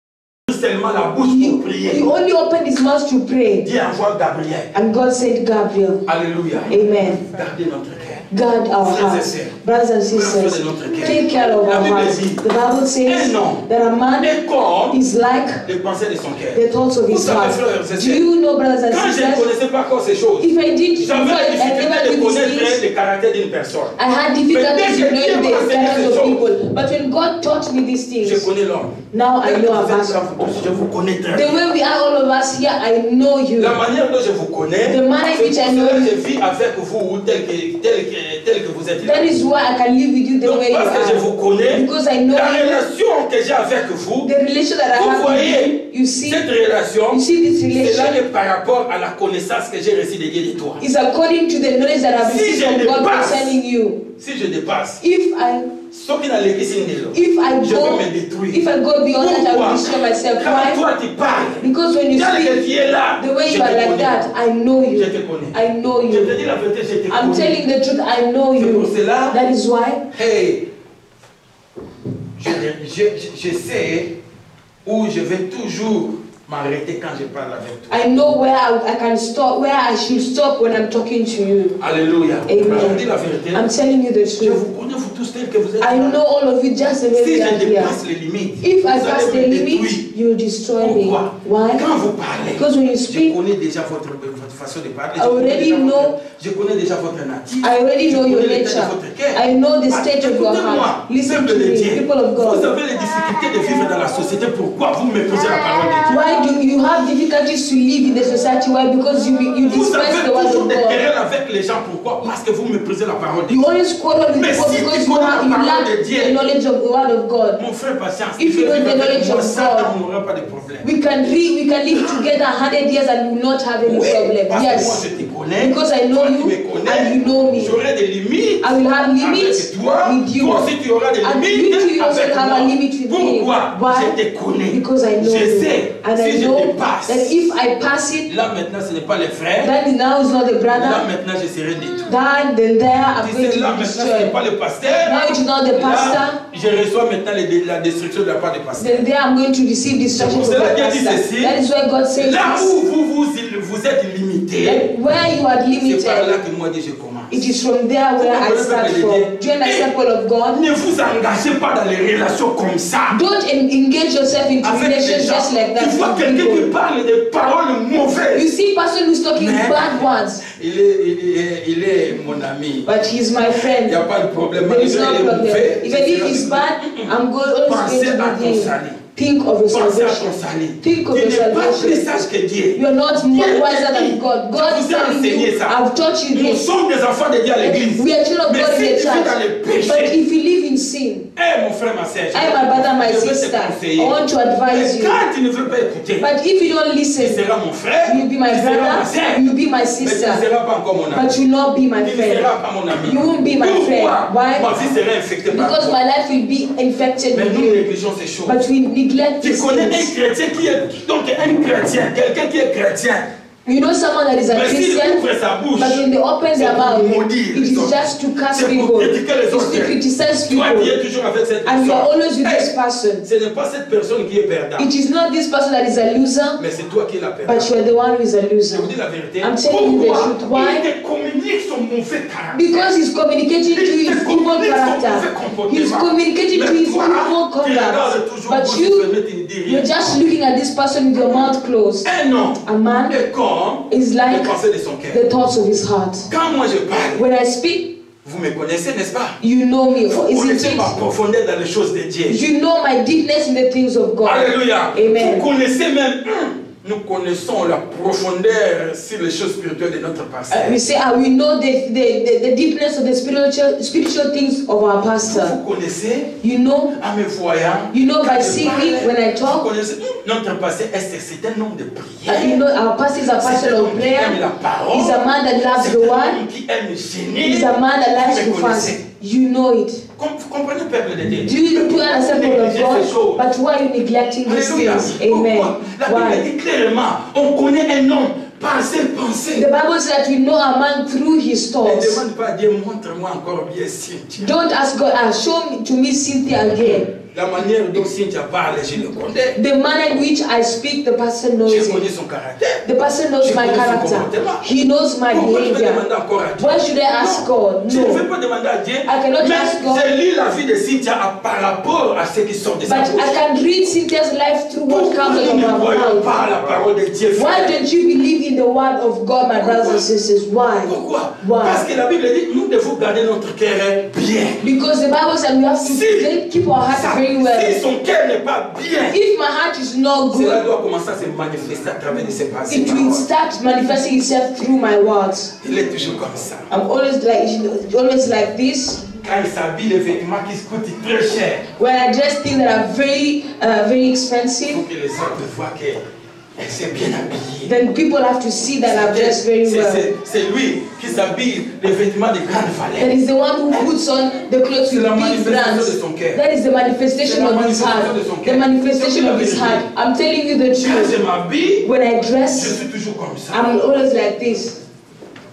Speaker 4: Seulement la bouche pour prier.
Speaker 3: he only opened his mouth to pray,
Speaker 4: Dieu envoie Gabriel.
Speaker 3: and God sent Gabriel.
Speaker 4: Alléluia.
Speaker 3: Amen.
Speaker 4: Gardez notre cœur.
Speaker 3: Guard our
Speaker 4: Frères et
Speaker 3: hearts.
Speaker 4: sœurs,
Speaker 3: Brothers and
Speaker 4: prenez soin
Speaker 3: sisters,
Speaker 4: de notre cœur.
Speaker 3: take care of
Speaker 4: La
Speaker 3: our
Speaker 4: Bible
Speaker 3: hearts.
Speaker 4: dit,
Speaker 3: The Bible says
Speaker 4: un homme
Speaker 3: that a man
Speaker 4: est comme
Speaker 3: is like
Speaker 4: les pensées de son cœur.
Speaker 3: the thoughts of
Speaker 4: Vous
Speaker 3: his
Speaker 4: savez,
Speaker 3: heart.
Speaker 4: frères et
Speaker 3: Do
Speaker 4: sœurs,
Speaker 3: you know, brothers and
Speaker 4: quand je ne
Speaker 3: sisters,
Speaker 4: connaissais pas encore ces choses,
Speaker 3: if I did before,
Speaker 4: j'avais la
Speaker 3: I
Speaker 4: difficulté
Speaker 3: never
Speaker 4: de
Speaker 3: knew these
Speaker 4: connaître
Speaker 3: things,
Speaker 4: le caractère d'une personne.
Speaker 3: I had difficulties in knowing the characters of people. But when God taught me these
Speaker 4: Je
Speaker 3: things,
Speaker 4: connais l'homme.
Speaker 3: now I know
Speaker 4: Vous
Speaker 3: about
Speaker 4: êtes là, vous tous, je vous connais très
Speaker 3: the
Speaker 4: bien.
Speaker 3: way we are, all of us here, I know you.
Speaker 4: La manière dont je vous connais,
Speaker 3: The manner in
Speaker 4: c'est
Speaker 3: which I
Speaker 4: pour
Speaker 3: know
Speaker 4: cela que
Speaker 3: you.
Speaker 4: je vis avec vous tel que vous êtes là.
Speaker 3: That is why I can live with you the
Speaker 4: Donc
Speaker 3: way you
Speaker 4: parce que je vous
Speaker 3: are.
Speaker 4: connais,
Speaker 3: Because I know
Speaker 4: la
Speaker 3: you.
Speaker 4: relation que j'ai avec vous,
Speaker 3: The relation that I
Speaker 4: vous
Speaker 3: have with
Speaker 4: voyez,
Speaker 3: you, you see,
Speaker 4: cette relation,
Speaker 3: you see this
Speaker 4: c'est là
Speaker 3: relation
Speaker 4: que par rapport à la connaissance que j'ai reçue de Dieu de toi.
Speaker 3: is according to the knowledge that I've
Speaker 4: Si
Speaker 3: received
Speaker 4: je
Speaker 3: from God
Speaker 4: dépasse,
Speaker 3: concerning you.
Speaker 4: Si je dépasse,
Speaker 3: If
Speaker 4: ce qui n'a l'église Indelo,
Speaker 3: I
Speaker 4: je
Speaker 3: go,
Speaker 4: vais me détruire.
Speaker 3: if I go beyond that, I
Speaker 4: Pourquoi?
Speaker 3: will destroy myself.
Speaker 4: Quand
Speaker 3: Why?
Speaker 4: toi tu parles,
Speaker 3: Because when you
Speaker 4: tel que
Speaker 3: speak,
Speaker 4: tu es là,
Speaker 3: the way
Speaker 4: je
Speaker 3: you are
Speaker 4: te
Speaker 3: like
Speaker 4: connais.
Speaker 3: that, I know you.
Speaker 4: Je te connais.
Speaker 3: I know
Speaker 4: Je te
Speaker 3: you.
Speaker 4: dis la vérité, je te
Speaker 3: I'm
Speaker 4: connais.
Speaker 3: telling the truth, I know
Speaker 4: C'est pour
Speaker 3: you.
Speaker 4: cela,
Speaker 3: That is why
Speaker 4: hey, je sais où je vais toujours m'arrêter quand je parle avec toi.
Speaker 3: I know where I can stop, where I should stop when I'm talking to you.
Speaker 4: Alléluia.
Speaker 3: Amen.
Speaker 4: Je vous dis la vérité.
Speaker 3: I'm telling you the
Speaker 4: Je
Speaker 3: truth.
Speaker 4: vous connais, vous tous tels que vous êtes
Speaker 3: I
Speaker 4: là.
Speaker 3: know all of you just the way
Speaker 4: Si
Speaker 3: you are
Speaker 4: je
Speaker 3: here.
Speaker 4: dépasse les limites,
Speaker 3: If I
Speaker 4: vous
Speaker 3: pass
Speaker 4: allez
Speaker 3: the
Speaker 4: me
Speaker 3: limit,
Speaker 4: détruire.
Speaker 3: you will destroy me.
Speaker 4: Pourquoi?
Speaker 3: Why?
Speaker 4: Quand vous parlez,
Speaker 3: Because when you
Speaker 4: je
Speaker 3: speak,
Speaker 4: connais déjà votre façon de parler.
Speaker 3: I already
Speaker 4: Je connais déjà votre nature.
Speaker 3: I already know
Speaker 4: Je
Speaker 3: your
Speaker 4: connais l'état de
Speaker 3: nature.
Speaker 4: votre cœur.
Speaker 3: I know the
Speaker 4: Ah,
Speaker 3: state of your
Speaker 4: écoutez-moi,
Speaker 3: heart. Listen
Speaker 4: peuple
Speaker 3: to
Speaker 4: de
Speaker 3: me,
Speaker 4: Dieu.
Speaker 3: people of
Speaker 4: Vous
Speaker 3: God.
Speaker 4: avez les difficultés de vivre dans la société. Pourquoi vous méprisez la parole de Dieu?
Speaker 3: Why do you have difficulties to live in the society? Why? Because you
Speaker 4: Vous
Speaker 3: despise
Speaker 4: avez
Speaker 3: the word
Speaker 4: toujours
Speaker 3: of
Speaker 4: des
Speaker 3: God.
Speaker 4: querelles avec les gens. Pourquoi? Parce que vous méprisez la parole de
Speaker 3: You
Speaker 4: Dieu.
Speaker 3: always quarrel with
Speaker 4: Mais
Speaker 3: people
Speaker 4: si
Speaker 3: because
Speaker 4: tu connais la
Speaker 3: you
Speaker 4: parole
Speaker 3: lack
Speaker 4: de Dieu,
Speaker 3: the knowledge of the word of God.
Speaker 4: Mon frère, patience.
Speaker 3: If you know the knowledge of
Speaker 4: Satan,
Speaker 3: God,
Speaker 4: on n'aura pas de problème.
Speaker 3: we can live together 100 years and will not have any
Speaker 4: Oui,
Speaker 3: problem.
Speaker 4: parce que moi
Speaker 3: Yes.
Speaker 4: je te connais.
Speaker 3: Because I know
Speaker 4: toi,
Speaker 3: you
Speaker 4: tu me connais.
Speaker 3: and you know me.
Speaker 4: J'aurai des limites.
Speaker 3: I will have limits
Speaker 4: avec toi.
Speaker 3: with you.
Speaker 4: Toi aussi tu auras des
Speaker 3: And
Speaker 4: limites
Speaker 3: you too also
Speaker 4: avec
Speaker 3: have
Speaker 4: moi.
Speaker 3: a limit with me.
Speaker 4: Pourquoi?
Speaker 3: Why?
Speaker 4: Je te connais.
Speaker 3: Because I know
Speaker 4: je
Speaker 3: you.
Speaker 4: sais.
Speaker 3: And
Speaker 4: si
Speaker 3: I
Speaker 4: je
Speaker 3: know
Speaker 4: dépasse.
Speaker 3: that if I pass it,
Speaker 4: Là maintenant ce n'est pas les frères.
Speaker 3: that now is not the
Speaker 4: Là
Speaker 3: brother.
Speaker 4: maintenant je serai détruit.
Speaker 3: Then there I'm
Speaker 4: Tu
Speaker 3: going
Speaker 4: sais, là
Speaker 3: to be
Speaker 4: maintenant ce n'est pas
Speaker 3: destroyed.
Speaker 4: le pasteur.
Speaker 3: Now it is not the
Speaker 4: Là,
Speaker 3: pastor.
Speaker 4: je reçois maintenant la destruction de la part du pasteur.
Speaker 3: Then there I'm going to receive destruction
Speaker 4: C'est
Speaker 3: from
Speaker 4: pour
Speaker 3: the
Speaker 4: cela qu'il dit
Speaker 3: pastor.
Speaker 4: ceci.
Speaker 3: That is why God says
Speaker 4: Là
Speaker 3: this.
Speaker 4: où vous vous êtes limité,
Speaker 3: Like where you are
Speaker 4: c'est par là
Speaker 3: limited,
Speaker 4: que moi je commence.
Speaker 3: it is from there where I start from. Do you understand, people of God?
Speaker 4: Ne vous engagez pas dans les relations comme ça.
Speaker 3: Don't engage yourself into
Speaker 4: Avec les
Speaker 3: relations
Speaker 4: gens.
Speaker 3: just like that.
Speaker 4: Tu vois
Speaker 3: with
Speaker 4: quelqu'un qui
Speaker 3: people.
Speaker 4: parle des paroles mauvaises.
Speaker 3: You see person who's talking
Speaker 4: Mais-
Speaker 3: bad words,
Speaker 4: Il est mon ami.
Speaker 3: but he's my
Speaker 4: Il
Speaker 3: friend.
Speaker 4: n'y a pas de problème.
Speaker 3: There is
Speaker 4: Il
Speaker 3: no
Speaker 4: est
Speaker 3: problem.
Speaker 4: mauvais.
Speaker 3: Even if he's bad, I'm always
Speaker 4: Pensez
Speaker 3: going to
Speaker 4: à
Speaker 3: be
Speaker 4: ton
Speaker 3: with him.
Speaker 4: salut.
Speaker 3: Think of your
Speaker 4: Pensez à ton
Speaker 3: salvation.
Speaker 4: salut.
Speaker 3: Think of
Speaker 4: Tu
Speaker 3: your
Speaker 4: n'es pas plus
Speaker 3: salvation.
Speaker 4: sage que Dieu.
Speaker 3: You are not more wiser than God. God
Speaker 4: Je
Speaker 3: is
Speaker 4: vous ai
Speaker 3: telling
Speaker 4: enseigné
Speaker 3: you,
Speaker 4: ça.
Speaker 3: I've taught you
Speaker 4: Nous
Speaker 3: this.
Speaker 4: sommes des enfants de Dieu à l'église.
Speaker 3: We are children of
Speaker 4: Mais
Speaker 3: God in
Speaker 4: si
Speaker 3: the
Speaker 4: tu vis dans le
Speaker 3: church.
Speaker 4: péché,
Speaker 3: But if you live in sin,
Speaker 4: mon frère, ma soeur,
Speaker 3: I, my brother, my
Speaker 4: je veux te
Speaker 3: sister,
Speaker 4: conseiller.
Speaker 3: I want to advise
Speaker 4: Mais
Speaker 3: you.
Speaker 4: quand tu ne veux pas écouter,
Speaker 3: But if you don't
Speaker 4: tu
Speaker 3: listen,
Speaker 4: seras mon frère,
Speaker 3: you'll be my
Speaker 4: tu seras ma
Speaker 3: brother,
Speaker 4: soeur,
Speaker 3: you'll be my
Speaker 4: mais tu ne
Speaker 3: sister,
Speaker 4: seras pas encore mon ami.
Speaker 3: but you'll not be my
Speaker 4: Tu ne
Speaker 3: friend.
Speaker 4: seras pas mon ami.
Speaker 3: You won't be my friend.
Speaker 4: Pourquoi?
Speaker 3: Why?
Speaker 4: Ma vie sera infectée par
Speaker 3: Because
Speaker 4: toi.
Speaker 3: my life will be infected
Speaker 4: Mais
Speaker 3: with
Speaker 4: nous
Speaker 3: you.
Speaker 4: négligeons ces choses.
Speaker 3: But we neglect
Speaker 4: Tu
Speaker 3: these
Speaker 4: connais un
Speaker 3: things.
Speaker 4: chrétien qui est donc un chrétien, quelqu'un qui est chrétien.
Speaker 3: You know someone that is a
Speaker 4: Mais s'il
Speaker 3: Christian,
Speaker 4: ouvre sa bouche,
Speaker 3: but when they open
Speaker 4: c'est
Speaker 3: their
Speaker 4: pour
Speaker 3: mouth,
Speaker 4: maudire
Speaker 3: it
Speaker 4: les
Speaker 3: is
Speaker 4: autres.
Speaker 3: just to curse
Speaker 4: C'est pour
Speaker 3: people.
Speaker 4: critiquer les
Speaker 3: It's
Speaker 4: autres.
Speaker 3: to criticize
Speaker 4: Toi qui es
Speaker 3: people.
Speaker 4: toujours avec cette
Speaker 3: And you are
Speaker 4: personne.
Speaker 3: always with this person.
Speaker 4: Ce n'est pas cette personne qui est perdante,
Speaker 3: It is not this person that is a loser,
Speaker 4: mais c'est toi qui es la
Speaker 3: but
Speaker 4: perdante.
Speaker 3: you are the one who is a
Speaker 4: Je
Speaker 3: loser.
Speaker 4: vous dis la vérité.
Speaker 3: I'm telling you the
Speaker 4: Pourquoi?
Speaker 3: truth. Why?
Speaker 4: Il te communique son mauvais caractère.
Speaker 3: Because he's communicating to his evil character. He's communicating to his evil conduct. But you're just looking at this person with your mouth closed.
Speaker 4: Un homme
Speaker 3: A man
Speaker 4: est comme
Speaker 3: is
Speaker 4: les
Speaker 3: like
Speaker 4: pensées de son cœur.
Speaker 3: the thoughts of his heart.
Speaker 4: Quand moi je parle,
Speaker 3: When I speak,
Speaker 4: vous me connaissez, n'est-ce pas?
Speaker 3: you know me.
Speaker 4: Vous
Speaker 3: Isn't
Speaker 4: connaissez ma
Speaker 3: it?
Speaker 4: profondeur dans les choses de Dieu.
Speaker 3: You know my deepness in the things of God.
Speaker 4: Alléluia.
Speaker 3: Amen.
Speaker 4: Vous connaissez même, nous connaissons la profondeur sur les choses spirituelles de notre pasteur.
Speaker 3: We say, we know the deepness of the spiritual things of our pastor.
Speaker 4: Vous connaissez,
Speaker 3: You know,
Speaker 4: en me voyant,
Speaker 3: you know by
Speaker 4: quand je
Speaker 3: seeing
Speaker 4: parle,
Speaker 3: me when I
Speaker 4: vous
Speaker 3: talk.
Speaker 4: connaissez, notre pasteur, c'est un homme de prière.
Speaker 3: You know, our pastor is a
Speaker 4: C'est
Speaker 3: pastor
Speaker 4: un
Speaker 3: of
Speaker 4: homme qui
Speaker 3: prayer.
Speaker 4: aime la parole.
Speaker 3: He's a man that loves
Speaker 4: C'est
Speaker 3: the
Speaker 4: un
Speaker 3: word.
Speaker 4: homme qui aime gêner.
Speaker 3: He's a man that likes
Speaker 4: Vous
Speaker 3: to
Speaker 4: me
Speaker 3: fast.
Speaker 4: connaissez.
Speaker 3: You know it.
Speaker 4: Vous comprenez, peuple de Dieu?
Speaker 3: Do you understand, people of
Speaker 4: Négligez ces choses.
Speaker 3: God? But why are you neglecting these
Speaker 4: Alléluia.
Speaker 3: things? Amen.
Speaker 4: Pourquoi? La Bible
Speaker 3: Why?
Speaker 4: dit clairement, on connaît un homme par ses pensées.
Speaker 3: The Bible says that we know a man through his
Speaker 4: Ne
Speaker 3: thoughts.
Speaker 4: demande pas à Dieu, montre-moi encore bien Cynthia.
Speaker 3: Don't ask God, show to me Cynthia again.
Speaker 4: La manière dont Cynthia parle, je le connais.
Speaker 3: The manner in which I speak, the person knows
Speaker 4: Je connais
Speaker 3: it.
Speaker 4: son caractère.
Speaker 3: The person knows
Speaker 4: Je
Speaker 3: my
Speaker 4: connais son
Speaker 3: character.
Speaker 4: comportement.
Speaker 3: He knows my
Speaker 4: Pourquoi je vais
Speaker 3: behavior.
Speaker 4: demander encore à Dieu?
Speaker 3: Why should I ask God?
Speaker 4: Je ne
Speaker 3: No.
Speaker 4: vais pas demander à Dieu.
Speaker 3: I cannot
Speaker 4: Mais
Speaker 3: ask God.
Speaker 4: je lis la vie de Cynthia par rapport à ce qui sort de sa
Speaker 3: But
Speaker 4: bouche.
Speaker 3: I can read Cynthia's life through what
Speaker 4: Pourquoi
Speaker 3: comes out
Speaker 4: nous
Speaker 3: of
Speaker 4: ne
Speaker 3: our
Speaker 4: voyons
Speaker 3: mouth.
Speaker 4: pas la parole de Dieu,
Speaker 3: Why
Speaker 4: frère?
Speaker 3: don't you believe in the word of God, my brothers and sisters? Why?
Speaker 4: Pourquoi?
Speaker 3: Why?
Speaker 4: Parce que la Bible dit, nous devons garder notre cœur bien.
Speaker 3: Because the Bible said we have to keep our heart very
Speaker 4: Si
Speaker 3: well.
Speaker 4: son cœur n'est pas bien,
Speaker 3: If my heart is not
Speaker 4: cela
Speaker 3: good,
Speaker 4: doit commencer à se manifester à travers de ses pensées.
Speaker 3: it will start manifesting itself through my words.
Speaker 4: Il est toujours comme ça.
Speaker 3: I'm always like this.
Speaker 4: Quand il s'habille, les vêtements qui coûtent très cher,
Speaker 3: When I dress things that are very
Speaker 4: il
Speaker 3: expensive,
Speaker 4: faut que les autres voient qu'elle s'est bien habillée.
Speaker 3: then people have to see that I've dressed very well.
Speaker 4: C'est lui qui s'habille les vêtements de grande
Speaker 3: That
Speaker 4: valeur.
Speaker 3: is the one who puts on the clothes
Speaker 4: C'est
Speaker 3: with
Speaker 4: la
Speaker 3: big
Speaker 4: manifestation
Speaker 3: brands.
Speaker 4: de son cœur.
Speaker 3: That is the manifestation
Speaker 4: C'est la
Speaker 3: of his heart.
Speaker 4: manifestation de son
Speaker 3: The
Speaker 4: cœur.
Speaker 3: manifestation
Speaker 4: C'est
Speaker 3: of his
Speaker 4: la
Speaker 3: heart.
Speaker 4: vérité.
Speaker 3: I'm telling you the
Speaker 4: Quand je
Speaker 3: truth.
Speaker 4: m'habille,
Speaker 3: When I
Speaker 4: je
Speaker 3: dress,
Speaker 4: suis toujours comme ça.
Speaker 3: I'm always like this.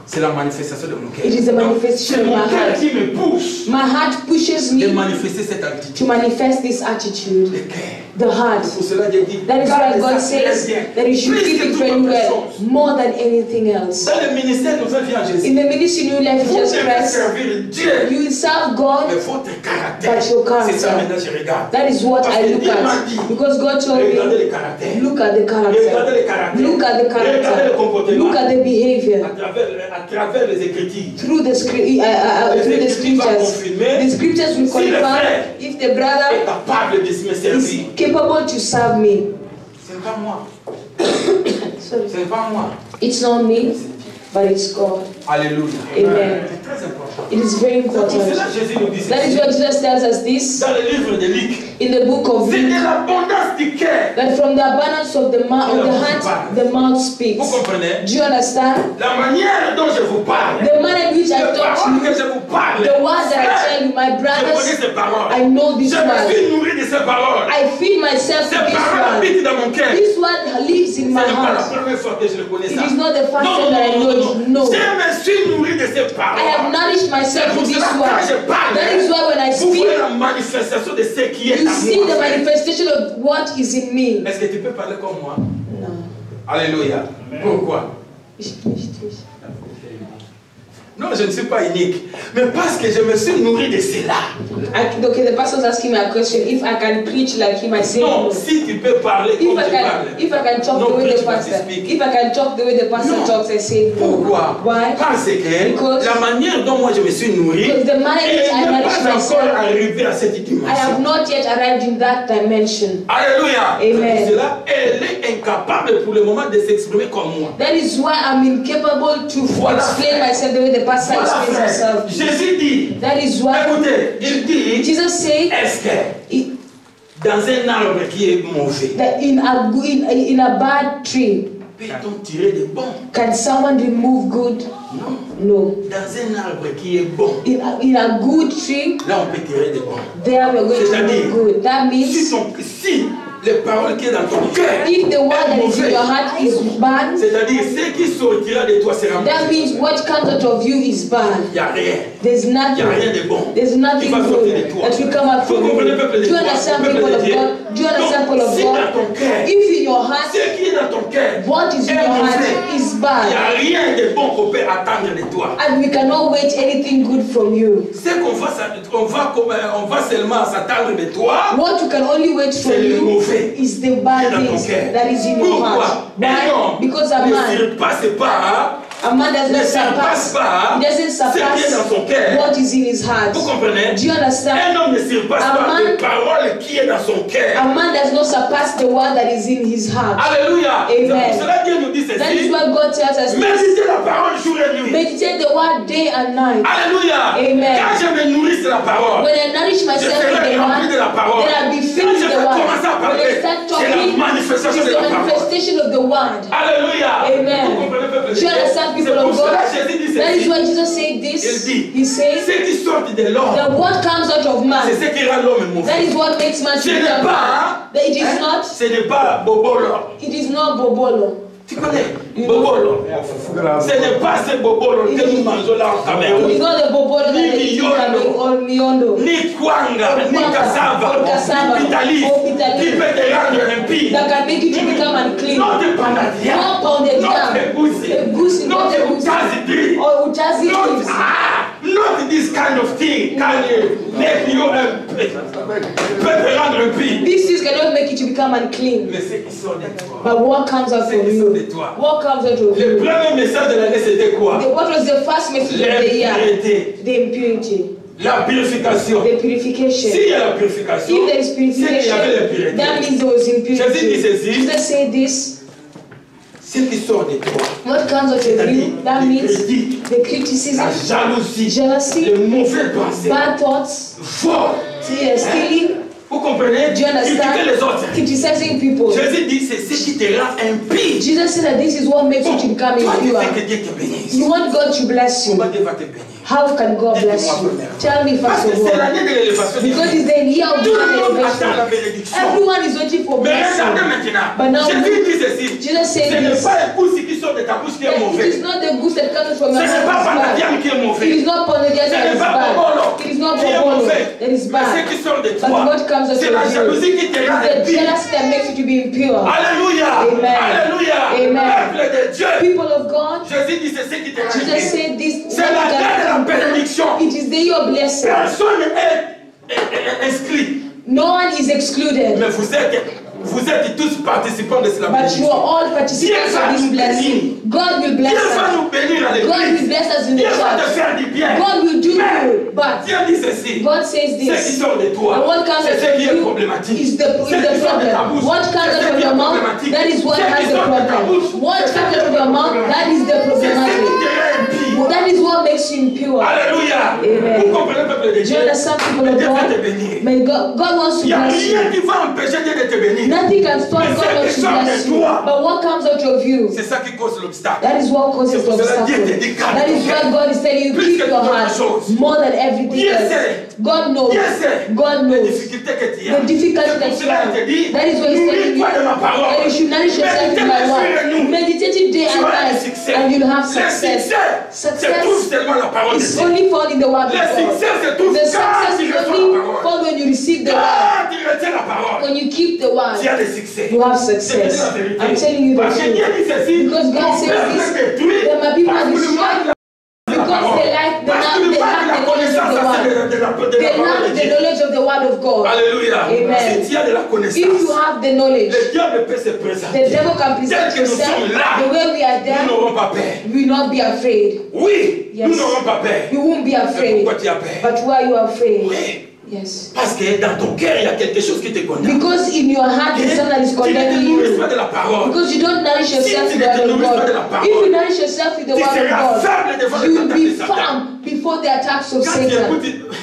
Speaker 4: C'est la manifestation de mon cœur.
Speaker 3: It is the
Speaker 4: Donc,
Speaker 3: manifestation
Speaker 4: c'est
Speaker 3: of
Speaker 4: mon
Speaker 3: my
Speaker 4: cœur
Speaker 3: heart.
Speaker 4: qui me pousse
Speaker 3: My heart pushes
Speaker 4: de
Speaker 3: me
Speaker 4: manifester cette attitude.
Speaker 3: to manifest this attitude.
Speaker 4: Le cœur.
Speaker 3: The heart.
Speaker 4: Pour cela, Dieu dit,
Speaker 3: That is why
Speaker 4: garde
Speaker 3: God
Speaker 4: ça
Speaker 3: says
Speaker 4: très bien.
Speaker 3: that you should
Speaker 4: Plus
Speaker 3: keep
Speaker 4: que
Speaker 3: it
Speaker 4: toute
Speaker 3: very
Speaker 4: autre
Speaker 3: well,
Speaker 4: chose.
Speaker 3: more than anything else.
Speaker 4: Dans le ministère, nous avons vu en Jésus.
Speaker 3: In the ministry New Life
Speaker 4: Vous
Speaker 3: Jesus
Speaker 4: devez
Speaker 3: Christ,
Speaker 4: servir Dieu.
Speaker 3: you will serve
Speaker 4: Mais
Speaker 3: God.
Speaker 4: votre caractère,
Speaker 3: But your character.
Speaker 4: c'est ça maintenant je regarde.
Speaker 3: That is what
Speaker 4: Parce
Speaker 3: I
Speaker 4: que
Speaker 3: look
Speaker 4: Dieu m'a
Speaker 3: at.
Speaker 4: dit,
Speaker 3: Because God told
Speaker 4: regardez
Speaker 3: me,
Speaker 4: le caractère.
Speaker 3: look at the
Speaker 4: Regardez
Speaker 3: character.
Speaker 4: le caractère.
Speaker 3: Look at the
Speaker 4: Regardez le
Speaker 3: character.
Speaker 4: comportement.
Speaker 3: Look at the behavior.
Speaker 4: À travers les Écritures.
Speaker 3: Through the scriptures. The scriptures will confirm if the
Speaker 4: Est
Speaker 3: brother
Speaker 4: capable de me
Speaker 3: is
Speaker 4: servir.
Speaker 3: capable to serve me.
Speaker 4: Ce n'est pas moi.
Speaker 3: Sorry.
Speaker 4: Ce n'est pas moi.
Speaker 3: It's not me, but it's God.
Speaker 4: Alléluia.
Speaker 3: Amen.
Speaker 4: C'est très important.
Speaker 3: It is very
Speaker 4: C'est pour
Speaker 3: important.
Speaker 4: cela que Jésus nous dit
Speaker 3: That is
Speaker 4: ceci.
Speaker 3: what Jesus tells us this
Speaker 4: Dans le livre de Luc.
Speaker 3: in the book of
Speaker 4: C'est de
Speaker 3: Luke.
Speaker 4: l'abondance du cœur.
Speaker 3: That from the abundance of the heart, the mouth speaks.
Speaker 4: Vous comprenez?
Speaker 3: Do you understand?
Speaker 4: La manière dont je vous parle.
Speaker 3: The manner in which I
Speaker 4: Les
Speaker 3: talk
Speaker 4: paroles
Speaker 3: to
Speaker 4: que
Speaker 3: you,
Speaker 4: je vous parle.
Speaker 3: the words that I tell you, my
Speaker 4: Je connais
Speaker 3: brothers,
Speaker 4: ces paroles.
Speaker 3: I know this
Speaker 4: Je me
Speaker 3: word.
Speaker 4: suis nourri de ces paroles.
Speaker 3: I feed myself
Speaker 4: Ces
Speaker 3: with this
Speaker 4: paroles
Speaker 3: word.
Speaker 4: habitent dans mon cœur.
Speaker 3: This word lives in
Speaker 4: Ce
Speaker 3: my
Speaker 4: n'est pas la
Speaker 3: heart.
Speaker 4: première fois que je le connais
Speaker 3: It
Speaker 4: ça.
Speaker 3: is not the first
Speaker 4: Non,
Speaker 3: time that I know it. No.
Speaker 4: Je me suis nourri de ces
Speaker 3: I have
Speaker 4: paroles.
Speaker 3: nourished myself with this
Speaker 4: Quand
Speaker 3: word.
Speaker 4: je parle,
Speaker 3: That is why when I
Speaker 4: vous
Speaker 3: speak,
Speaker 4: voyez la manifestation de ce qui est
Speaker 3: you
Speaker 4: en
Speaker 3: see
Speaker 4: moi.
Speaker 3: the manifestation of what is in me.
Speaker 4: Est-ce que tu peux parler comme moi?
Speaker 3: No.
Speaker 4: Alléluia. Pourquoi? Non, je ne suis pas unique. Mais parce que je me suis nourri de cela.
Speaker 3: Okay, the pastor's asking me a question. If I can preach like him, I say
Speaker 4: Non,
Speaker 3: no.
Speaker 4: si tu peux parler comme tu parles.
Speaker 3: If I can talk
Speaker 4: Non,
Speaker 3: the way
Speaker 4: preach
Speaker 3: the
Speaker 4: what
Speaker 3: pastor,
Speaker 4: you speak.
Speaker 3: if I can talk the way the pastor
Speaker 4: Non.
Speaker 3: talks, I say no.
Speaker 4: Pourquoi?
Speaker 3: Why?
Speaker 4: Parce que
Speaker 3: Because
Speaker 4: la manière dont moi je me suis nourri
Speaker 3: Because the manner in which I
Speaker 4: n'est
Speaker 3: nourish
Speaker 4: pas
Speaker 3: myself,
Speaker 4: encore arrivé à cette
Speaker 3: I
Speaker 4: dimension.
Speaker 3: have not yet arrived in that dimension.
Speaker 4: Alléluia.
Speaker 3: Amen.
Speaker 4: C'est cela, elle est incapable pour le moment de s'exprimer comme moi.
Speaker 3: That is why I'm incapable to
Speaker 4: Voilà.
Speaker 3: explain myself the way the pastor
Speaker 4: Voilà,
Speaker 3: explains
Speaker 4: frère.
Speaker 3: himself.
Speaker 4: Jésus dit,
Speaker 3: That is why
Speaker 4: écoutez, il dit,
Speaker 3: Jesus said
Speaker 4: est-ce que dans un arbre qui est mauvais,
Speaker 3: that in a bad tree,
Speaker 4: peut-on tirer des bons?
Speaker 3: can someone remove good?
Speaker 4: Non.
Speaker 3: No.
Speaker 4: Dans un arbre qui est bon,
Speaker 3: In a good tree,
Speaker 4: là on peut tirer des bons.
Speaker 3: there we're going to
Speaker 4: C'est-à-dire,
Speaker 3: remove good. That means
Speaker 4: si les paroles qui est dans ton cœur
Speaker 3: if the word that
Speaker 4: est
Speaker 3: is in
Speaker 4: mauvais,
Speaker 3: your heart is bad,
Speaker 4: c'est-à-dire ce qui sortira de toi sera
Speaker 3: that
Speaker 4: mauvais.
Speaker 3: means what comes out of you is bad.
Speaker 4: Il n'y a rien.
Speaker 3: There's
Speaker 4: Il n'y a rien
Speaker 3: nothing.
Speaker 4: de bon.
Speaker 3: There's nothing
Speaker 4: qui va sortir de
Speaker 3: good
Speaker 4: toi.
Speaker 3: that will come out
Speaker 4: Vous
Speaker 3: from
Speaker 4: comprenez,
Speaker 3: you.
Speaker 4: peuple de
Speaker 3: Do you
Speaker 4: Dieu?
Speaker 3: understand,
Speaker 4: Peuple
Speaker 3: people
Speaker 4: de
Speaker 3: of
Speaker 4: Dieu?
Speaker 3: God? Do you understand, people
Speaker 4: Donc,
Speaker 3: of
Speaker 4: si dans
Speaker 3: God?
Speaker 4: ton cœur,
Speaker 3: If in your heart,
Speaker 4: ce qui est dans ton cœur
Speaker 3: what is in
Speaker 4: est
Speaker 3: your heart
Speaker 4: mauvais,
Speaker 3: is
Speaker 4: il n'y
Speaker 3: bad,
Speaker 4: a rien de bon qu'on peut attendre de toi.
Speaker 3: and we cannot wait anything good from you.
Speaker 4: C'est qu'on va seulement s'attendre de toi.
Speaker 3: What you can only wait from
Speaker 4: C'est le
Speaker 3: you
Speaker 4: mauvais
Speaker 3: is the
Speaker 4: qui est
Speaker 3: bad
Speaker 4: dans ton
Speaker 3: things
Speaker 4: cœur.
Speaker 3: that is in your
Speaker 4: Pourquoi?
Speaker 3: heart.
Speaker 4: Un
Speaker 3: Why?
Speaker 4: homme
Speaker 3: Because a
Speaker 4: ne
Speaker 3: man
Speaker 4: surpasse pas
Speaker 3: does
Speaker 4: ne
Speaker 3: not
Speaker 4: surpasse
Speaker 3: surpass.
Speaker 4: pas
Speaker 3: He doesn't
Speaker 4: ce qui est dans son
Speaker 3: surpass
Speaker 4: cœur.
Speaker 3: what is in his heart.
Speaker 4: Vous comprenez?
Speaker 3: Do you understand?
Speaker 4: Un homme ne surpasse
Speaker 3: A
Speaker 4: pas
Speaker 3: man-
Speaker 4: les paroles qui est dans son cœur.
Speaker 3: A man does not surpass the word that is in his heart.
Speaker 4: Alléluia.
Speaker 3: Amen.
Speaker 4: C'est pour cela Dieu nous dit
Speaker 3: That is
Speaker 4: ceci.
Speaker 3: what God tells us.
Speaker 4: Méditez la parole jour et nuit.
Speaker 3: Meditate the word day and night.
Speaker 4: Alléluia.
Speaker 3: Amen.
Speaker 4: Quand je me nourris de la parole,
Speaker 3: When I nourish
Speaker 4: je
Speaker 3: myself with
Speaker 4: serai
Speaker 3: the
Speaker 4: rempli
Speaker 3: word,
Speaker 4: de la parole.
Speaker 3: then I'll be
Speaker 4: Quand
Speaker 3: filled
Speaker 4: je
Speaker 3: with the
Speaker 4: vais
Speaker 3: word.
Speaker 4: commencer à
Speaker 3: When
Speaker 4: parler,
Speaker 3: I start
Speaker 4: c'est la
Speaker 3: talking, it
Speaker 4: manifestation
Speaker 3: is
Speaker 4: de
Speaker 3: the
Speaker 4: la parole.
Speaker 3: manifestation of the word.
Speaker 4: Alléluia.
Speaker 3: Amen.
Speaker 4: Vous comprenez, peuple de
Speaker 3: Do you
Speaker 4: Dieu?
Speaker 3: understand,
Speaker 4: C'est
Speaker 3: people
Speaker 4: pour
Speaker 3: of God?
Speaker 4: cela que Jésus dit
Speaker 3: That is
Speaker 4: ceci.
Speaker 3: why Jesus said
Speaker 4: Il
Speaker 3: this.
Speaker 4: dit,
Speaker 3: He said
Speaker 4: ce qui sort de l'homme,
Speaker 3: that what comes out of
Speaker 4: c'est
Speaker 3: man,
Speaker 4: ce qui rend l'homme
Speaker 3: that
Speaker 4: mauvais.
Speaker 3: is what makes man to
Speaker 4: Ce n'est
Speaker 3: become
Speaker 4: pas,
Speaker 3: bad. That it is
Speaker 4: hein,
Speaker 3: not,
Speaker 4: ce n'est pas bobolo.
Speaker 3: it is not bobolo.
Speaker 4: Tu connais bobolo? Ce n'est pas ce bobolo que nous mangeons là en
Speaker 3: It
Speaker 4: Cameroun.
Speaker 3: is not the bobolo that
Speaker 4: Ni
Speaker 3: they eat in
Speaker 4: miondo.
Speaker 3: Cameroon or miondo.
Speaker 4: Ni kwanga, ni
Speaker 3: Kwanga,
Speaker 4: cassava,
Speaker 3: or cassava,
Speaker 4: ni bitalif,
Speaker 3: or bitalif.
Speaker 4: qui peut te rendre impie.
Speaker 3: That can make you to become unclean.
Speaker 4: Notre pandadia,
Speaker 3: Not pounded
Speaker 4: notre
Speaker 3: yam.
Speaker 4: goosey,
Speaker 3: A goose, not
Speaker 4: notre
Speaker 3: a goose.
Speaker 4: utazidi,
Speaker 3: Or uchazi
Speaker 4: not,
Speaker 3: leaves.
Speaker 4: not this kind of thing can make you peut te rendre impie.
Speaker 3: These things cannot make you to become unclean.
Speaker 4: Mais ce qui sort de toi,
Speaker 3: But what comes out
Speaker 4: ce
Speaker 3: from
Speaker 4: qui sort de
Speaker 3: you?
Speaker 4: toi.
Speaker 3: What comes out of
Speaker 4: Le
Speaker 3: you?
Speaker 4: premier message de l'année c'était quoi?
Speaker 3: What was the first message of the year?
Speaker 4: L'impureté,
Speaker 3: The impurity.
Speaker 4: la purification.
Speaker 3: The purification.
Speaker 4: S'il y a la purification,
Speaker 3: If there is
Speaker 4: c'est qu'il y avait
Speaker 3: purification,
Speaker 4: l'impureté.
Speaker 3: that means there was
Speaker 4: Jésus dit
Speaker 3: impurity.
Speaker 4: ceci.
Speaker 3: Jesus said this.
Speaker 4: Ce qui sort de toi,
Speaker 3: What comes out of
Speaker 4: c'est-à-dire
Speaker 3: you? That
Speaker 4: les
Speaker 3: means
Speaker 4: critiques,
Speaker 3: the
Speaker 4: la
Speaker 3: criticism,
Speaker 4: jalousie,
Speaker 3: jealousy,
Speaker 4: les mauvais pensées,
Speaker 3: bad thoughts,
Speaker 4: vol,
Speaker 3: stealing.
Speaker 4: vous comprenez?
Speaker 3: Do you
Speaker 4: Critiquer
Speaker 3: understand?
Speaker 4: les autres.
Speaker 3: Criticizing people.
Speaker 4: Jésus dit c'est ce qui te rend impie.
Speaker 3: Jesus said that this is what makes you to become
Speaker 4: Toi, tu
Speaker 3: impure.
Speaker 4: veux que Dieu te bénisse.
Speaker 3: You want God to bless you.
Speaker 4: Comment Dieu va te bénir?
Speaker 3: How can God bless you? Tell me
Speaker 4: Parce
Speaker 3: first
Speaker 4: que
Speaker 3: of
Speaker 4: c'est
Speaker 3: all.
Speaker 4: l'année de l'élévation.
Speaker 3: Because it's the year of
Speaker 4: Tout le
Speaker 3: divine
Speaker 4: monde attend la
Speaker 3: elevation.
Speaker 4: bénédiction.
Speaker 3: Everyone is waiting for
Speaker 4: Mais
Speaker 3: blessing.
Speaker 4: regardez maintenant.
Speaker 3: But now,
Speaker 4: Jésus dit ceci.
Speaker 3: Jesus said
Speaker 4: Ce n'est
Speaker 3: this.
Speaker 4: pas un pouce qui sort de ta bouche qui est
Speaker 3: That it
Speaker 4: mauvais.
Speaker 3: is not the goose that comes from
Speaker 4: Ce
Speaker 3: your
Speaker 4: n'est pas
Speaker 3: mouth that
Speaker 4: Panadiam qui est
Speaker 3: is bad. It
Speaker 4: mauvais.
Speaker 3: is not Ponadian
Speaker 4: Ce
Speaker 3: that
Speaker 4: n'est
Speaker 3: is
Speaker 4: pas
Speaker 3: bad.
Speaker 4: Bobolo
Speaker 3: It is not
Speaker 4: qui est
Speaker 3: Bobolo
Speaker 4: mauvais.
Speaker 3: that is
Speaker 4: Mais ce
Speaker 3: bad.
Speaker 4: qui sort de
Speaker 3: But
Speaker 4: toi,
Speaker 3: what comes out
Speaker 4: c'est la
Speaker 3: of you
Speaker 4: jalousie qui te rend
Speaker 3: is the
Speaker 4: impie.
Speaker 3: jealousy that makes you to be impure.
Speaker 4: Alléluia.
Speaker 3: Amen.
Speaker 4: Alléluia.
Speaker 3: Amen.
Speaker 4: Peuple de Dieu.
Speaker 3: People of God,
Speaker 4: Jésus dit c'est ce qui te rend
Speaker 3: Jesus
Speaker 4: impie.
Speaker 3: said this.
Speaker 4: C'est l'année de la bénédiction.
Speaker 3: It is the year of blessing.
Speaker 4: Personne n'est inscrit.
Speaker 3: No one is excluded.
Speaker 4: Mais vous êtes tous participants de cela.
Speaker 3: But you are all participants of this blessing. God will bless
Speaker 4: Dieu va
Speaker 3: us.
Speaker 4: nous bénir à
Speaker 3: God will
Speaker 4: l'église.
Speaker 3: bless us in the
Speaker 4: Dieu va te
Speaker 3: church.
Speaker 4: faire du bien.
Speaker 3: God will do
Speaker 4: Mais
Speaker 3: good. But
Speaker 4: Dieu dit ceci.
Speaker 3: God says
Speaker 4: Ce qui
Speaker 3: this.
Speaker 4: sort de toi,
Speaker 3: And what comes
Speaker 4: c'est
Speaker 3: out
Speaker 4: ce qui
Speaker 3: of
Speaker 4: est
Speaker 3: you
Speaker 4: problématique.
Speaker 3: is the
Speaker 4: Ce qui sort de ta
Speaker 3: problem.
Speaker 4: bouche,
Speaker 3: What
Speaker 4: c'est
Speaker 3: comes
Speaker 4: ce
Speaker 3: out of
Speaker 4: qui est
Speaker 3: your mouth,
Speaker 4: problématique.
Speaker 3: that is what
Speaker 4: Ce qui
Speaker 3: has the
Speaker 4: sort de ta
Speaker 3: problem.
Speaker 4: bouche,
Speaker 3: What
Speaker 4: c'est ce
Speaker 3: comes
Speaker 4: qui
Speaker 3: out
Speaker 4: est
Speaker 3: of your mouth,
Speaker 4: problématique.
Speaker 3: that is the
Speaker 4: C'est ce qui
Speaker 3: problematic.
Speaker 4: te rend impie.
Speaker 3: That is what makes you impure.
Speaker 4: Alléluia.
Speaker 3: Amen.
Speaker 4: Vous comprenez, peuple de
Speaker 3: Do you
Speaker 4: Dieu?
Speaker 3: understand, people of
Speaker 4: Dieu va te
Speaker 3: God?
Speaker 4: bénir.
Speaker 3: May God wants
Speaker 4: Il
Speaker 3: to
Speaker 4: n'y a
Speaker 3: bless you.
Speaker 4: rien qui va empêcher Dieu de te bénir.
Speaker 3: Nothing can stop
Speaker 4: Mais
Speaker 3: God
Speaker 4: ce
Speaker 3: wants
Speaker 4: qui
Speaker 3: to
Speaker 4: sort
Speaker 3: bless
Speaker 4: de
Speaker 3: you.
Speaker 4: toi,
Speaker 3: But what comes out of you,
Speaker 4: c'est ça qui cause l'obstacle.
Speaker 3: that is what causes
Speaker 4: C'est
Speaker 3: the
Speaker 4: pour cela que Dieu
Speaker 3: obstacle.
Speaker 4: te dit garde
Speaker 3: That
Speaker 4: ton
Speaker 3: is why
Speaker 4: cœur.
Speaker 3: God is telling you,
Speaker 4: Plus
Speaker 3: keep
Speaker 4: que
Speaker 3: your
Speaker 4: toute
Speaker 3: heart
Speaker 4: autre chose.
Speaker 3: more than everything
Speaker 4: Dieu
Speaker 3: else.
Speaker 4: sait.
Speaker 3: God knows.
Speaker 4: Dieu sait
Speaker 3: God
Speaker 4: les
Speaker 3: knows.
Speaker 4: difficultés que tu as.
Speaker 3: The difficulty
Speaker 4: C'est
Speaker 3: that
Speaker 4: pour
Speaker 3: you
Speaker 4: cela
Speaker 3: have.
Speaker 4: qu'il te dit,
Speaker 3: That is what he's telling you.
Speaker 4: nourris-toi de ma parole.
Speaker 3: That you should nourish yourself in my
Speaker 4: Médite-moi sur
Speaker 3: word.
Speaker 4: nous.
Speaker 3: Meditate it day
Speaker 4: Tu
Speaker 3: and
Speaker 4: auras du
Speaker 3: night.
Speaker 4: succès. succès.
Speaker 3: and you'll have
Speaker 4: Le
Speaker 3: success.
Speaker 4: succès se trouve seulement la parole de
Speaker 3: It's
Speaker 4: Dieu.
Speaker 3: only found in the word of
Speaker 4: Le
Speaker 3: God.
Speaker 4: succès se trouve
Speaker 3: The
Speaker 4: quand
Speaker 3: success
Speaker 4: tu
Speaker 3: is
Speaker 4: reçois
Speaker 3: only
Speaker 4: la parole.
Speaker 3: found when you receive the word.
Speaker 4: Quand tu retiens la parole,
Speaker 3: When you keep the word,
Speaker 4: tu as le succès.
Speaker 3: you have
Speaker 4: Je te dis
Speaker 3: success.
Speaker 4: la vérité.
Speaker 3: I'm telling you the
Speaker 4: Parce que Dieu
Speaker 3: truth.
Speaker 4: dit ceci,
Speaker 3: Because God
Speaker 4: ton
Speaker 3: says
Speaker 4: peuple
Speaker 3: this,
Speaker 4: est détruit
Speaker 3: that my people are
Speaker 4: parce que le
Speaker 3: destroyed
Speaker 4: manque de la
Speaker 3: because
Speaker 4: parole.
Speaker 3: they lack the
Speaker 4: Parce que
Speaker 3: knowledge,
Speaker 4: le manque de la connaissance
Speaker 3: of the word.
Speaker 4: de la
Speaker 3: They
Speaker 4: parole
Speaker 3: lack
Speaker 4: de
Speaker 3: the
Speaker 4: Dieu.
Speaker 3: knowledge of the word of God.
Speaker 4: Alléluia.
Speaker 3: Amen.
Speaker 4: Si tu as de la
Speaker 3: If
Speaker 4: connaissance,
Speaker 3: you have the knowledge,
Speaker 4: le diable peut se
Speaker 3: the
Speaker 4: présenter.
Speaker 3: devil can
Speaker 4: Tel
Speaker 3: present
Speaker 4: que nous
Speaker 3: himself
Speaker 4: sommes là,
Speaker 3: the way we are
Speaker 4: nous
Speaker 3: there.
Speaker 4: n'aurons pas peur.
Speaker 3: We will not be afraid.
Speaker 4: Oui,
Speaker 3: Yes.
Speaker 4: nous n'aurons pas peur.
Speaker 3: You won't be
Speaker 4: Mais
Speaker 3: afraid.
Speaker 4: pourquoi tu as peur?
Speaker 3: But why are you afraid?
Speaker 4: Oui.
Speaker 3: Yes.
Speaker 4: Parce que dans ton cœur, il y a quelque chose qui te condamne.
Speaker 3: Because in your heart
Speaker 4: Et
Speaker 3: is something that is
Speaker 4: tu ne te
Speaker 3: condemning
Speaker 4: nourris
Speaker 3: you.
Speaker 4: pas de la parole.
Speaker 3: Because you don't nourish yourself
Speaker 4: Si
Speaker 3: with
Speaker 4: tu
Speaker 3: the
Speaker 4: ne te
Speaker 3: word of
Speaker 4: nourris pas de la
Speaker 3: God.
Speaker 4: parole,
Speaker 3: If you nourish yourself with the
Speaker 4: tu
Speaker 3: word of
Speaker 4: seras faible devant
Speaker 3: God,
Speaker 4: les
Speaker 3: you will
Speaker 4: attaques de
Speaker 3: be
Speaker 4: Satan.
Speaker 3: firm before the attacks of
Speaker 4: Quand tu
Speaker 3: Satan.
Speaker 4: écoutes,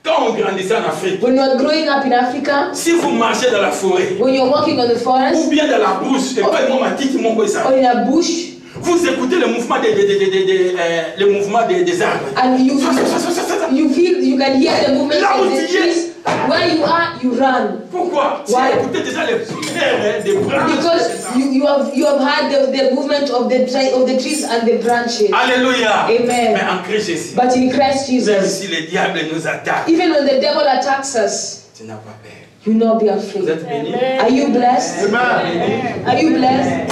Speaker 4: quand on grandissait en Afrique,
Speaker 3: When you're growing up in Africa,
Speaker 4: si vous marchez dans la forêt,
Speaker 3: when you're walking on the
Speaker 4: ou
Speaker 3: forest
Speaker 4: bien dans la brousse, et pas mon matiti, mon quoi ça,
Speaker 3: or in a bush,
Speaker 4: vous écoutez le mouvement le mouvement des arbres.
Speaker 3: and you can hear the movement
Speaker 4: Là où
Speaker 3: of the
Speaker 4: tu es.
Speaker 3: trees. Where you are, you run.
Speaker 4: Pourquoi? Tu
Speaker 3: Why?
Speaker 4: as écouté déjà les prières des branches.
Speaker 3: Because you have had the movement of the trees and the branches.
Speaker 4: Alléluia.
Speaker 3: Amen.
Speaker 4: Mais en Christ Jésus,
Speaker 3: But in Christ
Speaker 4: même
Speaker 3: Jesus,
Speaker 4: si le diable nous attaque,
Speaker 3: even when the devil attacks us,
Speaker 4: tu n'as pas peur.
Speaker 3: you will not be
Speaker 4: Vous
Speaker 3: afraid.
Speaker 4: êtes bénis.
Speaker 3: Are you blessed?
Speaker 1: Amen.
Speaker 3: Are you blessed?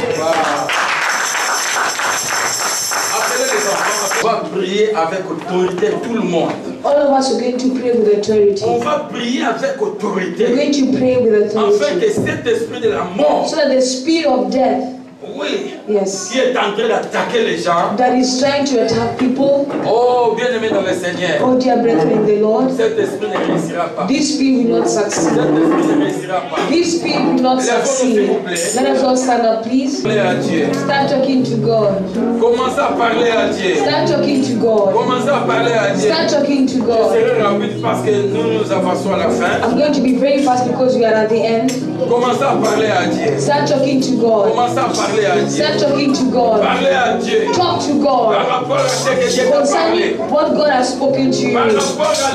Speaker 4: Appelez les enfants. On va prier avec autorité, tout le monde.
Speaker 3: All of us are going to pray with authority.
Speaker 4: On va prier avec
Speaker 3: We're
Speaker 4: autorité.
Speaker 3: going to pray with
Speaker 4: Afin
Speaker 3: authority.
Speaker 4: que cet esprit de la mort,
Speaker 3: So that the spirit of death,
Speaker 4: oui,
Speaker 3: yes,
Speaker 4: qui est en train d'attaquer les gens,
Speaker 3: that is trying to attack people,
Speaker 4: oh, bien-aimé dans le Seigneur,
Speaker 3: oh dear brethren in the Lord,
Speaker 4: cet esprit ne réussira pas.
Speaker 3: this spirit will not
Speaker 4: Cet
Speaker 3: succeed.
Speaker 4: esprit ne réussira pas.
Speaker 3: This spirit will not succeed. Let us all stand up, please.
Speaker 4: Parlez à Dieu.
Speaker 3: Start talking to God.
Speaker 4: Commencez à parler à Dieu.
Speaker 3: Start talking to God.
Speaker 4: Commencez à parler à Dieu.
Speaker 3: Start talking to
Speaker 4: Je
Speaker 3: God.
Speaker 4: serai rapide parce que nous avançons à la fin.
Speaker 3: I'm going to be very fast because we are at the end.
Speaker 4: Commencez à parler à Dieu.
Speaker 3: Start talking to God.
Speaker 4: Commencez à parler à Dieu.
Speaker 3: Start talking to God.
Speaker 4: Parlez à Dieu.
Speaker 3: Talk to
Speaker 4: Par
Speaker 3: God
Speaker 4: rapport à ce que Dieu t'a parlé.
Speaker 3: concerning what God has spoken to
Speaker 4: Par
Speaker 3: you.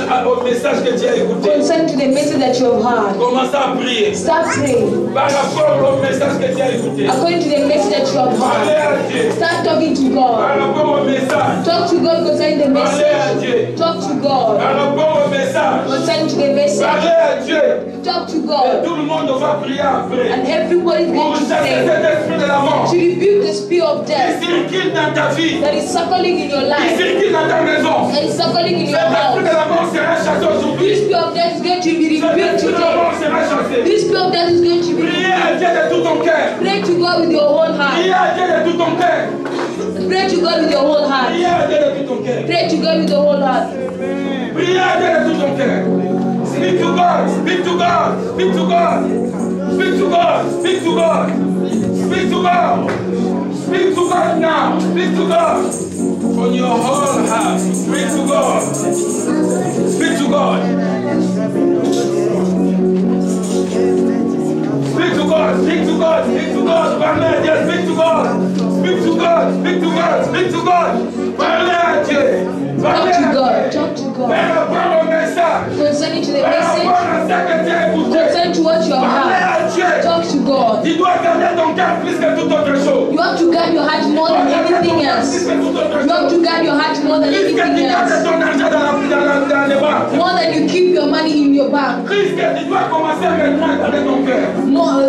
Speaker 4: rapport au message que tu as écouté.
Speaker 3: Concerning to the message that you have heard.
Speaker 4: Commencez à prier.
Speaker 3: Start praying.
Speaker 4: Par rapport au message que tu as écouté.
Speaker 3: According to the message that you have
Speaker 4: Parlez
Speaker 3: heard.
Speaker 4: à Dieu.
Speaker 3: Start talking to
Speaker 4: Par
Speaker 3: God.
Speaker 4: rapport au message.
Speaker 3: Talk to God concerning the
Speaker 4: Parlez à
Speaker 3: message.
Speaker 4: Dieu.
Speaker 3: Talk to God
Speaker 4: Par rapport au message.
Speaker 3: concerning to the message.
Speaker 4: Parlez à Dieu.
Speaker 3: Talk to
Speaker 4: Et
Speaker 3: God.
Speaker 4: tout le monde va prier après.
Speaker 3: And everybody is
Speaker 4: Pour
Speaker 3: going to
Speaker 4: chasser
Speaker 3: pray.
Speaker 4: cet esprit de la mort.
Speaker 3: To rebuke the spirit of
Speaker 4: Qui
Speaker 3: death
Speaker 4: circule dans ta vie.
Speaker 3: that is circling in your
Speaker 4: Qui
Speaker 3: life.
Speaker 4: circule dans ta maison.
Speaker 3: That is circling in your
Speaker 4: Cet esprit
Speaker 3: house.
Speaker 4: de la mort sera chassé
Speaker 3: This
Speaker 4: aujourd'hui.
Speaker 3: spirit of death is going to be
Speaker 4: Cet
Speaker 3: rebuked
Speaker 4: esprit de la mort
Speaker 3: today.
Speaker 4: sera chassé.
Speaker 3: This spirit of death is going to be
Speaker 4: Priez à Dieu de tout ton cœur.
Speaker 3: Pray to God with your whole heart.
Speaker 4: Priez à Dieu de tout ton cœur.
Speaker 3: Pray to God with your whole heart.
Speaker 4: Priez à Dieu de tout ton cœur.
Speaker 3: Pray to God with your whole heart.
Speaker 4: Priez à Dieu de tout ton cœur. Speak to God. Speak to God. Speak to God. Speak to God. Speak to God. Speak to God. Speak to God now. Speak to God. From your whole heart. Speak to God. Speak to God. Speak to God. Speak to God. Speak to God. Parlez à Dieu. Speak to God. Speak to God. Speak to God. Speak to God. Parlez à Dieu.
Speaker 3: Talk
Speaker 4: Parlez
Speaker 3: to
Speaker 4: à
Speaker 3: God.
Speaker 4: Dieu.
Speaker 3: Talk to God.
Speaker 4: Par rapport au message.
Speaker 3: Concerning to the
Speaker 4: Par
Speaker 3: message.
Speaker 4: rapport à ce que tu as écouté.
Speaker 3: Concerning to what you have
Speaker 4: Parlez
Speaker 3: heard.
Speaker 4: à Dieu.
Speaker 3: Talk to God.
Speaker 4: Tu dois garder ton cœur plus que toute autre chose.
Speaker 3: You have to guard your heart more than anything else. You have to guard your heart more than
Speaker 4: Plus que
Speaker 3: anything
Speaker 4: tu gardes
Speaker 3: else.
Speaker 4: ton argent dans les banques.
Speaker 3: More than you keep your money in your bank.
Speaker 4: Plus que tu dois commencer maintenant à garder ton cœur.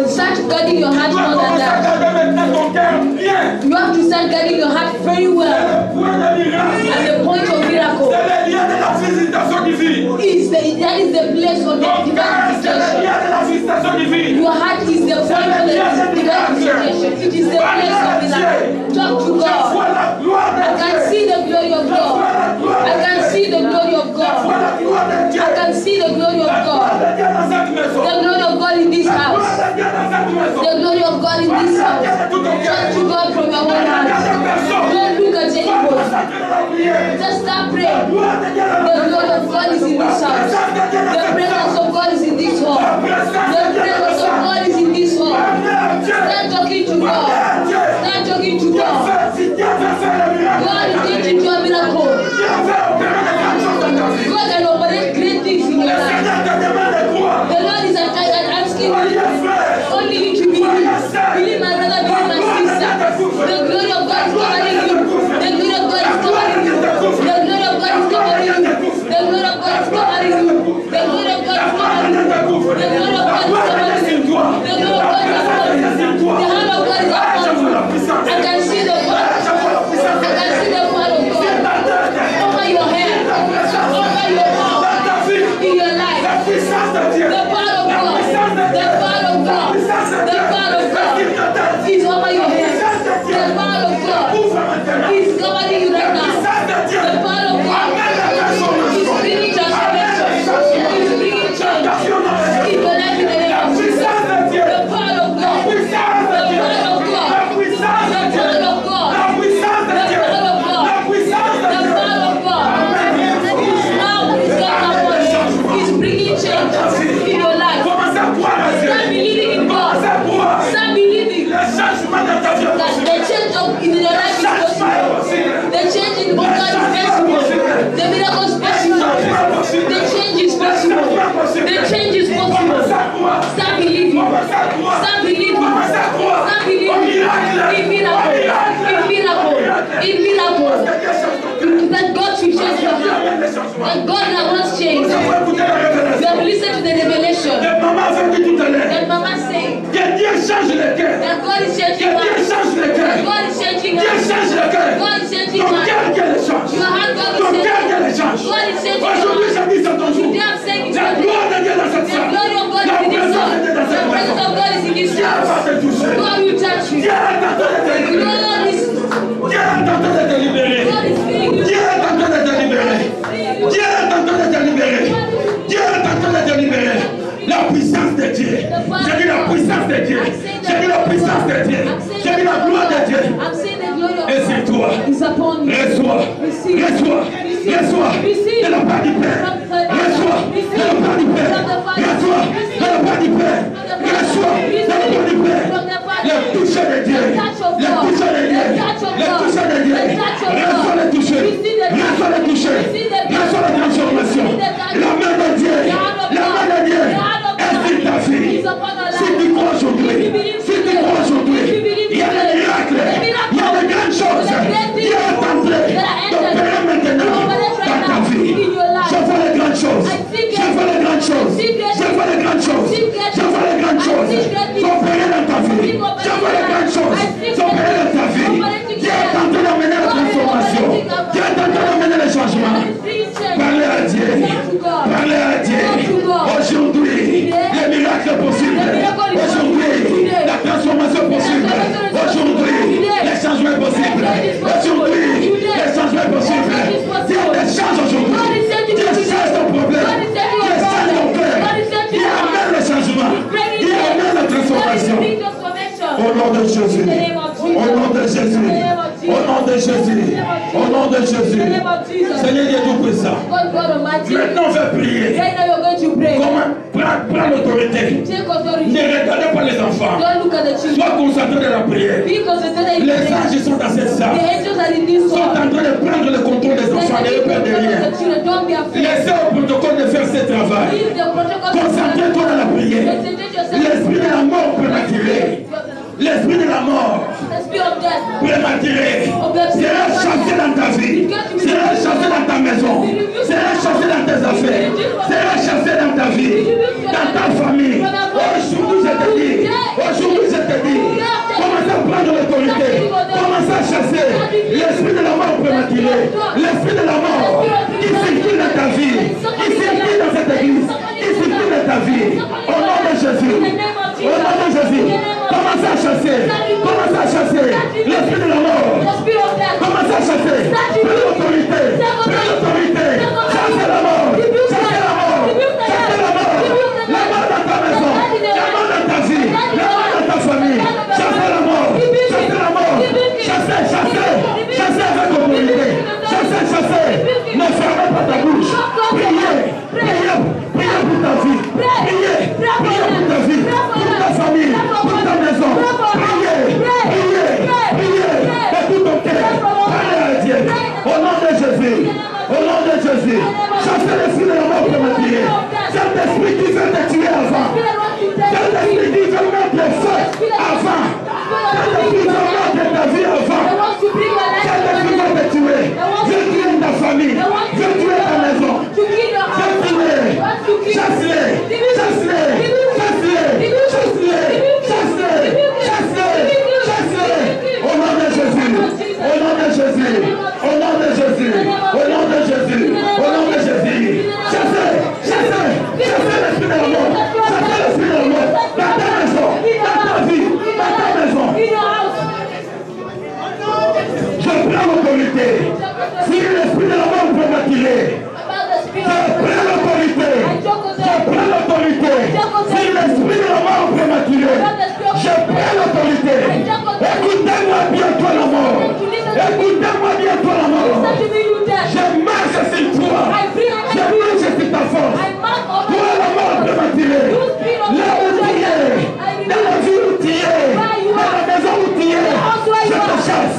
Speaker 3: Start guarding your
Speaker 4: Tu
Speaker 3: heart
Speaker 4: dois
Speaker 3: more than
Speaker 4: commencer à
Speaker 3: that.
Speaker 4: garder maintenant ton cœur bien.
Speaker 3: You have to start guarding your heart very well.
Speaker 4: C'est le point de miracle.
Speaker 3: At the point of miracle.
Speaker 4: C'est le lien de la visitation divine.
Speaker 3: That is the place of the
Speaker 4: Ton cœur,
Speaker 3: divine
Speaker 4: c'est le
Speaker 3: visitation.
Speaker 4: lien de la visitation divine.
Speaker 3: Your heart is the point of the divine visitation. It is the place of miracle. Talk to
Speaker 4: Je
Speaker 3: God.
Speaker 4: vois la gloire
Speaker 3: I
Speaker 4: de
Speaker 3: can
Speaker 4: Dieu.
Speaker 3: see the glory of God. I can see the glory of
Speaker 4: Je vois
Speaker 3: God.
Speaker 4: la gloire de Dieu.
Speaker 3: I can see the glory of
Speaker 4: La gloire
Speaker 3: God.
Speaker 4: de Dieu dans cette maison.
Speaker 3: The glory of God in this
Speaker 4: La gloire
Speaker 3: house.
Speaker 4: de Dieu dans cette maison.
Speaker 3: The glory of God in this house. Talk to God from your own heart. Don't look at anybody. Just start praying. The glory of God is in this house. The presence of God is in this hall. The presence of God is in this hall. Start talking to God. Start talking to God. God is going to do a miracle. God can operate great things in your life. The Lord is asking you only you to believe. Believe my brother, believe my sister. The glory of God is
Speaker 4: change les cœurs.
Speaker 2: That God is
Speaker 4: Que
Speaker 2: changing
Speaker 4: Dieu
Speaker 2: lives.
Speaker 4: change les
Speaker 2: That
Speaker 4: cœurs.
Speaker 2: God is changing
Speaker 4: Dieu
Speaker 2: lives.
Speaker 4: change les cœurs.
Speaker 2: God is changing
Speaker 4: Ton
Speaker 2: lives.
Speaker 4: cœur qu'elle change.
Speaker 2: Your heart, God is
Speaker 4: Ton cœur
Speaker 2: changing.
Speaker 4: qu'elle change.
Speaker 2: God is changing
Speaker 4: Aujourd'hui,
Speaker 2: lives.
Speaker 4: je dis c'est ton jour.
Speaker 2: Today I'm saying it's
Speaker 4: La
Speaker 2: your
Speaker 4: gloire de Dieu dans cette
Speaker 2: The
Speaker 4: salle.
Speaker 2: glory of God
Speaker 4: La
Speaker 2: is in this
Speaker 4: présence de
Speaker 2: house.
Speaker 4: Dieu dans
Speaker 2: The
Speaker 4: cette
Speaker 2: presence
Speaker 4: maison.
Speaker 2: of God is in this
Speaker 4: Dieu va
Speaker 2: house.
Speaker 4: te toucher.
Speaker 2: God will touch you.
Speaker 4: Dieu est en train de te libérer.
Speaker 2: God is
Speaker 4: Dieu est en train de te libérer.
Speaker 2: feeling you.
Speaker 4: Dieu est en train de te libérer. Dieu est en train de te libérer. Dieu est en train de te libérer. La puissance de Dieu. J'ai dit la puissance de Dieu. J'ai dit la puissance de Dieu. J'ai dit la gloire de Dieu.
Speaker 2: I'm saying the glory of
Speaker 4: Et c'est toi.
Speaker 2: God is upon you.
Speaker 4: Reçois.
Speaker 2: Receive.
Speaker 4: Reçois.
Speaker 2: Receive.
Speaker 4: Reçois.
Speaker 2: Receive.
Speaker 4: De la part du Père. Reçois. De la part du Père. Reçois. De la part du Père. Reçois. De la part du Père. Le toucher de Dieu. Le toucher de Dieu. Le toucher de Dieu. Reçois le toucher. Reçois le toucher. Reçois la transformation. La main de Dieu. La main de Dieu. Est sur ta fille. Si tu crois aujourd'hui. Si tu crois aujourd'hui. Il y a des miracles. Il y a des grandes choses. Dieu est en train d'opérer maintenant dans ta vie. Je vois les grandes choses. Je vois les grandes choses. Je vois les grandes choses. Je vois les grandes choses. S'opérer dans ta vie. Je vois les grandes choses. S'opérer dans ta vie. Dieu est en train d'amener la transformation. Dieu est en train d'amener le changement. Parlez à Dieu. Parlez à Dieu. Aujourd'hui, les miracles possibles. Aujourd'hui, la transformation possible. Aujourd'hui, les changements possibles. Aujourd'hui, les changements possibles. Dieu te change aujourd'hui. Dieu change ton problème. Dieu change ton cœur. Dieu amène le changement. Dieu amène la transformation. Au nom de Jésus. Au nom de Jésus. Au nom de Jésus. Au nom de Jésus. Seigneur Dieu Tout-Puissant. Maintenant on va prier. Comment prends l'autorité. Ne regardez pas les enfants. Sois concentré dans la prière. Les anges sont dans cette salle. Sont en train de prendre le contrôle des enfants et eux perdent rien. Laissez au protocole de faire ce travail. Concentrez-toi dans la prière. L'esprit de la mort prématurée. L'esprit de la mort prématuré sera chassé dans ta vie, sera chassé dans ta maison, sera chassé dans tes affaires, sera chassé dans ta vie, dans ta famille. Aujourd'hui je te dis, commence à prendre l'autorité, commence à chasser l'esprit de la mort prématurée, l'esprit de la mort qui circule dans ta vie, qui circule dans cette église, qui circule dans ta vie. Au nom de Jésus, au nom de Jésus, commence à chasser l'esprit de la mort. Commence à chasser. Prends l'autorité. Chassez la mort. Chassez la mort. Chassez la mort. La mort dans ta maison. La mort dans ta vie. La mort dans ta famille. Chassez la mort. Chassez la mort. Chassez avec autorité. Chassez. Ne fermez pas ta bouche. Priez pour ta vie. Priez pour ta vie. Pour ta famille. Pour ta maison. Priez. De tout ton cœur. Parlez à Dieu. Au nom de Jésus. Chassez l'esprit de la mort prématurée. Cet esprit qui veut te tuer avant. Cet esprit qui veut mettre le feu avant. Cet esprit qui veut mettre ta vie avant. Cet esprit veut te tuer. Veut tuer ta famille. Veut tuer ta maison. Veut tuer. Chasse-les. Au nom de Jésus. Chassez l'esprit de la mort. Chassez l'esprit de la mort. Dans ta maison. Dans ta vie. Dans ta maison. Je prends l'autorité. Si l'esprit de la mort peut m'attirer. Je prends l'autorité. Si l'esprit de la mort peut m'attirer. Je prends l'autorité. Écoutez-moi bien, toi la mort. Écoutez-moi bien, toi la mort. Je marche sur toi. Je marche sur ta force. Toi la mort peut m'attirer. Là où tu es, dans la vie où tu es, dans la maison où tu es, je te chasse.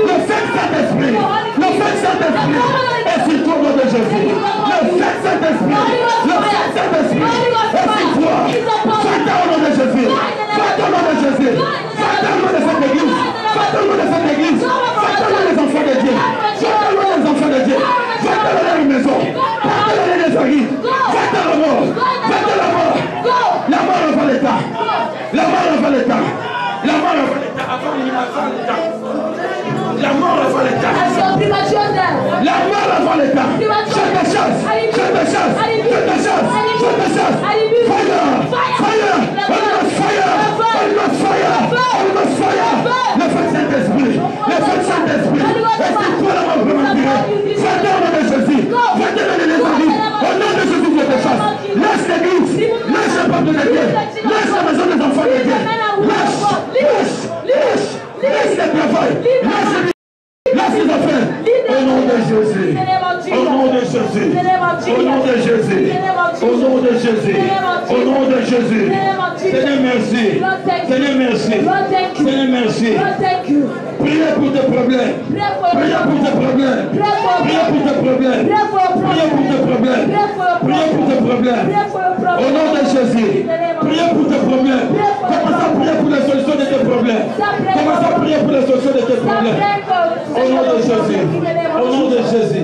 Speaker 4: Le fait Saint-Esprit. Et sur toi, nom de Jésus. Le fait Saint-Esprit. Et sur toi. Va-t'en au nom de Jésus. Va-t'en au nom de Jésus. Va-t'en au nom de cette église. Va-t'en au nom de cette église. Va-t'en au nom des enfants de Dieu. Va-t'en au nom des enfants de Dieu. Va-t'en au nom des maisons. Va-t'en au nom des églises. Va-t'en la mort. Va-t'en la mort. La mort devant l'État. avant le temps. La mort avant le temps.
Speaker 2: As your premature death.
Speaker 4: La mort avant le temps. Je te chasse. Je te chasse. Je te chasse. Je te chasse. Fire. Fire. Fire. Holy Ghost fire. Holy Ghost fire. Le feu de Saint-Esprit. Le feu de Saint-Esprit. Est-ce toi la mort vraiment tirée? Va-t'en au nom de Jésus. Va-t'en dans les esprits. Au nom de Jésus, je te chasse. Laisse l'église. Laisse le peuple de Dieu. Laisse la maison des enfants de Dieu. Laisse les travail. Laisse les affaires. Au nom de Jésus. Au nom de Jésus. Au nom de Jésus. Au nom de Jésus. Au nom de Jésus. Seigneur, merci. Seigneur, merci. Seigneur, merci. Priez pour tes problèmes. Priez pour tes problèmes. Priez pour tes problèmes. Priez pour tes problèmes. Priez pour tes problèmes. Au nom de Jésus. Priez pour tes problèmes. Commence à prier pour la solution de tes problèmes. Commence à prier pour la solution de tes problèmes. Au nom de Jésus. Au nom de Jésus.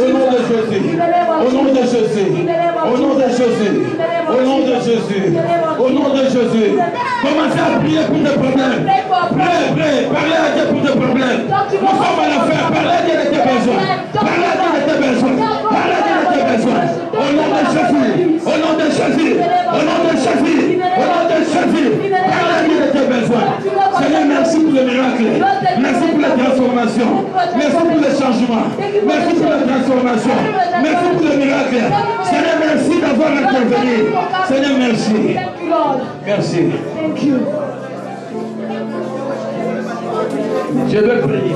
Speaker 4: Au nom de Jésus. Au nom de Jésus. Au nom de Jésus. Au nom de Jésus. Au nom de Jésus. Commencez à prier pour tes problèmes. Priez. Parlez à Dieu pour tes problèmes. Nous sommes à la fin. Parlez à Dieu de tes besoins. Parlez à Dieu de tes besoins. Parlez à Dieu de tes besoins. Au nom de Jésus. Au nom de Jésus. Au nom de Jésus. Au nom de Jésus. Parlez à Dieu de tes besoins. Seigneur, merci pour le miracle. Merci pour la transformation. Merci pour le changement. Merci pour la transformation. Merci pour le miracle. Seigneur, merci d'avoir intervenu. Seigneur, merci. Merci. Je vais prier.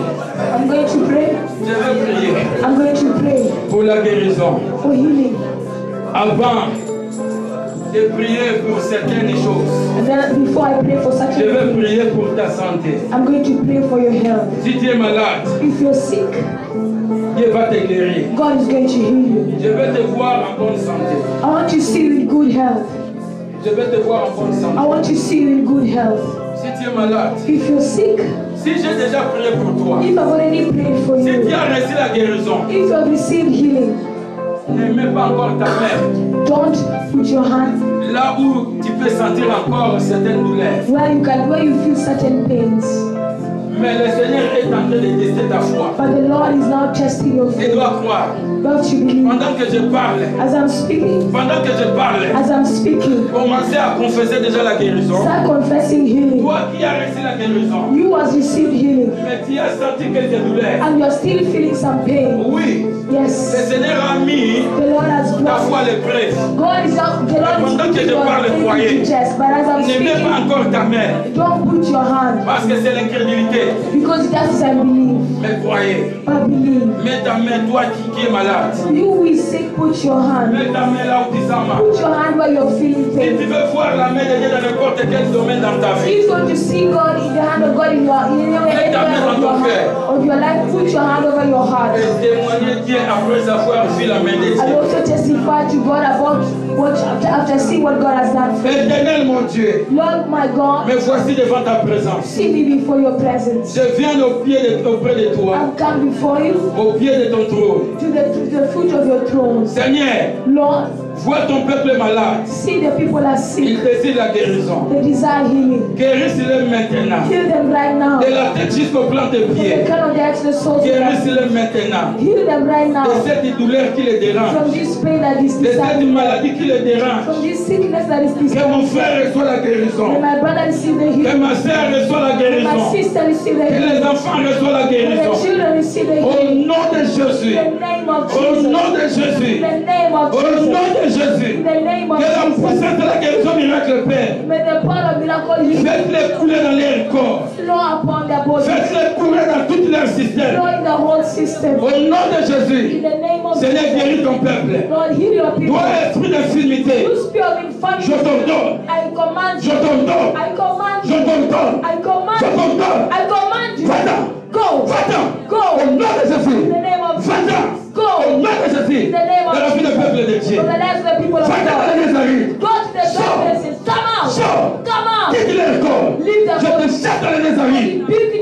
Speaker 2: I'm going to pray.
Speaker 4: Je vais prier.
Speaker 2: I'm going to pray
Speaker 4: pour la guérison.
Speaker 2: for healing.
Speaker 4: Avant de prier pour certaines choses,
Speaker 2: And then before I pray for such
Speaker 4: je vais
Speaker 2: a
Speaker 4: prier pour ta santé.
Speaker 2: I'm going to pray for your health.
Speaker 4: Si tu es malade,
Speaker 2: If you're sick,
Speaker 4: Dieu va te guérir.
Speaker 2: God is going to heal you.
Speaker 4: Je vais te voir en bonne santé.
Speaker 2: I want to see you in good health.
Speaker 4: Je vais te voir en bonne
Speaker 2: I
Speaker 4: santé.
Speaker 2: want to see you in good health.
Speaker 4: Si tu es malade,
Speaker 2: If you're sick,
Speaker 4: si j'ai déjà prié pour toi,
Speaker 2: if I've already prayed for
Speaker 4: si tu
Speaker 2: you,
Speaker 4: as reçu la guérison,
Speaker 2: if you have received healing,
Speaker 4: ne mets pas encore ta main
Speaker 2: don't put your hand
Speaker 4: là où tu peux sentir encore certaines douleurs.
Speaker 2: where you feel certain pains.
Speaker 4: Mais le Seigneur est en train de tester ta foi.
Speaker 2: But the Lord is now testing your
Speaker 4: Tu
Speaker 2: faith.
Speaker 4: dois croire.
Speaker 2: You have to believe.
Speaker 4: Pendant que je parle,
Speaker 2: As I'm speaking,
Speaker 4: commencez à confesser déjà la guérison.
Speaker 2: start confessing healing.
Speaker 4: Toi qui as reçu la guérison,
Speaker 2: You has received healing,
Speaker 4: mais tu as senti quelques douleurs.
Speaker 2: and you're still feeling some pain.
Speaker 4: Oui,
Speaker 2: Yes,
Speaker 4: le Seigneur a mis
Speaker 2: the Lord has
Speaker 4: ta
Speaker 2: brought.
Speaker 4: foi à l'épreuve.
Speaker 2: God is not. The Lord is
Speaker 4: Pendant que
Speaker 2: putting
Speaker 4: je
Speaker 2: your
Speaker 4: parle,
Speaker 2: faith
Speaker 4: croyez.
Speaker 2: into chest. But as I'm
Speaker 4: Ne mets pas
Speaker 2: speaking,
Speaker 4: encore ta main,
Speaker 2: don't put your hand
Speaker 4: parce que c'est l'incrédulité.
Speaker 2: because that is unbelief.
Speaker 4: Mais croyez,
Speaker 2: But believe.
Speaker 4: mets ta main, toi qui es malade.
Speaker 2: You will sick. Put your hand.
Speaker 4: Mets ta main là où tu sens mal.
Speaker 2: Put your hand where you're feeling
Speaker 4: Si tu
Speaker 2: pain.
Speaker 4: veux voir la main de Dieu dans n'importe quel domaine dans ta vie,
Speaker 2: If you want to see God in the hand of God in your area of your life, put your hand over your heart.
Speaker 4: et témoigner Dieu après avoir vu la main de
Speaker 2: I
Speaker 4: Dieu.
Speaker 2: also testify to God about what after seeing what God has done for you.
Speaker 4: Éternel mon Dieu,
Speaker 2: Lord my God,
Speaker 4: me voici devant ta présence.
Speaker 2: see me before your presence.
Speaker 4: Je viens auprès de toi,
Speaker 2: I've come before you
Speaker 4: au pied de ton trône.
Speaker 2: to the foot of your throne.
Speaker 4: Seigneur,
Speaker 2: Lord,
Speaker 4: vois ton peuple malade.
Speaker 2: see the people are
Speaker 4: Il
Speaker 2: sick.
Speaker 4: désire la guérison.
Speaker 2: They desire healing.
Speaker 4: Guérisse-les maintenant.
Speaker 2: Heal them right now.
Speaker 4: De la tête jusqu'au plan des
Speaker 2: From the
Speaker 4: pieds.
Speaker 2: crown of their heads to the soles of their feet.
Speaker 4: Guérisse-les maintenant.
Speaker 2: Heal them right now.
Speaker 4: De cette douleur qui les dérange.
Speaker 2: From this pain that is
Speaker 4: De cette
Speaker 2: disturbing.
Speaker 4: maladie qui les dérange.
Speaker 2: From this sickness that is
Speaker 4: Que mon
Speaker 2: disturbing.
Speaker 4: frère reçoit la
Speaker 2: May
Speaker 4: guérison.
Speaker 2: my brother receive the
Speaker 4: Que
Speaker 2: healing.
Speaker 4: ma soeur reçoit la
Speaker 2: May my
Speaker 4: guérison.
Speaker 2: sister receive the
Speaker 4: Que
Speaker 2: healing.
Speaker 4: les enfants reçoivent la
Speaker 2: May the
Speaker 4: guérison.
Speaker 2: children receive the
Speaker 4: Au
Speaker 2: healing.
Speaker 4: nom de Jésus.
Speaker 2: In the name of
Speaker 4: Au
Speaker 2: Jesus.
Speaker 4: nom de Jésus.
Speaker 2: In the name of
Speaker 4: Au
Speaker 2: Jesus.
Speaker 4: nom de Jésus.
Speaker 2: In the name of
Speaker 4: Que la
Speaker 2: Jesus.
Speaker 4: puissance de la guérison miracle, Père.
Speaker 2: May the power of miracle healing
Speaker 4: Faites-les couler dans leur corps.
Speaker 2: flow upon their body.
Speaker 4: Faites-les couler dans tout leur système.
Speaker 2: Flow in the whole system.
Speaker 4: Au nom de
Speaker 2: In
Speaker 4: Jésus.
Speaker 2: the name of
Speaker 4: Seigneur,
Speaker 2: Jesus.
Speaker 4: guéris ton peuple.
Speaker 2: Lord, heal your people.
Speaker 4: Toi, esprit d'infirmité,
Speaker 2: You spirit of
Speaker 4: je
Speaker 2: infirmity.
Speaker 4: t'ordonne.
Speaker 2: I command
Speaker 4: Je
Speaker 2: you.
Speaker 4: t'ordonne.
Speaker 2: I command
Speaker 4: Je
Speaker 2: you.
Speaker 4: t'ordonne.
Speaker 2: I command
Speaker 4: Je
Speaker 2: you.
Speaker 4: t'ordonne.
Speaker 2: I command you.
Speaker 4: Va-t'en.
Speaker 2: Go.
Speaker 4: Va-t'en.
Speaker 2: Go.
Speaker 4: Au nom de Jésus.
Speaker 2: In the name of
Speaker 4: Va-t'en.
Speaker 2: Go.
Speaker 4: Au nom de Jésus.
Speaker 2: In the name of
Speaker 4: Dans la vie du
Speaker 2: Jesus.
Speaker 4: peuple de Dieu.
Speaker 2: For the lives of the people of
Speaker 4: Va-t'en dans
Speaker 2: God.
Speaker 4: les Nazareth.
Speaker 2: Go to the
Speaker 4: Sors.
Speaker 2: places. Come out.
Speaker 4: Sors.
Speaker 2: Come out.
Speaker 4: Quitte leur corps.
Speaker 2: Leave the
Speaker 4: Je te
Speaker 2: body.
Speaker 4: chasse dans les Nazareth.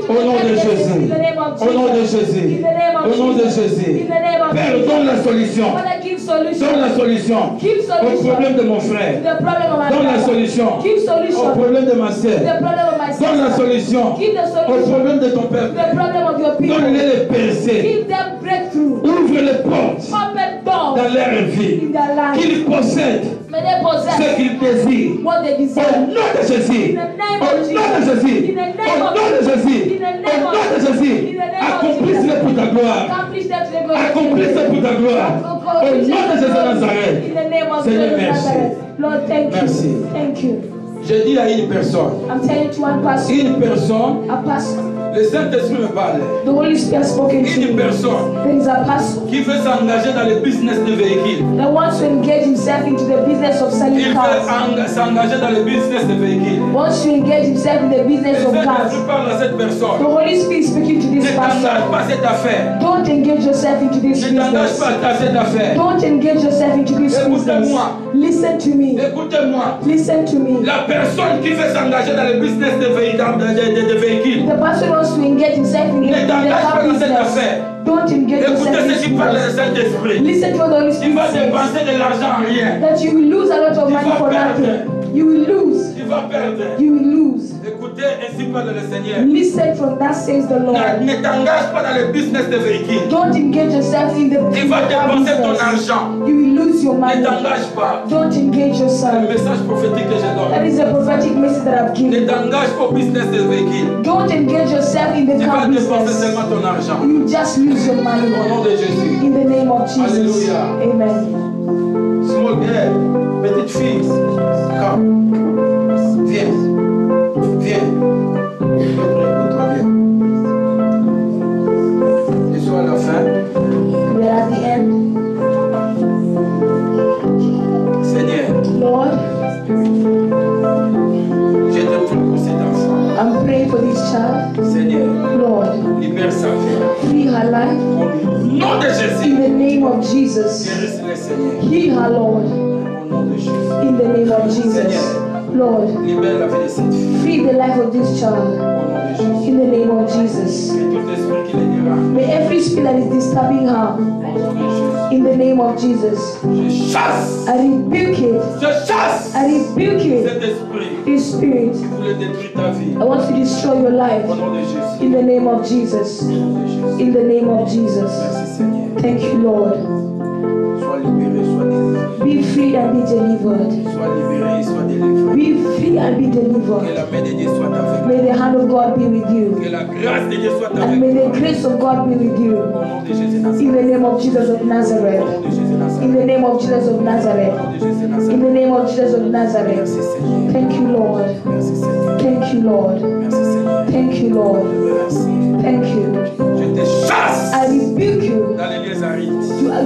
Speaker 4: Au nom de Jésus.
Speaker 2: In the name of
Speaker 4: Au nom de
Speaker 2: Jesus.
Speaker 4: Jésus.
Speaker 2: In the name of
Speaker 4: Au nom de
Speaker 2: Jesus.
Speaker 4: Jésus.
Speaker 2: In the name of
Speaker 4: Père,
Speaker 2: Jesus.
Speaker 4: donne la solution.
Speaker 2: Father, give solution.
Speaker 4: Donne la solution
Speaker 2: Give
Speaker 4: au
Speaker 2: solution.
Speaker 4: problème de mon frère.
Speaker 2: The problem of my
Speaker 4: Donne la
Speaker 2: brother.
Speaker 4: solution
Speaker 2: Give solution.
Speaker 4: au problème de ma sœur.
Speaker 2: The problem of my sister.
Speaker 4: Donne la solution
Speaker 2: Give the
Speaker 4: au
Speaker 2: solution.
Speaker 4: problème de ton peuple.
Speaker 2: The problem of your people.
Speaker 4: Donne-les les percées.
Speaker 2: Give them breakthrough.
Speaker 4: Ouvre les portes
Speaker 2: Open doors
Speaker 4: dans leur vie.
Speaker 2: in their life.
Speaker 4: Qu'ils possèdent
Speaker 2: May they possess
Speaker 4: ce qu'ils désirent.
Speaker 2: what they
Speaker 4: Au
Speaker 2: desire.
Speaker 4: nom de Jésus.
Speaker 2: In the name
Speaker 4: Au
Speaker 2: of
Speaker 4: nom de
Speaker 2: Jesus.
Speaker 4: Jésus.
Speaker 2: In the name
Speaker 4: Au
Speaker 2: of
Speaker 4: nom de Jésus.
Speaker 2: In the
Speaker 4: Au
Speaker 2: name
Speaker 4: nom de
Speaker 2: of
Speaker 4: Jésus.
Speaker 2: In the name of
Speaker 4: Accomplisse-le pour ta gloire.
Speaker 2: Accomplish that to the glory of
Speaker 4: Accomplisse-le pour ta gloire. Au nom de Jésus de
Speaker 2: In
Speaker 4: Nazareth.
Speaker 2: the name of
Speaker 4: Seigneur,
Speaker 2: Jesus
Speaker 4: merci.
Speaker 2: Nazareth. Lord, thank
Speaker 4: Merci.
Speaker 2: you. Thank you.
Speaker 4: Je dis à une personne.
Speaker 2: I'm telling to one person.
Speaker 4: Une personne.
Speaker 2: A person.
Speaker 4: Le Saint-Esprit me parle.
Speaker 2: The Holy Spirit spoken to
Speaker 4: Une
Speaker 2: me.
Speaker 4: personne
Speaker 2: There is a person
Speaker 4: qui veut s'engager dans le business de véhicules.
Speaker 2: that wants to engage himself into the business of
Speaker 4: Il
Speaker 2: selling
Speaker 4: veut
Speaker 2: cars.
Speaker 4: s'engager dans le business de véhicules.
Speaker 2: Wants to engage himself in the
Speaker 4: Le
Speaker 2: business of cars.
Speaker 4: Saint-Esprit parle à cette
Speaker 2: The
Speaker 4: personne.
Speaker 2: Holy Spirit speaking to
Speaker 4: Ne
Speaker 2: this
Speaker 4: t'engage
Speaker 2: person.
Speaker 4: pas à cette affaire.
Speaker 2: Don't engage yourself into this
Speaker 4: Ne t'engage
Speaker 2: business.
Speaker 4: pas à cette affaire.
Speaker 2: Don't engage yourself into this business.
Speaker 4: Écoutez-moi.
Speaker 2: Listen to me.
Speaker 4: Écoutez-moi.
Speaker 2: Listen to me.
Speaker 4: La personne qui veut s'engager dans le business de véhicules.
Speaker 2: The person wants to engage himself in the
Speaker 4: Ne t'engage
Speaker 2: car
Speaker 4: pas dans cette
Speaker 2: business.
Speaker 4: affaire.
Speaker 2: Don't engage yourself
Speaker 4: Écoutez
Speaker 2: in
Speaker 4: ce
Speaker 2: this
Speaker 4: qui parle
Speaker 2: business.
Speaker 4: du Saint-Esprit.
Speaker 2: Listen to what the Holy
Speaker 4: Tu
Speaker 2: Spirit
Speaker 4: vas
Speaker 2: says.
Speaker 4: dépenser de l'argent en rien.
Speaker 2: That you will lose a lot of
Speaker 4: Tu
Speaker 2: money
Speaker 4: vas
Speaker 2: for
Speaker 4: perdre.
Speaker 2: nothing. You will lose.
Speaker 4: Tu vas perdre.
Speaker 2: You will lose.
Speaker 4: Écoutez, ainsi parle le Seigneur.
Speaker 2: Listen from that says the Lord.
Speaker 4: Ne t'engage pas dans le business de véhicules.
Speaker 2: Don't engage yourself in the
Speaker 4: Tu vas
Speaker 2: car
Speaker 4: dépenser ton
Speaker 2: business.
Speaker 4: argent.
Speaker 2: You will lose your
Speaker 4: Ne
Speaker 2: money.
Speaker 4: t'engage pas.
Speaker 2: Don't engage
Speaker 4: C'est le
Speaker 2: yourself.
Speaker 4: message prophétique que je
Speaker 2: That
Speaker 4: donne.
Speaker 2: is a prophetic message that I've
Speaker 4: Ne
Speaker 2: given.
Speaker 4: t'engage pas au business des véhicules.
Speaker 2: Don't engage yourself in the
Speaker 4: Tu
Speaker 2: car
Speaker 4: vas dépenser
Speaker 2: business.
Speaker 4: seulement ton argent.
Speaker 2: You just lose your
Speaker 4: Au
Speaker 2: money.
Speaker 4: nom de Jésus.
Speaker 2: In the name of Jesus.
Speaker 4: Alléluia.
Speaker 2: Amen.
Speaker 4: Small girl, petite fille, come. Viens. Viens. Écoute-toi, viens. Et soit à la fin.
Speaker 2: We're at the end.
Speaker 4: Seigneur,
Speaker 2: Lord,
Speaker 4: je te prie pour cet enfant.
Speaker 2: I'm praying for this child.
Speaker 4: Seigneur,
Speaker 2: Lord,
Speaker 4: libère sa vie.
Speaker 2: free her life.
Speaker 4: Au nom de
Speaker 2: In
Speaker 4: Jésus.
Speaker 2: the name of Jesus.
Speaker 4: Guérisse-le, Seigneur.
Speaker 2: Heal her, Lord.
Speaker 4: Au nom de Jésus.
Speaker 2: In the name of Jesus. Lord,
Speaker 4: Libère la vie de cette fille.
Speaker 2: free the life of this child.
Speaker 4: Au nom de Jésus.
Speaker 2: In the name of Jesus.
Speaker 4: Et tout esprit qui les dira.
Speaker 2: May every spirit that is disturbing her,
Speaker 4: Au nom de Jésus.
Speaker 2: in the name of Jesus,
Speaker 4: Je chasse.
Speaker 2: I rebuke it.
Speaker 4: Je chasse.
Speaker 2: I rebuke it.
Speaker 4: Cet esprit
Speaker 2: This spirit,
Speaker 4: qui voulait détruire ta vie.
Speaker 2: I want to destroy your life.
Speaker 4: Au nom de Jésus.
Speaker 2: In the name of Jesus.
Speaker 4: Au nom de Jésus.
Speaker 2: In the name of Jesus.
Speaker 4: Merci Seigneur.
Speaker 2: Thank you, Lord.
Speaker 4: Sois libéré, sois délivré.
Speaker 2: Be free and be delivered.
Speaker 4: Sois libéré, sois délivré.
Speaker 2: Be free and be
Speaker 4: Que
Speaker 2: delivered.
Speaker 4: la main de Dieu soit avec
Speaker 2: May the hand of God be with you.
Speaker 4: Que la grâce de Dieu soit
Speaker 2: And
Speaker 4: avec
Speaker 2: may
Speaker 4: toi.
Speaker 2: the grace of God be with you.
Speaker 4: Au nom de Jésus Nazareth.
Speaker 2: In the name of Jesus of
Speaker 4: Au
Speaker 2: Nazareth.
Speaker 4: nom de Jésus
Speaker 2: In
Speaker 4: Nazareth.
Speaker 2: the name of Jesus of
Speaker 4: Au
Speaker 2: Nazareth.
Speaker 4: nom de Jésus
Speaker 2: In
Speaker 4: Nazareth.
Speaker 2: the name of Jesus of Nazareth.
Speaker 4: Merci Seigneur.
Speaker 2: Thank you, Lord.
Speaker 4: Merci Seigneur.
Speaker 2: Thank you, Lord.
Speaker 4: Merci Seigneur.
Speaker 2: Thank you, Lord.
Speaker 4: Merci.
Speaker 2: Thank you.
Speaker 4: Je te chasse
Speaker 2: I rebuke you
Speaker 4: dans les lieux arides.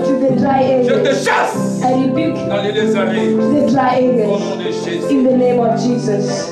Speaker 2: to the dry
Speaker 4: Je te
Speaker 2: area.
Speaker 4: chasse
Speaker 2: I rebuke
Speaker 4: dans les lieux arides.
Speaker 2: the dry
Speaker 4: Au
Speaker 2: areas.
Speaker 4: nom de Jésus.
Speaker 2: In the name of Jesus.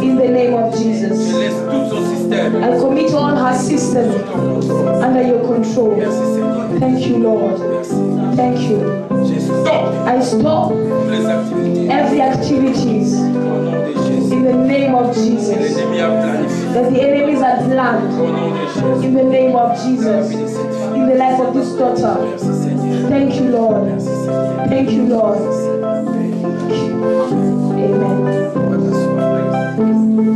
Speaker 2: In the name of
Speaker 4: Je
Speaker 2: Jesus.
Speaker 4: laisse tout son système
Speaker 2: I commit all her system
Speaker 4: sous ton contrôle.
Speaker 2: under your control.
Speaker 4: Merci Seigneur.
Speaker 2: Thank you, Lord.
Speaker 4: Merci.
Speaker 2: Thank you.
Speaker 4: Je stoppe
Speaker 2: I stop
Speaker 4: toutes les activités.
Speaker 2: every activities
Speaker 4: Au nom de Jésus.
Speaker 2: in the name of
Speaker 4: Que
Speaker 2: Jesus.
Speaker 4: l'ennemi a planifié.
Speaker 2: That the enemies are planned
Speaker 4: Au nom de Jésus.
Speaker 2: in the name of
Speaker 4: Dans la vie
Speaker 2: Jesus.
Speaker 4: de cette fille.
Speaker 2: In the life of this daughter.
Speaker 4: Merci Seigneur.
Speaker 2: Thank you, Lord.
Speaker 4: Merci Seigneur.
Speaker 2: Thank you, Lord. Amen.
Speaker 4: Va t'asseoir.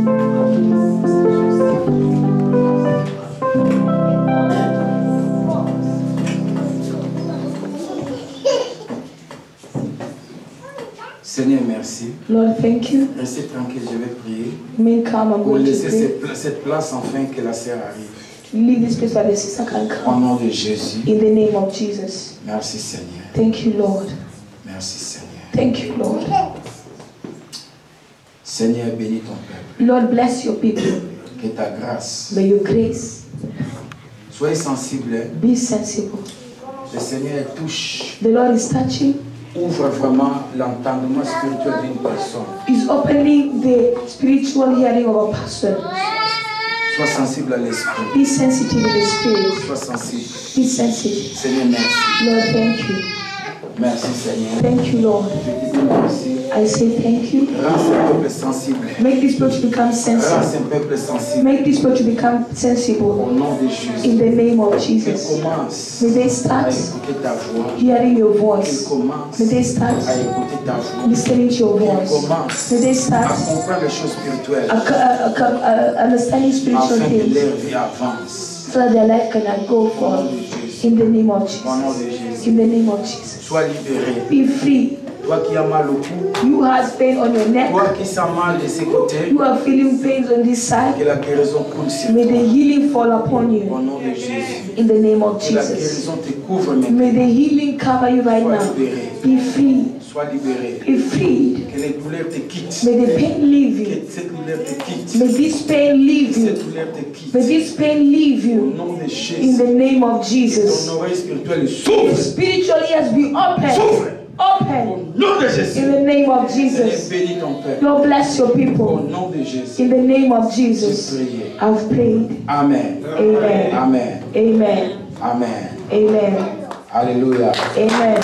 Speaker 4: Seigneur, merci.
Speaker 2: Lord, thank you.
Speaker 4: Restez tranquille, je vais prier.
Speaker 2: Remain calm. I'm
Speaker 4: Pour
Speaker 2: going to
Speaker 4: laisser
Speaker 2: pray.
Speaker 4: cette place enfin que la sœur arrive.
Speaker 2: Leave this place where the sister can
Speaker 4: Au
Speaker 2: come.
Speaker 4: nom de Jésus.
Speaker 2: In the name of Jesus.
Speaker 4: Merci Seigneur.
Speaker 2: Thank you, Lord.
Speaker 4: Merci Seigneur.
Speaker 2: Thank you, Lord.
Speaker 4: Seigneur, bénis ton peuple.
Speaker 2: Lord, bless your people.
Speaker 4: Que ta grâce.
Speaker 2: May your grace
Speaker 4: Soyez sensible.
Speaker 2: be sensible.
Speaker 4: Le Seigneur touche.
Speaker 2: The Lord is touching,
Speaker 4: Ouvre vraiment l'entendement spirituel d'une personne.
Speaker 2: is opening the spiritual hearing of a person.
Speaker 4: Sois sensible à l'esprit.
Speaker 2: Be sensitive in the spirit.
Speaker 4: Sois sensible.
Speaker 2: Be sensitive.
Speaker 4: Seigneur, merci.
Speaker 2: Lord, thank you.
Speaker 5: Merci Seigneur.
Speaker 2: Thank you, Lord.
Speaker 5: Je te dis merci.
Speaker 2: I say thank you.
Speaker 5: Rends ce peuple sensible.
Speaker 2: Make this people to become
Speaker 5: Rends
Speaker 2: sensible.
Speaker 5: ce peuple sensible.
Speaker 2: Make this people to become
Speaker 5: Au
Speaker 2: sensible.
Speaker 5: nom de Jésus.
Speaker 2: In the name of
Speaker 5: Qu'ils
Speaker 2: Jesus.
Speaker 5: commencent
Speaker 2: May they
Speaker 5: à
Speaker 2: start
Speaker 5: écouter ta voix.
Speaker 2: hearing your
Speaker 5: Qu'ils
Speaker 2: voice.
Speaker 5: commencent
Speaker 2: May they start
Speaker 5: à écouter ta voix.
Speaker 2: listening to your
Speaker 5: Qu'ils
Speaker 2: voice.
Speaker 5: commencent
Speaker 2: May they
Speaker 5: à
Speaker 2: start
Speaker 5: comprendre les choses spirituelles.
Speaker 2: understanding spiritual
Speaker 5: Afin que
Speaker 2: things
Speaker 5: leur vie avance.
Speaker 2: so that their life cannot go
Speaker 5: Au nom
Speaker 2: forward.
Speaker 5: de Jésus.
Speaker 2: In the name of
Speaker 5: Au nom
Speaker 2: Jesus.
Speaker 5: de Jésus.
Speaker 2: In the name of Jesus.
Speaker 5: Sois libéré.
Speaker 2: Be free.
Speaker 5: Toi qui as mal au cou.
Speaker 2: You has pain on your neck.
Speaker 5: Toi qui sens mal de ces côtés.
Speaker 2: You are feeling pains on this side.
Speaker 5: Que la guérison coule sur
Speaker 2: May
Speaker 5: toi.
Speaker 2: the healing fall upon
Speaker 5: Au
Speaker 2: you.
Speaker 5: nom de Jésus.
Speaker 2: In the name of
Speaker 5: Que la
Speaker 2: Jesus.
Speaker 5: guérison te couvre maintenant.
Speaker 2: May the healing cover you right
Speaker 5: Sois
Speaker 2: now.
Speaker 5: libéré.
Speaker 2: Be free.
Speaker 5: Sois libéré.
Speaker 2: Be freed.
Speaker 5: Que les douleurs te quittent.
Speaker 2: May the pain leave you.
Speaker 5: Que cette douleur te quitte.
Speaker 2: May this pain leave
Speaker 5: Que
Speaker 2: you.
Speaker 5: cette douleur te quitte.
Speaker 2: May this pain leave
Speaker 5: Au
Speaker 2: you.
Speaker 5: nom de
Speaker 2: In
Speaker 5: Jésus.
Speaker 2: the name of Jesus.
Speaker 5: Ton oreille spirituelle
Speaker 2: Your
Speaker 5: s'ouvre.
Speaker 2: spiritual ears be open.
Speaker 5: S'ouvre.
Speaker 2: Open.
Speaker 5: Au nom de Jésus.
Speaker 2: In the name of
Speaker 5: Seigneur,
Speaker 2: Jesus.
Speaker 5: bénis ton peuple.
Speaker 2: Lord bless your
Speaker 5: Au
Speaker 2: people.
Speaker 5: nom de Jésus.
Speaker 2: In the name of
Speaker 5: J'ai
Speaker 2: Jesus.
Speaker 5: prié.
Speaker 2: I've prayed.
Speaker 5: Amen.
Speaker 2: Amen.
Speaker 5: Amen.
Speaker 2: Amen.
Speaker 5: Amen.
Speaker 2: Amen.
Speaker 5: Alléluia.
Speaker 2: Amen.